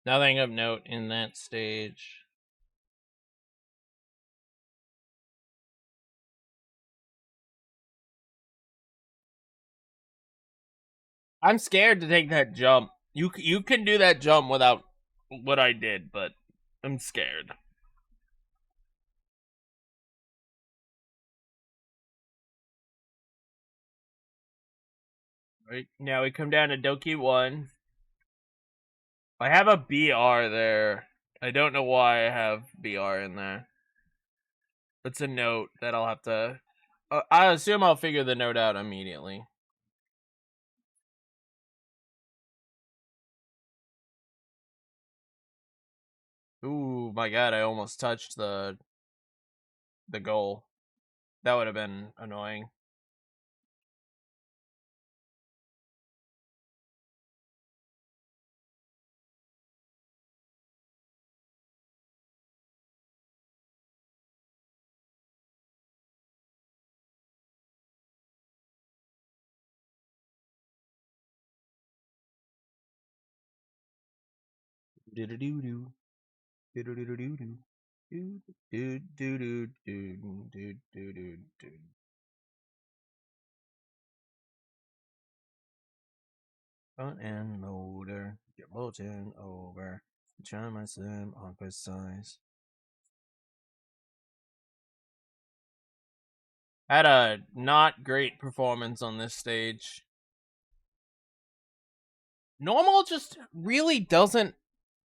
Nothing of note in that stage. I'm scared to take that jump. You can do that jump without what I did, but I'm scared. Right now we come down to Doki 1. I have a BR there. I don't know why I have BR in there. It's a note that I'll have to... I assume I'll figure the note out immediately. Ooh, my god, I almost touched the goal. That would have been annoying. Do-do-do-do. Do-do-do-do-do. Do-do-do-do-do-do-do-do-do. Front end loader. Get bolted over. Try my sim on precise. Had a not great performance on this stage. Normal just really doesn't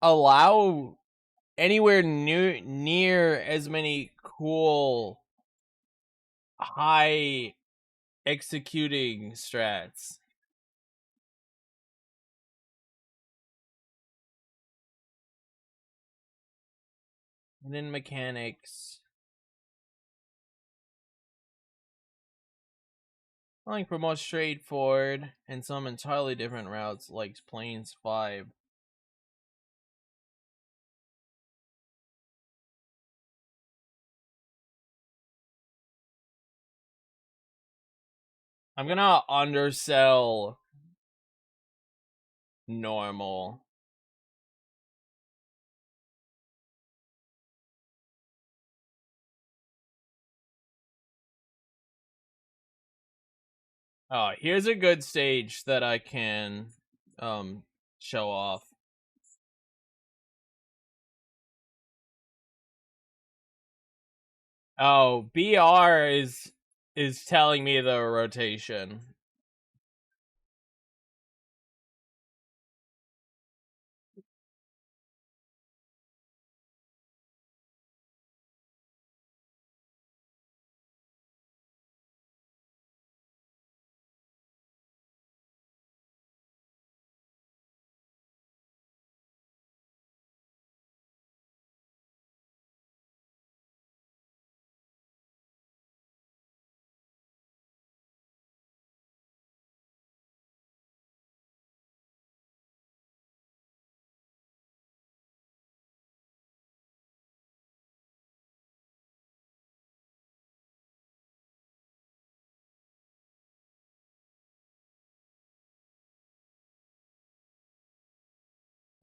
allow anywhere near as many cool high executing strats. And then mechanics. Calling for more straightforward and some entirely different routes like Plains 5. I'm gonna undersell normal. Oh, here's a good stage that I can show off. Oh, BR is telling me the rotation.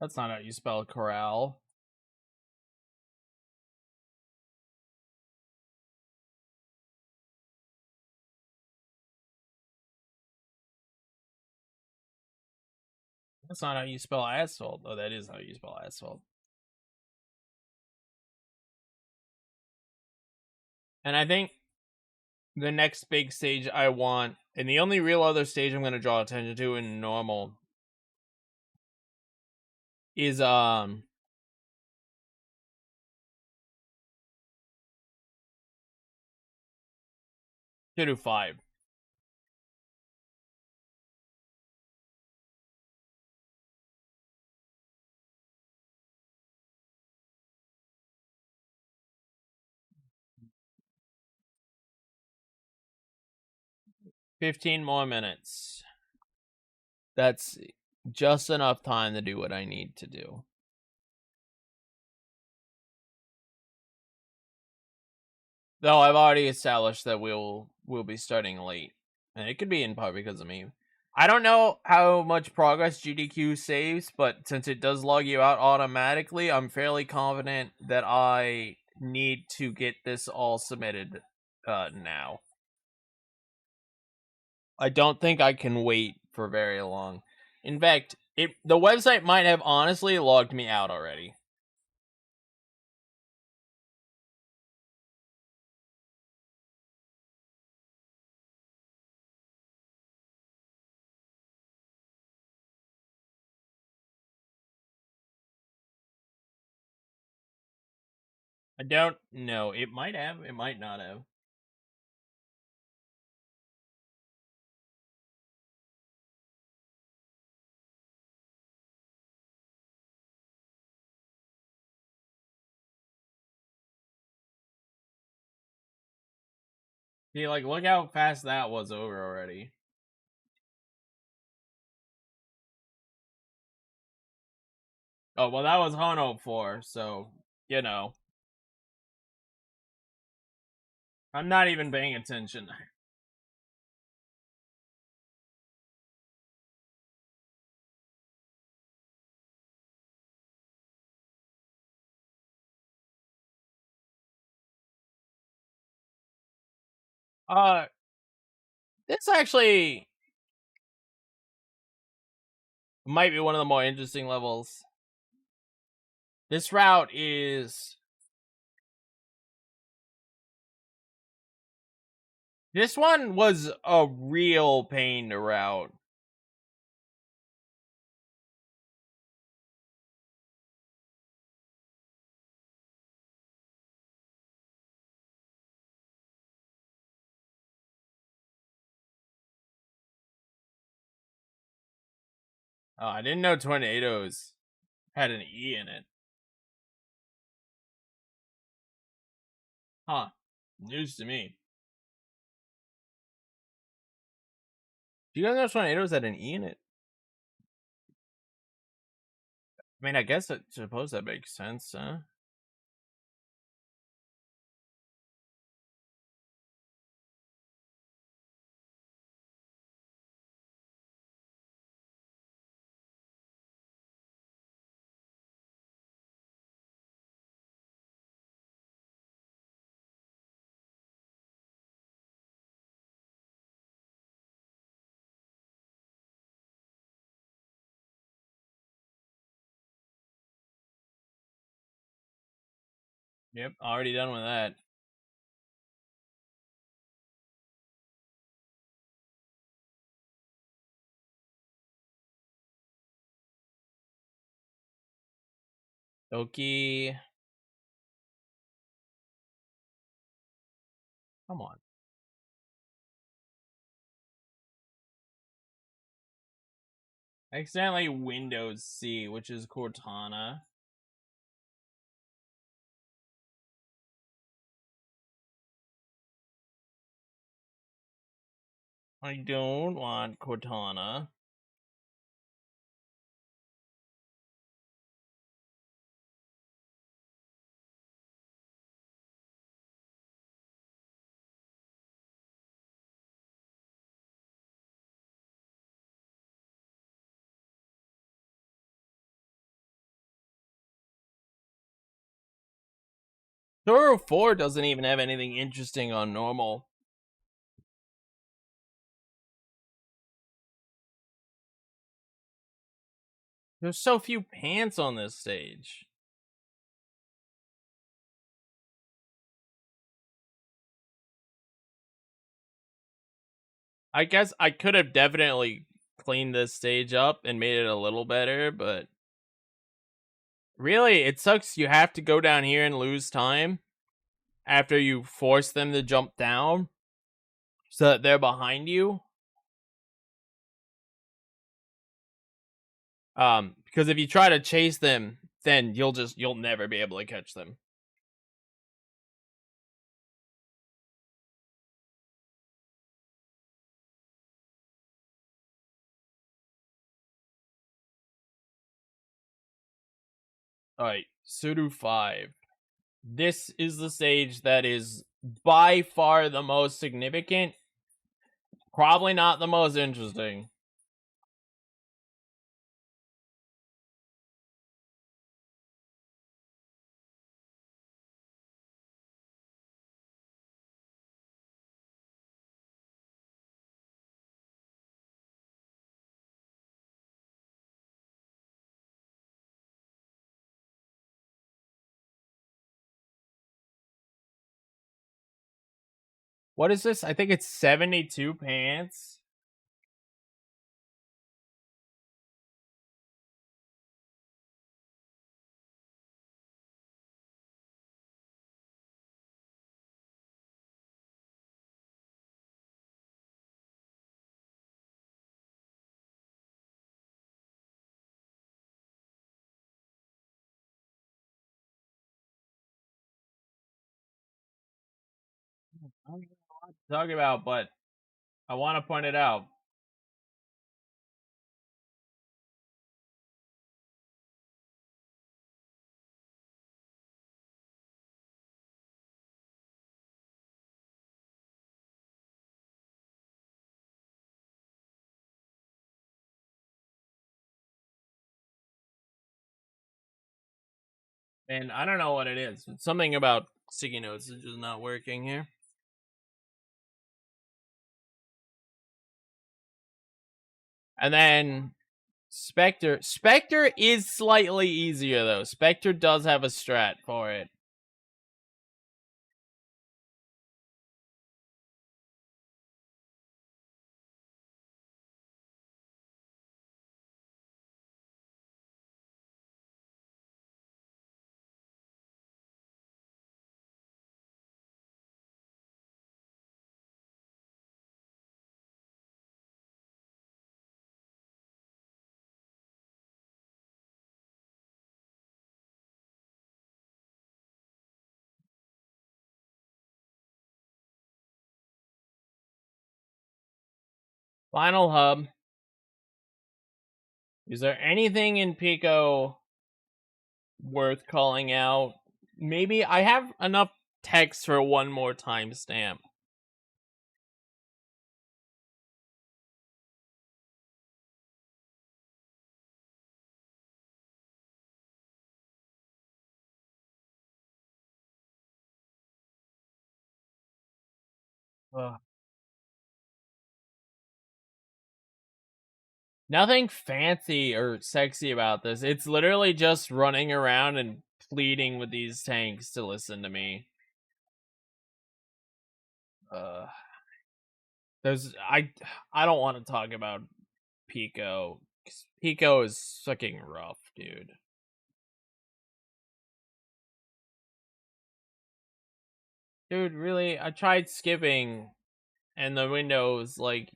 That's not how you spell corral. That's not how you spell asphalt. Oh, that is how you spell asphalt. And I think the next big stage I want, and the only real other stage I'm going to draw attention to in normal is 2 to 5. $15 more minutes. That's just enough time to do what I need to do. Though I've already established that we'll be starting late. And it could be in part because of me. I don't know how much progress GDQ saves, but since it does log you out automatically, I'm fairly confident that I need to get this all submitted now. I don't think I can wait for very long. In fact, the website might have honestly logged me out already. I don't know. It might have. It might not have. See, like, look how fast that was over already. Oh, well, that was Hono 4, so, you know. I'm not even paying attention. This actually might be one of the more interesting levels. This route is... This one was a real pain to route. Oh, I didn't know tornadoes had an E in it. Huh. News to me. Do you guys know tornadoes had an E in it? I mean, I guess I suppose that makes sense, huh? Yep, already done with that. Okie. Come on. Accidentally Windows C, which is Cortana. I don't want Cortana. Thorough 4 doesn't even have anything interesting on normal. There's so few pants on this stage. I guess I could have definitely cleaned this stage up and made it a little better, but really, it sucks you have to go down here and lose time after you force them to jump down so that they're behind you. Because if you try to chase them, then you'll never be able to catch them. Alright, Sudu 5. This is the stage that is by far the most significant. Probably not the most interesting. What is this? I think it's 72 pants. I don't even know what to talk about, but I want to point it out. And I don't know what it is. It's something about sticky notes is just not working here. And then Spectre. Spectre is slightly easier though. Spectre does have a strat for it. Final hub. Is there anything in Pico worth calling out? Maybe I have enough text for one more timestamp. Ugh. Nothing fancy or sexy about this. It's literally just running around and pleading with these tanks to listen to me. I don't want to talk about Pico. Pico is fucking rough, dude. Dude, really? I tried skipping, and the window was like,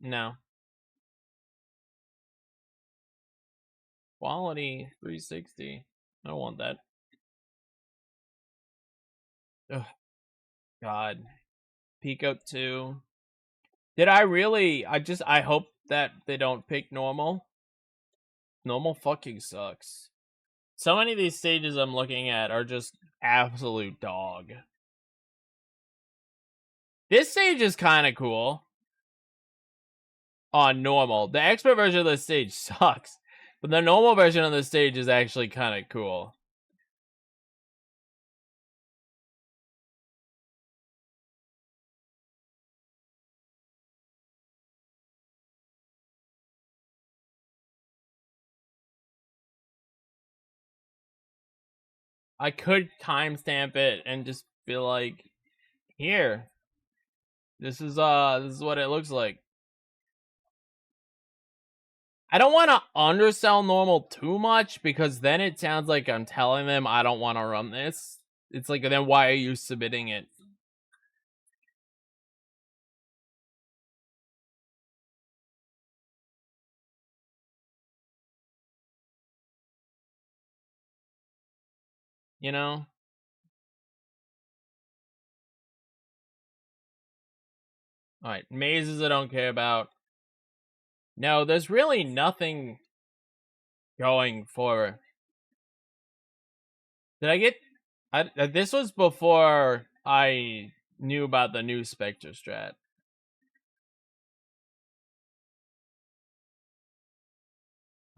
no. Quality 360. I don't want that. Ugh. God. Pico 2. Did I really? I hope that they don't pick normal. Normal fucking sucks. So many of these stages I'm looking at are just absolute dog. This stage is kind of cool. On normal. The expert version of the stage sucks. But the normal version of the stage is actually kind of cool. I could timestamp it and just be like, here. This is what it looks like. I don't want to undersell normal too much because then it sounds like I'm telling them I don't want to run this. It's like, then why are you submitting it? You know? Alright, mazes I don't care about. No, there's really nothing going for... Did I get... this was before I knew about the new Spectre strat.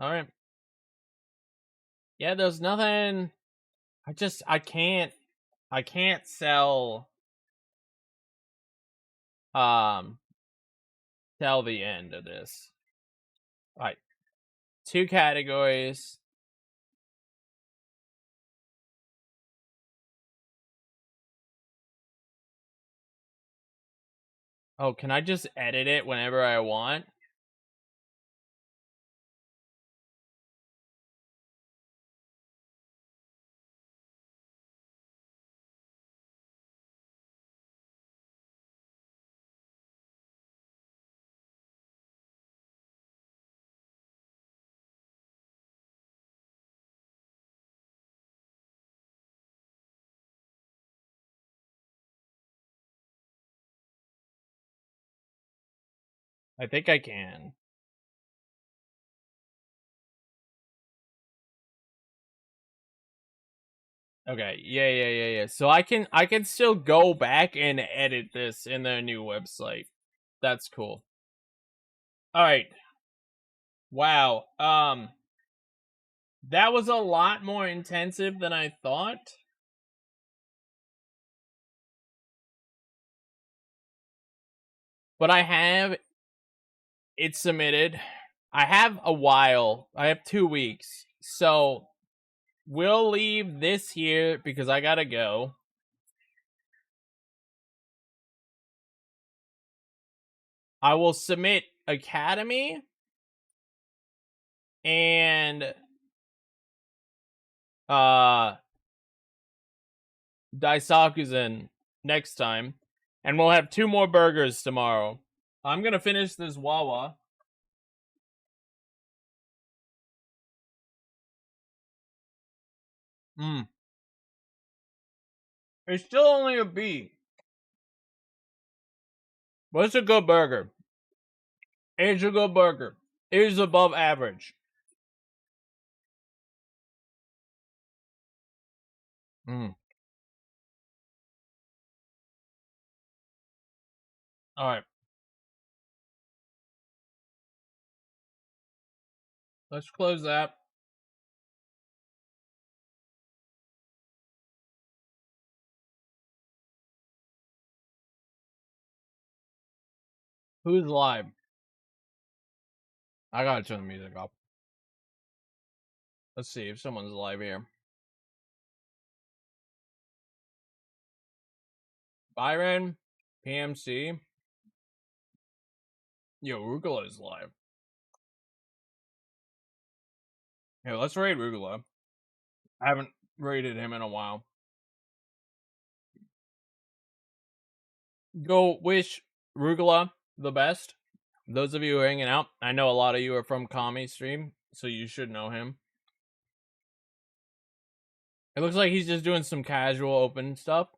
Alright. Yeah, there's nothing... I can't sell... Tell the end of this. Alright. 2 categories. Oh, can I just edit it whenever I want? I think I can. Okay, yeah. So I can still go back and edit this in their new website. That's cool. Alright. Wow. That was a lot more intensive than I thought. But I have it submitted. I have a while. I have 2 weeks. So we'll leave this here because I gotta go. I will submit Academy and Daisakuzen next time. And we'll have 2 more burgers tomorrow. I'm gonna finish this Wawa. It's still only a B. But it's a good burger. It's a good burger. It is above average. Alright. Let's close that. Who's live? I gotta turn the music off. Let's see if someone's live here. Byron, PMC. Yo, Rugula is live. Hey, let's raid Rugula. I haven't raided him in a while. Go wish Rugula the best. Those of you who are hanging out, I know a lot of you are from Kami stream, so you should know him. It looks like he's just doing some casual open stuff.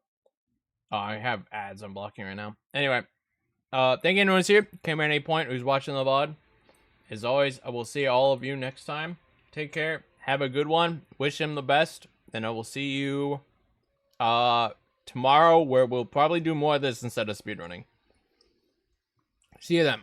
Oh, I have ads I'm blocking right now. Anyway, thank you anyone who's here. Came at any point who's watching the VOD. As always, I will see all of you next time. Take care. Have a good one. Wish him the best. And I will see you tomorrow, where we'll probably do more of this instead of speedrunning. See you then.